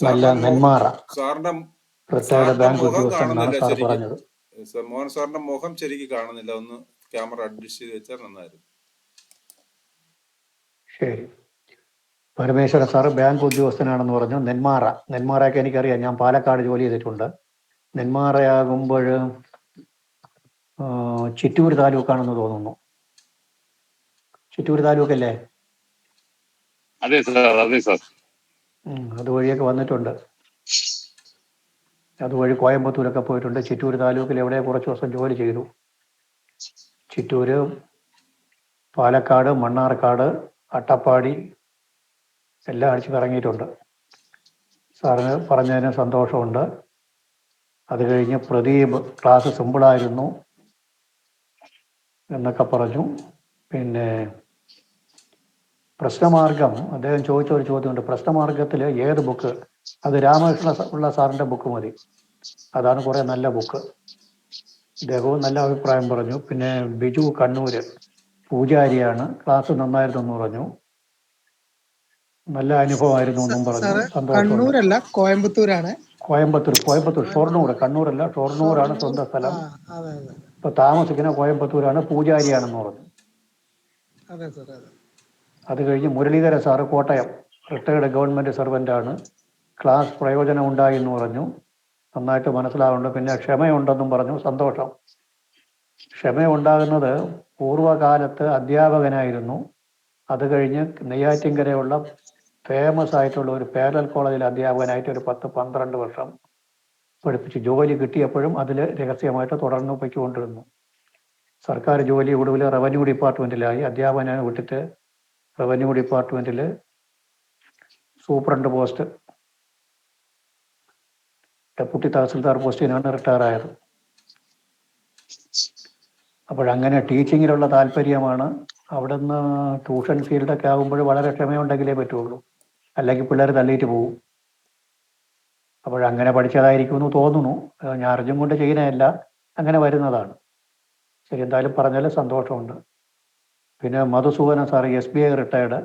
[SPEAKER 2] നല്ല നെന്മാറ റിട്ടയർഡ് ബാങ്ക് ഉദ്യോഗസ്ഥനാണ് സാർ പറഞ്ഞത്.
[SPEAKER 6] മോഹൻ സാറിന്റെ മുഖം ശരിക്കും കാണുന്നില്ല. ഒന്ന് ക്യാമറ അഡ്ജസ്റ്റ് ചെയ്ത് വെച്ചാൽ നന്നായിരുന്നു.
[SPEAKER 2] ശരി. പരമേശ്വരൻ സാറ് ബാങ്ക് ഉദ്യോഗസ്ഥനാണെന്ന് പറഞ്ഞു. നെന്മാറയൊക്കെ എനിക്കറിയാം. ഞാൻ പാലക്കാട് ജോലി ചെയ്തിട്ടുണ്ട്. നെന്മാറയാകുമ്പോൾ ചിറ്റൂർ താലൂക്കാണെന്ന് തോന്നുന്നു. ചിറ്റൂർ താലൂക്കല്ലേ?
[SPEAKER 7] അതെ സാർ.
[SPEAKER 2] അതുവഴിയൊക്കെ വന്നിട്ടുണ്ട്. അതുവഴി കോയമ്പത്തൂരൊക്കെ പോയിട്ടുണ്ട്. ചിറ്റൂർ താലൂക്കിൽ എവിടെ കുറച്ച് ദിവസം ജോലി ചെയ്തു. ചിറ്റൂര്, പാലക്കാട്, മണ്ണാർക്കാട്, അട്ടപ്പാടി എല്ലാം അടിച്ച് കറങ്ങിയിട്ടുണ്ട്. സാറിന് പറഞ്ഞതിന് സന്തോഷമുണ്ട്. അത് കഴിഞ്ഞ് പ്രദീപ് ക്ലാസ് സിമ്പിളായിരുന്നു. എന്നൊക്കെ പറഞ്ഞു. പിന്നെ പ്രശ്നമാർഗം അദ്ദേഹം ചോദിച്ച ഒരു ചോദ്യമുണ്ട്, പ്രശ്നമാർഗത്തിൽ ഏത് ബുക്ക്? അത് രാമകൃഷ്ണ ഉള്ള സാറിൻ്റെ ബുക്ക് മതി, അതാണ് കുറേ നല്ല ബുക്ക്. ഇദ്ദേഹവും നല്ല അഭിപ്രായം പറഞ്ഞു. പിന്നെ ബിജു കണ്ണൂര് പൂജാരിയാണ്, ക്ലാസ് നന്നായിരുന്നു എന്ന് പറഞ്ഞു, നല്ല അനുഭവമായിരുന്നു എന്നും പറഞ്ഞു,
[SPEAKER 9] സാറ്
[SPEAKER 2] സന്തോഷമുണ്ട്.
[SPEAKER 9] കണ്ണൂരല്ല, കോയമ്പത്തൂരാണ്.
[SPEAKER 2] കോയമ്പത്തൂർ, ഷൊർണൂർ, കണ്ണൂരല്ല, ഷൊർണൂരാണ് സ്വന്തം സ്ഥലം.
[SPEAKER 9] അതെ അതെ
[SPEAKER 2] ഇപ്പൊ താമസിക്കുന്ന കോയമ്പത്തൂരാണ്, പൂജാരിയാണെന്ന് പറഞ്ഞു.
[SPEAKER 9] അതെ സാർ അതെ.
[SPEAKER 2] അത് കഴിഞ്ഞ് Muraleedhara sir Kottayam, retired government സർവൻ്റാണ്, ക്ലാസ് പ്രയോജനം ഉണ്ടായി എന്ന് പറഞ്ഞു, നന്നായിട്ട് മനസ്സിലാവുന്നുണ്ട്. പിന്നെ ക്ഷമയുണ്ടെന്നും പറഞ്ഞു, സന്തോഷം. ക്ഷമയുണ്ടാകുന്നത് പൂർവ്വകാലത്ത് അധ്യാപകനായിരുന്നു, അത് കഴിഞ്ഞ് നെയ്യാറ്റിൻകരയുള്ള ഫേമസ് ആയിട്ടുള്ള ഒരു പാരലൽ കോളേജിൽ അധ്യാപകനായിട്ട് ഒരു 10-12 വർഷം പഠിപ്പിച്ചു. ജോലി കിട്ടിയപ്പോഴും അതിൽ രഹസ്യമായിട്ട് തുടർന്ന് പൊയ്ക്കൊണ്ടിരുന്നു. സർക്കാർ ജോലി ഒടുവിൽ റവന്യൂ ഡിപ്പാർട്ട്മെൻറ്റിലായി. അധ്യാപകനെ വിട്ടിട്ട് റവന്യൂ ഡിപ്പാർട്ട്മെൻറ്റിൽ സൂപ്രണ്ട് പോസ്റ്റ്, ഡെപ്യൂട്ടി തഹസിൽദാർ പോസ്റ്റിനാണ് റിട്ടയർ ആയത്. അപ്പോഴങ്ങനെ ടീച്ചിങ്ങിലുള്ള താല്പര്യമാണ്. അവിടെ നിന്ന് ട്യൂഷൻ ഫീൽഡൊക്കെ ആകുമ്പോൾ വളരെ ക്ഷമയുണ്ടെങ്കിലേ പറ്റുള്ളൂ, അല്ലെങ്കിൽ പിള്ളേർ തള്ളിയിട്ട് പോകും. അപ്പോഴങ്ങനെ പഠിച്ചതായിരിക്കുമെന്ന് തോന്നുന്നു. ഞാൻ അറിഞ്ഞും കൊണ്ട് ചെയ്യുന്നതല്ല, അങ്ങനെ വരുന്നതാണ്. ശരി, എന്തായാലും പറഞ്ഞാൽ സന്തോഷമുണ്ട്. പിന്നെ Madhusoodanan sir SBI retired,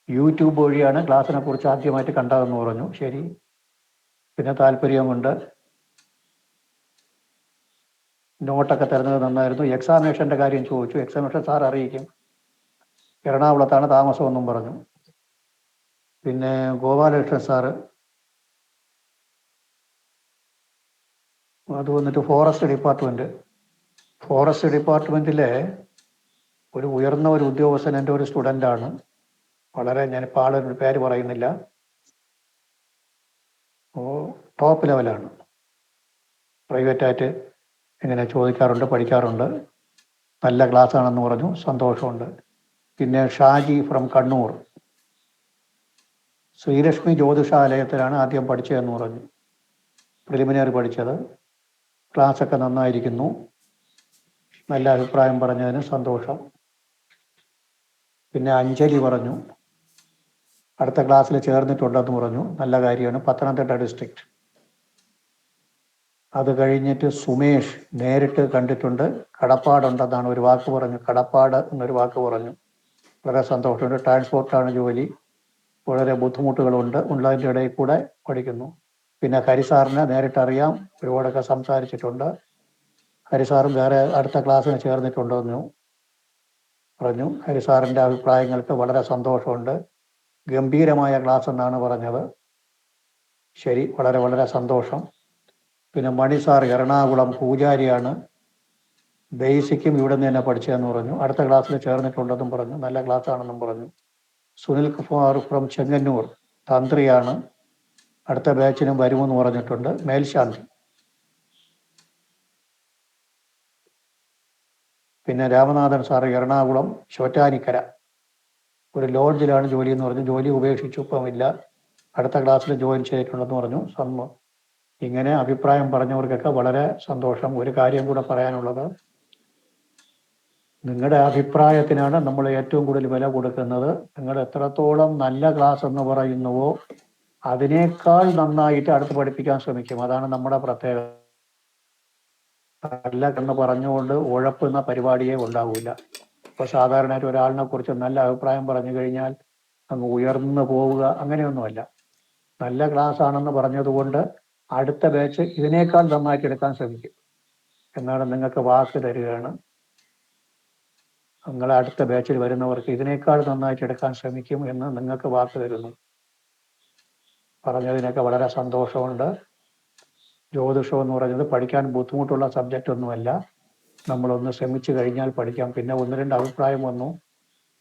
[SPEAKER 2] YouTube വഴിയാണ് ക്ലാസ്സിനെ കുറിച്ച് ആദ്യമായിട്ട് കണ്ടതെന്ന് പറഞ്ഞു. ശരി, പിന്നെ താല്പര്യമുണ്ട്, നോട്ടൊക്കെ തരുന്നത് നന്നായിരുന്നു. എക്സാമിനേഷൻ്റെ കാര്യം ചോദിച്ചു, എക്സാമിനേഷൻ സാർ അറിയിക്കും, എറണാകുളത്താണ് താമസമെന്നും പറഞ്ഞു. പിന്നെ ഗോപാലകൃഷ്ണൻ സാറ്, അത് വന്നിട്ട് ഫോറസ്റ്റ് ഡിപ്പാർട്ട്മെൻറ്റിലെ ഒരു ഉയർന്ന ഒരു ഉദ്യോഗസ്ഥൻ, എൻ്റെ ഒരു സ്റ്റുഡൻ്റാണ്. വളരെ, ഞാനിപ്പോൾ ആളൊരു പേര് പറയുന്നില്ല, ടോപ്പ് ലെവലാണ്. പ്രൈവറ്റായിട്ട് ഇങ്ങനെ ചോദിക്കാറുണ്ട്, പഠിക്കാറുണ്ട്, നല്ല ക്ലാസ്സാണെന്ന് പറഞ്ഞു, സന്തോഷമുണ്ട്. പിന്നെ ഷാജി ഫ്രം കണ്ണൂർ, ശ്രീലക്ഷ്മി ജ്യോതിഷാലയത്തിലാണ് ആദ്യം പഠിച്ചതെന്ന് പറഞ്ഞു, പ്രിലിമിനറി പഠിച്ചത്, ക്ലാസ്സൊക്കെ നന്നായിരിക്കുന്നു, നല്ല അഭിപ്രായം പറഞ്ഞതിന് സന്തോഷം. പിന്നെ അഞ്ജലി പറഞ്ഞു അടുത്ത ക്ലാസ്സിൽ ചേർന്നിട്ടുണ്ടെന്ന് പറഞ്ഞു, നല്ല കാര്യമാണ്, പത്തനംതിട്ട ഡിസ്ട്രിക്റ്റ്. അത് കഴിഞ്ഞിട്ട് സുമേഷ് നേരിട്ട് കണ്ടിട്ടുണ്ട്, കടപ്പാടുണ്ടെന്നാണ് ഒരു വാക്ക് പറഞ്ഞു, കടപ്പാട് എന്നൊരു വാക്ക് പറഞ്ഞു, വളരെ സന്തോഷമുണ്ട്. ട്രാൻസ്പോർട്ടാണ് ജോലി, വളരെ ബുദ്ധിമുട്ടുകളുണ്ട്, ഉള്ളതിൻ്റെ ഇടയിൽ കൂടെ പഠിക്കുന്നു. പിന്നെ ഹരിസാറിനെ നേരിട്ടറിയാം, ഒരുപാടൊക്കെ സംസാരിച്ചിട്ടുണ്ട്. ഹരിസാറും വേറെ അടുത്ത ക്ലാസ്സിന് ചേർന്നിട്ടുണ്ടെന്നു പറഞ്ഞു. ഹരിസാറിൻ്റെ അഭിപ്രായങ്ങൾക്ക് വളരെ സന്തോഷമുണ്ട്, ഗംഭീരമായ ക്ലാസ് എന്നാണ് പറഞ്ഞത്. ശരി, വളരെ വളരെ സന്തോഷം. പിന്നെ മണി സാർ എറണാകുളം പൂജാരിയാണ്, ബേസിക്കും ഇവിടെ നിന്ന് തന്നെ പഠിച്ചതെന്ന് പറഞ്ഞു, അടുത്ത ക്ലാസ്സിൽ ചേർന്നിട്ടുണ്ടെന്നും പറഞ്ഞു, നല്ല ക്ലാസ്സാണെന്നും പറഞ്ഞു. സുനിൽ കുമാർ ഫ്രം ചെങ്ങന്നൂർ തന്ത്രിയാണ്, അടുത്ത ബാച്ചിനും വരുമെന്ന് പറഞ്ഞിട്ടുണ്ട്, മേൽശാന്തി. പിന്നെ രാമനാഥൻ സാർ എറണാകുളം ചോറ്റാനിക്കര ഒരു ലോഡ്ജിലാണ് ജോലി എന്ന് പറഞ്ഞു, ജോലി ഉപേക്ഷിച്ചു, ഇപ്പമില്ല, അടുത്ത ക്ലാസ്സിൽ ജോയിൻ ചെയ്തിട്ടുണ്ടെന്ന് പറഞ്ഞു. ഇങ്ങനെ അഭിപ്രായം പറഞ്ഞവർക്കൊക്കെ വളരെ സന്തോഷം. ഒരു കാര്യം കൂടെ പറയാനുള്ളത്, നിങ്ങളുടെ അഭിപ്രായത്തിനാണ് നമ്മൾ ഏറ്റവും കൂടുതൽ വില കൊടുക്കുന്നത്. നിങ്ങൾ എത്രത്തോളം നല്ല ക്ലാസ് എന്ന് പറയുന്നുവോ അതിനേക്കാൾ നന്നായിട്ട് അടുത്ത് പഠിപ്പിക്കാൻ ശ്രമിക്കും, അതാണ് നമ്മുടെ പ്രത്യേകത. നല്ല എന്ന് പറഞ്ഞുകൊണ്ട് ഉഴപ്പുന്ന പരിപാടിയേ ഉണ്ടാവില്ല. ഇപ്പോൾ സാധാരണയായിട്ട് ഒരാളിനെ കുറിച്ച് നല്ല അഭിപ്രായം പറഞ്ഞു കഴിഞ്ഞാൽ അങ്ങ് ഉയർന്നു പോവുക, അങ്ങനെയൊന്നുമല്ല. നല്ല ക്ലാസ് ആണെന്ന് പറഞ്ഞതുകൊണ്ട് അടുത്ത ബാച്ച് ഇതിനേക്കാൾ നന്നായിട്ട് എടുക്കാൻ ശ്രമിക്കും എന്നാണ് നിങ്ങൾക്ക് വാക്ക് തരികയാണ്. നിങ്ങൾ അടുത്ത ബാച്ചിൽ വരുന്നവർക്ക് ഇതിനേക്കാൾ നന്നായിട്ട് എടുക്കാൻ ശ്രമിക്കും എന്ന് നിങ്ങൾക്ക് വാക്ക് തരുന്നു. പറഞ്ഞതിനൊക്കെ വളരെ സന്തോഷമുണ്ട്. ജ്യോതിഷം എന്ന് പറയുന്നത് പഠിക്കാൻ ബുദ്ധിമുട്ടുള്ള സബ്ജക്റ്റ് ഒന്നുമല്ല, നമ്മളൊന്ന് ശ്രമിച്ചു കഴിഞ്ഞാൽ പഠിക്കാം. പിന്നെ 1-2 അഭിപ്രായം വന്നു,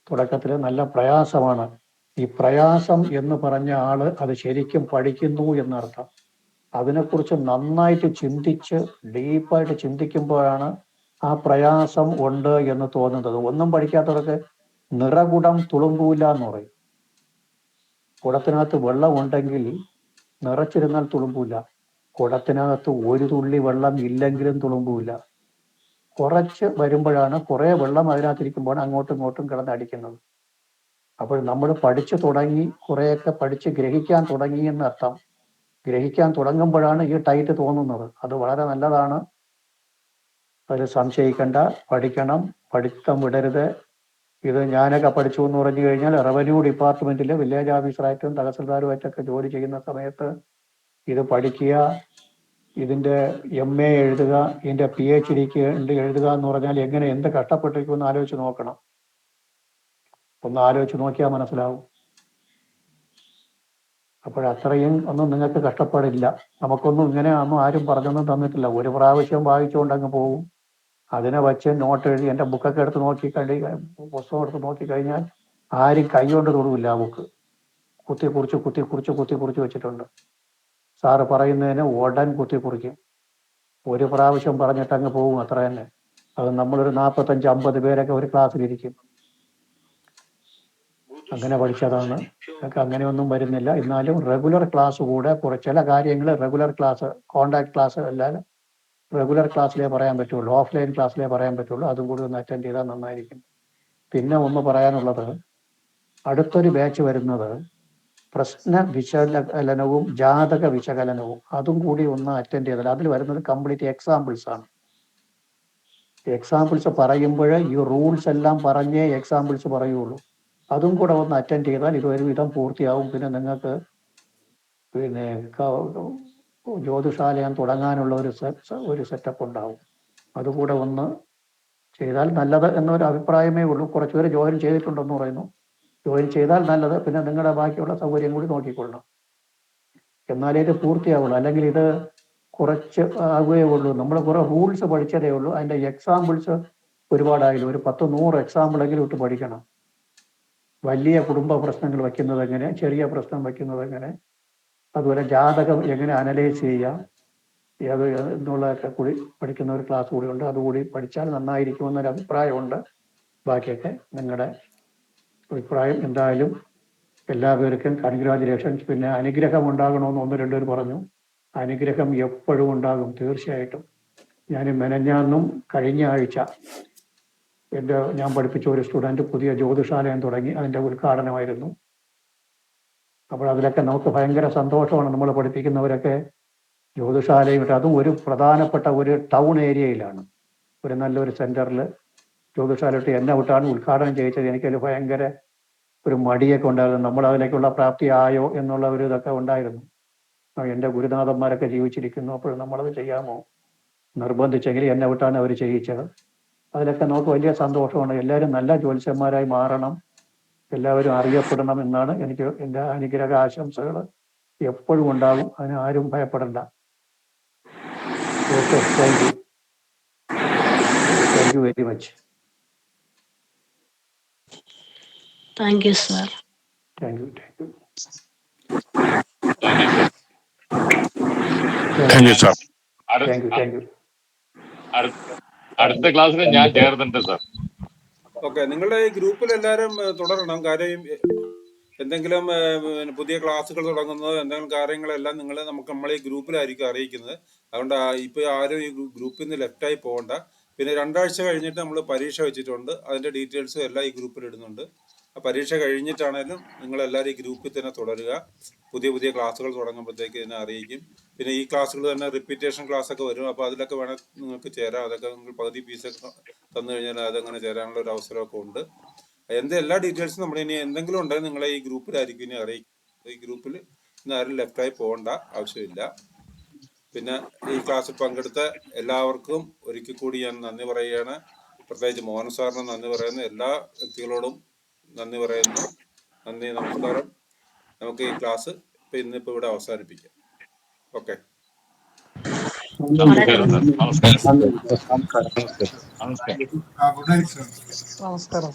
[SPEAKER 2] തുടക്കത്തിൽ നല്ല പ്രയാസമാണ്. ഈ പ്രയാസം എന്ന് പറഞ്ഞ ആള് അത് ശരിക്കും പഠിക്കുന്നു എന്നർത്ഥം. അതിനെക്കുറിച്ച് നന്നായിട്ട് ചിന്തിച്ച് ഡീപ്പായിട്ട് ചിന്തിക്കുമ്പോഴാണ് ആ പ്രയാസം ഉണ്ട് എന്ന് തോന്നുന്നത്. ഒന്നും പഠിക്കാത്തവർക്ക് നിറകുടം തുളുമ്പൂല എന്ന് പറയും. കുടത്തിനകത്ത് വെള്ളം ഉണ്ടെങ്കിൽ നിറച്ചിരുന്നാൽ തുളുമ്പൂല, കുടത്തിനകത്ത് ഒരു തുള്ളി വെള്ളം ഇല്ലെങ്കിലും തുളുമ്പൂല. കുറച്ച് വരുമ്പോഴാണ് കുറേ വെള്ളം അതിനകത്തിരിക്കുമ്പോൾ അങ്ങോട്ടും ഇങ്ങോട്ടും കിടന്നടിക്കുന്നത്. അപ്പോൾ നമ്മൾ പഠിച്ചു തുടങ്ങി, കുറേയൊക്കെ പഠിച്ച് ഗ്രഹിക്കാൻ തുടങ്ങി എന്നർത്ഥം. ഗ്രഹിക്കാൻ തുടങ്ങുമ്പോഴാണ് ഈ ടൈറ്റ് തോന്നുന്നത്. അത് വളരെ നല്ലതാണ്, അതിൽ സംശയിക്കേണ്ട. പഠിക്കണം, പഠിത്തം വിടരുത്. ഇത് ഞാനൊക്കെ പഠിച്ചു എന്ന് പറഞ്ഞു കഴിഞ്ഞാൽ റവന്യൂ ഡിപ്പാർട്ട്മെന്റിൽ വില്ലേജ് ഓഫീസറായിട്ടും തഹസിൽദാരുമായിട്ടൊക്കെ ജോലി ചെയ്യുന്ന സമയത്ത് ഇത് പഠിക്കുക, ഇതിൻ്റെ MA എഴുതുക, ഇതിൻ്റെ PhDക്ക് എഴുതുക എന്ന് പറഞ്ഞാൽ എങ്ങനെ എന്ത് കഷ്ടപ്പെട്ടിരിക്കുമെന്ന് ആലോചിച്ച് നോക്കണം. ഒന്ന് ആലോചിച്ച് നോക്കിയാൽ മനസ്സിലാവും. അപ്പോഴത്രയും ഒന്നും നിങ്ങൾക്ക് കഷ്ടപ്പാടില്ല. നമുക്കൊന്നും ഇങ്ങനെ ഒന്നും ആരും പറഞ്ഞൊന്നും തന്നിട്ടില്ല. ഒരു പ്രാവശ്യം വായിച്ചുകൊണ്ട് അങ്ങ് പോകും. അതിനെ വച്ച് നോട്ട് എഴുതി എൻ്റെ ബുക്കൊക്കെ എടുത്ത് പുസ്തകം എടുത്ത് നോക്കിക്കഴിഞ്ഞാൽ ആരും കൈ കൊണ്ട് തൊടുവില്ല. ആ ബുക്ക് കുത്തി കുറിച്ച് വെച്ചിട്ടുണ്ട്. സാറ് പറയുന്നതിന് ഉടൻ കുറിക്കും. ഒരു പ്രാവശ്യം പറഞ്ഞിട്ട് അങ്ങ് പോകും, അത്ര തന്നെ. അത് നമ്മളൊരു 45-50 പേരൊക്കെ ഒരു ക്ലാസ്സിലിരിക്കും. അങ്ങനെ പഠിച്ചതാണ്. ഞങ്ങൾക്ക് അങ്ങനെയൊന്നും വരുന്നില്ല. എന്നാലും റെഗുലർ ക്ലാസ് കൂടെ ചില കാര്യങ്ങൾ റെഗുലർ ക്ലാസ്, കോണ്ടാക്ട് ക്ലാസ് അല്ലാതെ റെഗുലർ ക്ലാസ്സിലേ പറയാൻ പറ്റുള്ളൂ, ഓഫ്ലൈൻ ക്ലാസ്സിലേ പറയാൻ പറ്റുള്ളൂ. അതും കൂടി ഒന്ന് അറ്റൻഡ് ചെയ്താൽ നന്നായിരിക്കും. പിന്നെ ഒന്ന് പറയാനുള്ളത്, അടുത്തൊരു ബാച്ച് വരുന്നത് പ്രശ്ന വിശകലനവും ജാതക വിശകലനവും, അതും കൂടി ഒന്ന് അറ്റൻഡ് ചെയ്താൽ അതിൽ വരുന്നത് കംപ്ലീറ്റ് എക്സാമ്പിൾസ് ആണ്. എക്സാമ്പിൾസ് പറയുമ്പോൾ ഈ റൂൾസ് എല്ലാം പറഞ്ഞേ എക്സാമ്പിൾസ് പറയുള്ളൂ. അതും കൂടെ ഒന്ന് അറ്റൻഡ് ചെയ്താൽ ഇത് ഒരുവിധം പൂർത്തിയാവും. പിന്നെ നിങ്ങൾക്ക് ജ്യോതിഷാലയം തുടങ്ങാനുള്ള ഒരു സെറ്റപ്പ് ഉണ്ടാവും. അതുകൂടെ ഒന്ന് ചെയ്താൽ നല്ലത് എന്നൊരു അഭിപ്രായമേ ഉള്ളൂ. കുറച്ചുപേര് ജോയിൻ ചെയ്തിട്ടുണ്ടെന്ന് പറയുന്നു. ജോയിൻ ചെയ്താൽ നല്ലത്. പിന്നെ നിങ്ങളുടെ ബാക്കിയുള്ള സൗകര്യം കൂടി നോക്കിക്കൊള്ളണം. എന്നാലേ ഇത് പൂർത്തിയാവുള്ളൂ. അല്ലെങ്കിൽ ഇത് കുറച്ച് ആകുകയേ ഉള്ളൂ. നമ്മൾ കുറേ റൂൾസ് പഠിച്ചതേ ഉള്ളൂ. അതിൻ്റെ എക്സാമ്പിൾസ് ഒരുപാടായില്ല. ഒരു 10-100 എക്സാമ്പിളെങ്കിലും ഇട്ട് പഠിക്കണം. വലിയ കുടുംബ പ്രശ്നങ്ങൾ വയ്ക്കുന്നത് എങ്ങനെ, ചെറിയ പ്രശ്നം വയ്ക്കുന്നത് എങ്ങനെ, അതുപോലെ ജാതകം എങ്ങനെ അനലൈസ് ചെയ്യാം, ഏത് എന്നുള്ളതൊക്കെ കൂടി പഠിക്കുന്ന ഒരു ക്ലാസ് കൂടി ഉണ്ട്. അതുകൂടി പഠിച്ചാൽ നന്നായിരിക്കുമെന്നൊരു അഭിപ്രായമുണ്ട്. ബാക്കിയൊക്കെ നിങ്ങളുടെ അഭിപ്രായം. എന്തായാലും എല്ലാവർക്കും കൺഗ്രാജുലേഷൻസ്. പിന്നെ അനുഗ്രഹം ഉണ്ടാകണമെന്ന് 1-2 പേർ പറഞ്ഞു. അനുഗ്രഹം എപ്പോഴും ഉണ്ടാകും, തീർച്ചയായിട്ടും. ഞാൻ മെനഞ്ഞാന്നും കഴിഞ്ഞ ആഴ്ച ഞാൻ പഠിപ്പിച്ച ഒരു സ്റ്റുഡൻറ്റ് പുതിയ ജ്യോതിഷാലയം തുടങ്ങി. അതിൻ്റെ ഉദ്ഘാടനമായിരുന്നു. അപ്പോൾ അതിലൊക്കെ നമുക്ക് ഭയങ്കര സന്തോഷമാണ്. നമ്മൾ പഠിപ്പിക്കുന്നവരൊക്കെ ജ്യോതിഷാലയം ഇട്ട്, അതും ഒരു പ്രധാനപ്പെട്ട ഒരു ടൗൺ ഏരിയയിലാണ്, ഒരു നല്ലൊരു സെൻറ്ററിൽ ജ്യോതിഷാലയം ഇട്ട് എന്നെ വിട്ടാണ് ഉദ്ഘാടനം ചെയ്യിച്ചത്. എനിക്കതിൽ ഭയങ്കര ഒരു മടിയൊക്കെ ഉണ്ടായിരുന്നു. നമ്മൾ അതിലേക്കുള്ള പ്രാപ്തി ആയോ എന്നുള്ള ഒരു ഇതൊക്കെ ഉണ്ടായിരുന്നു. എൻ്റെ ഗുരുനാഥന്മാരൊക്കെ ജീവിച്ചിരിക്കുന്നു, അപ്പോൾ നമ്മളത് ചെയ്യാമോ, നിർബന്ധിച്ചെങ്കിൽ എന്നെ വിട്ടാണ് അവർ ചെയ്യിച്ചത്. അതിലൊക്കെ നമുക്ക് വലിയ സന്തോഷമാണ്. എല്ലാവരും നല്ല ജ്യോത്സ്യന്മാരായി മാറണം, എല്ലാവരും അറിയപ്പെടണം എന്നാണ് എനിക്ക് എൻ്റെ അനുഗ്രഹ ആശംസകൾ എപ്പോഴും ഉണ്ടാകും. അതിന് ആരും ഭയപ്പെടണ്ട. Okay, thank you very much.
[SPEAKER 13] Thank you sir.
[SPEAKER 2] Thank you.
[SPEAKER 3] Thank you sir.
[SPEAKER 2] Thank you.
[SPEAKER 7] അടുത്ത ക്ലാസ്സിൽ ഞാൻ ചേർന്നുണ്ട് സാർ.
[SPEAKER 6] ഓക്കെ, നിങ്ങളുടെ ഈ ഗ്രൂപ്പിൽ എല്ലാവരും തുടരണം. കാര്യം എന്തെങ്കിലും പുതിയ ക്ലാസ്സുകൾ തുടങ്ങുന്നത്, എന്തെങ്കിലും കാര്യങ്ങളെല്ലാം നമ്മളെ ഈ ഗ്രൂപ്പിലായിരിക്കും അറിയിക്കുന്നത്. അതുകൊണ്ട് ഇപ്പോൾ ആരും ഈ ഗ്രൂപ്പിൽ നിന്ന് ലെഫ്റ്റായി പോകണ്ട. പിന്നെ 2 ആഴ്ച കഴിഞ്ഞിട്ട് നമ്മൾ പരീക്ഷ വെച്ചിട്ടുണ്ട്. അതിൻ്റെ ഡീറ്റെയിൽസും എല്ലാം ഈ ഗ്രൂപ്പിൽ ഇടുന്നുണ്ട്. ആ പരീക്ഷ കഴിഞ്ഞിട്ടാണേലും നിങ്ങളെല്ലാവരും ഈ ഗ്രൂപ്പിൽ തന്നെ തുടരുക. പുതിയ ക്ലാസ്സുകൾ തുടങ്ങുമ്പോഴത്തേക്ക് ഇതിനെ അറിയിക്കും. പിന്നെ ഈ ക്ലാസ്സുകൾ തന്നെ റിപ്പീറ്റേഷൻ ക്ലാസ് ഒക്കെ വരും. അപ്പോൾ അതിലൊക്കെ വേണം നിങ്ങൾക്ക് ചേരാം. അതൊക്കെ നിങ്ങൾ പകുതി ഫീസൊക്കെ തന്നു കഴിഞ്ഞാൽ അതങ്ങനെ ചേരാനുള്ള ഒരു അവസരമൊക്കെ ഉണ്ട്. എല്ലാ ഡീറ്റെയിൽസും നമ്മൾ ഇനി എന്തെങ്കിലും ഉണ്ടെങ്കിൽ നിങ്ങളെ ഈ ഗ്രൂപ്പിലായിരിക്കും ഇനി അറിയിക്കും. ഈ ഗ്രൂപ്പിൽ ഇന്ന് ആരും ലെഫ്റ്റായി പോകേണ്ട ആവശ്യമില്ല. പിന്നെ ഈ ക്ലാസ്സിൽ പങ്കെടുത്ത എല്ലാവർക്കും ഒരിക്കൽ കൂടി ഞാൻ നന്ദി പറയുകയാണ്. പ്രത്യേകിച്ച് മോഹൻ സാറിന് നന്ദി പറയുന്നു. എല്ലാ വ്യക്തികളോടും നന്ദി പറയുന്നു. നന്ദി, നമസ്കാരം. നമുക്ക് ഈ ക്ലാസ് ഇന്നിപ്പോൾ ഇവിടെ അവസാനിപ്പിക്കാം. ഓക്കെ,
[SPEAKER 7] നമസ്കാരം സാർ. നമസ്കാരം.
[SPEAKER 10] Good night sir.
[SPEAKER 9] നമസ്കാരം.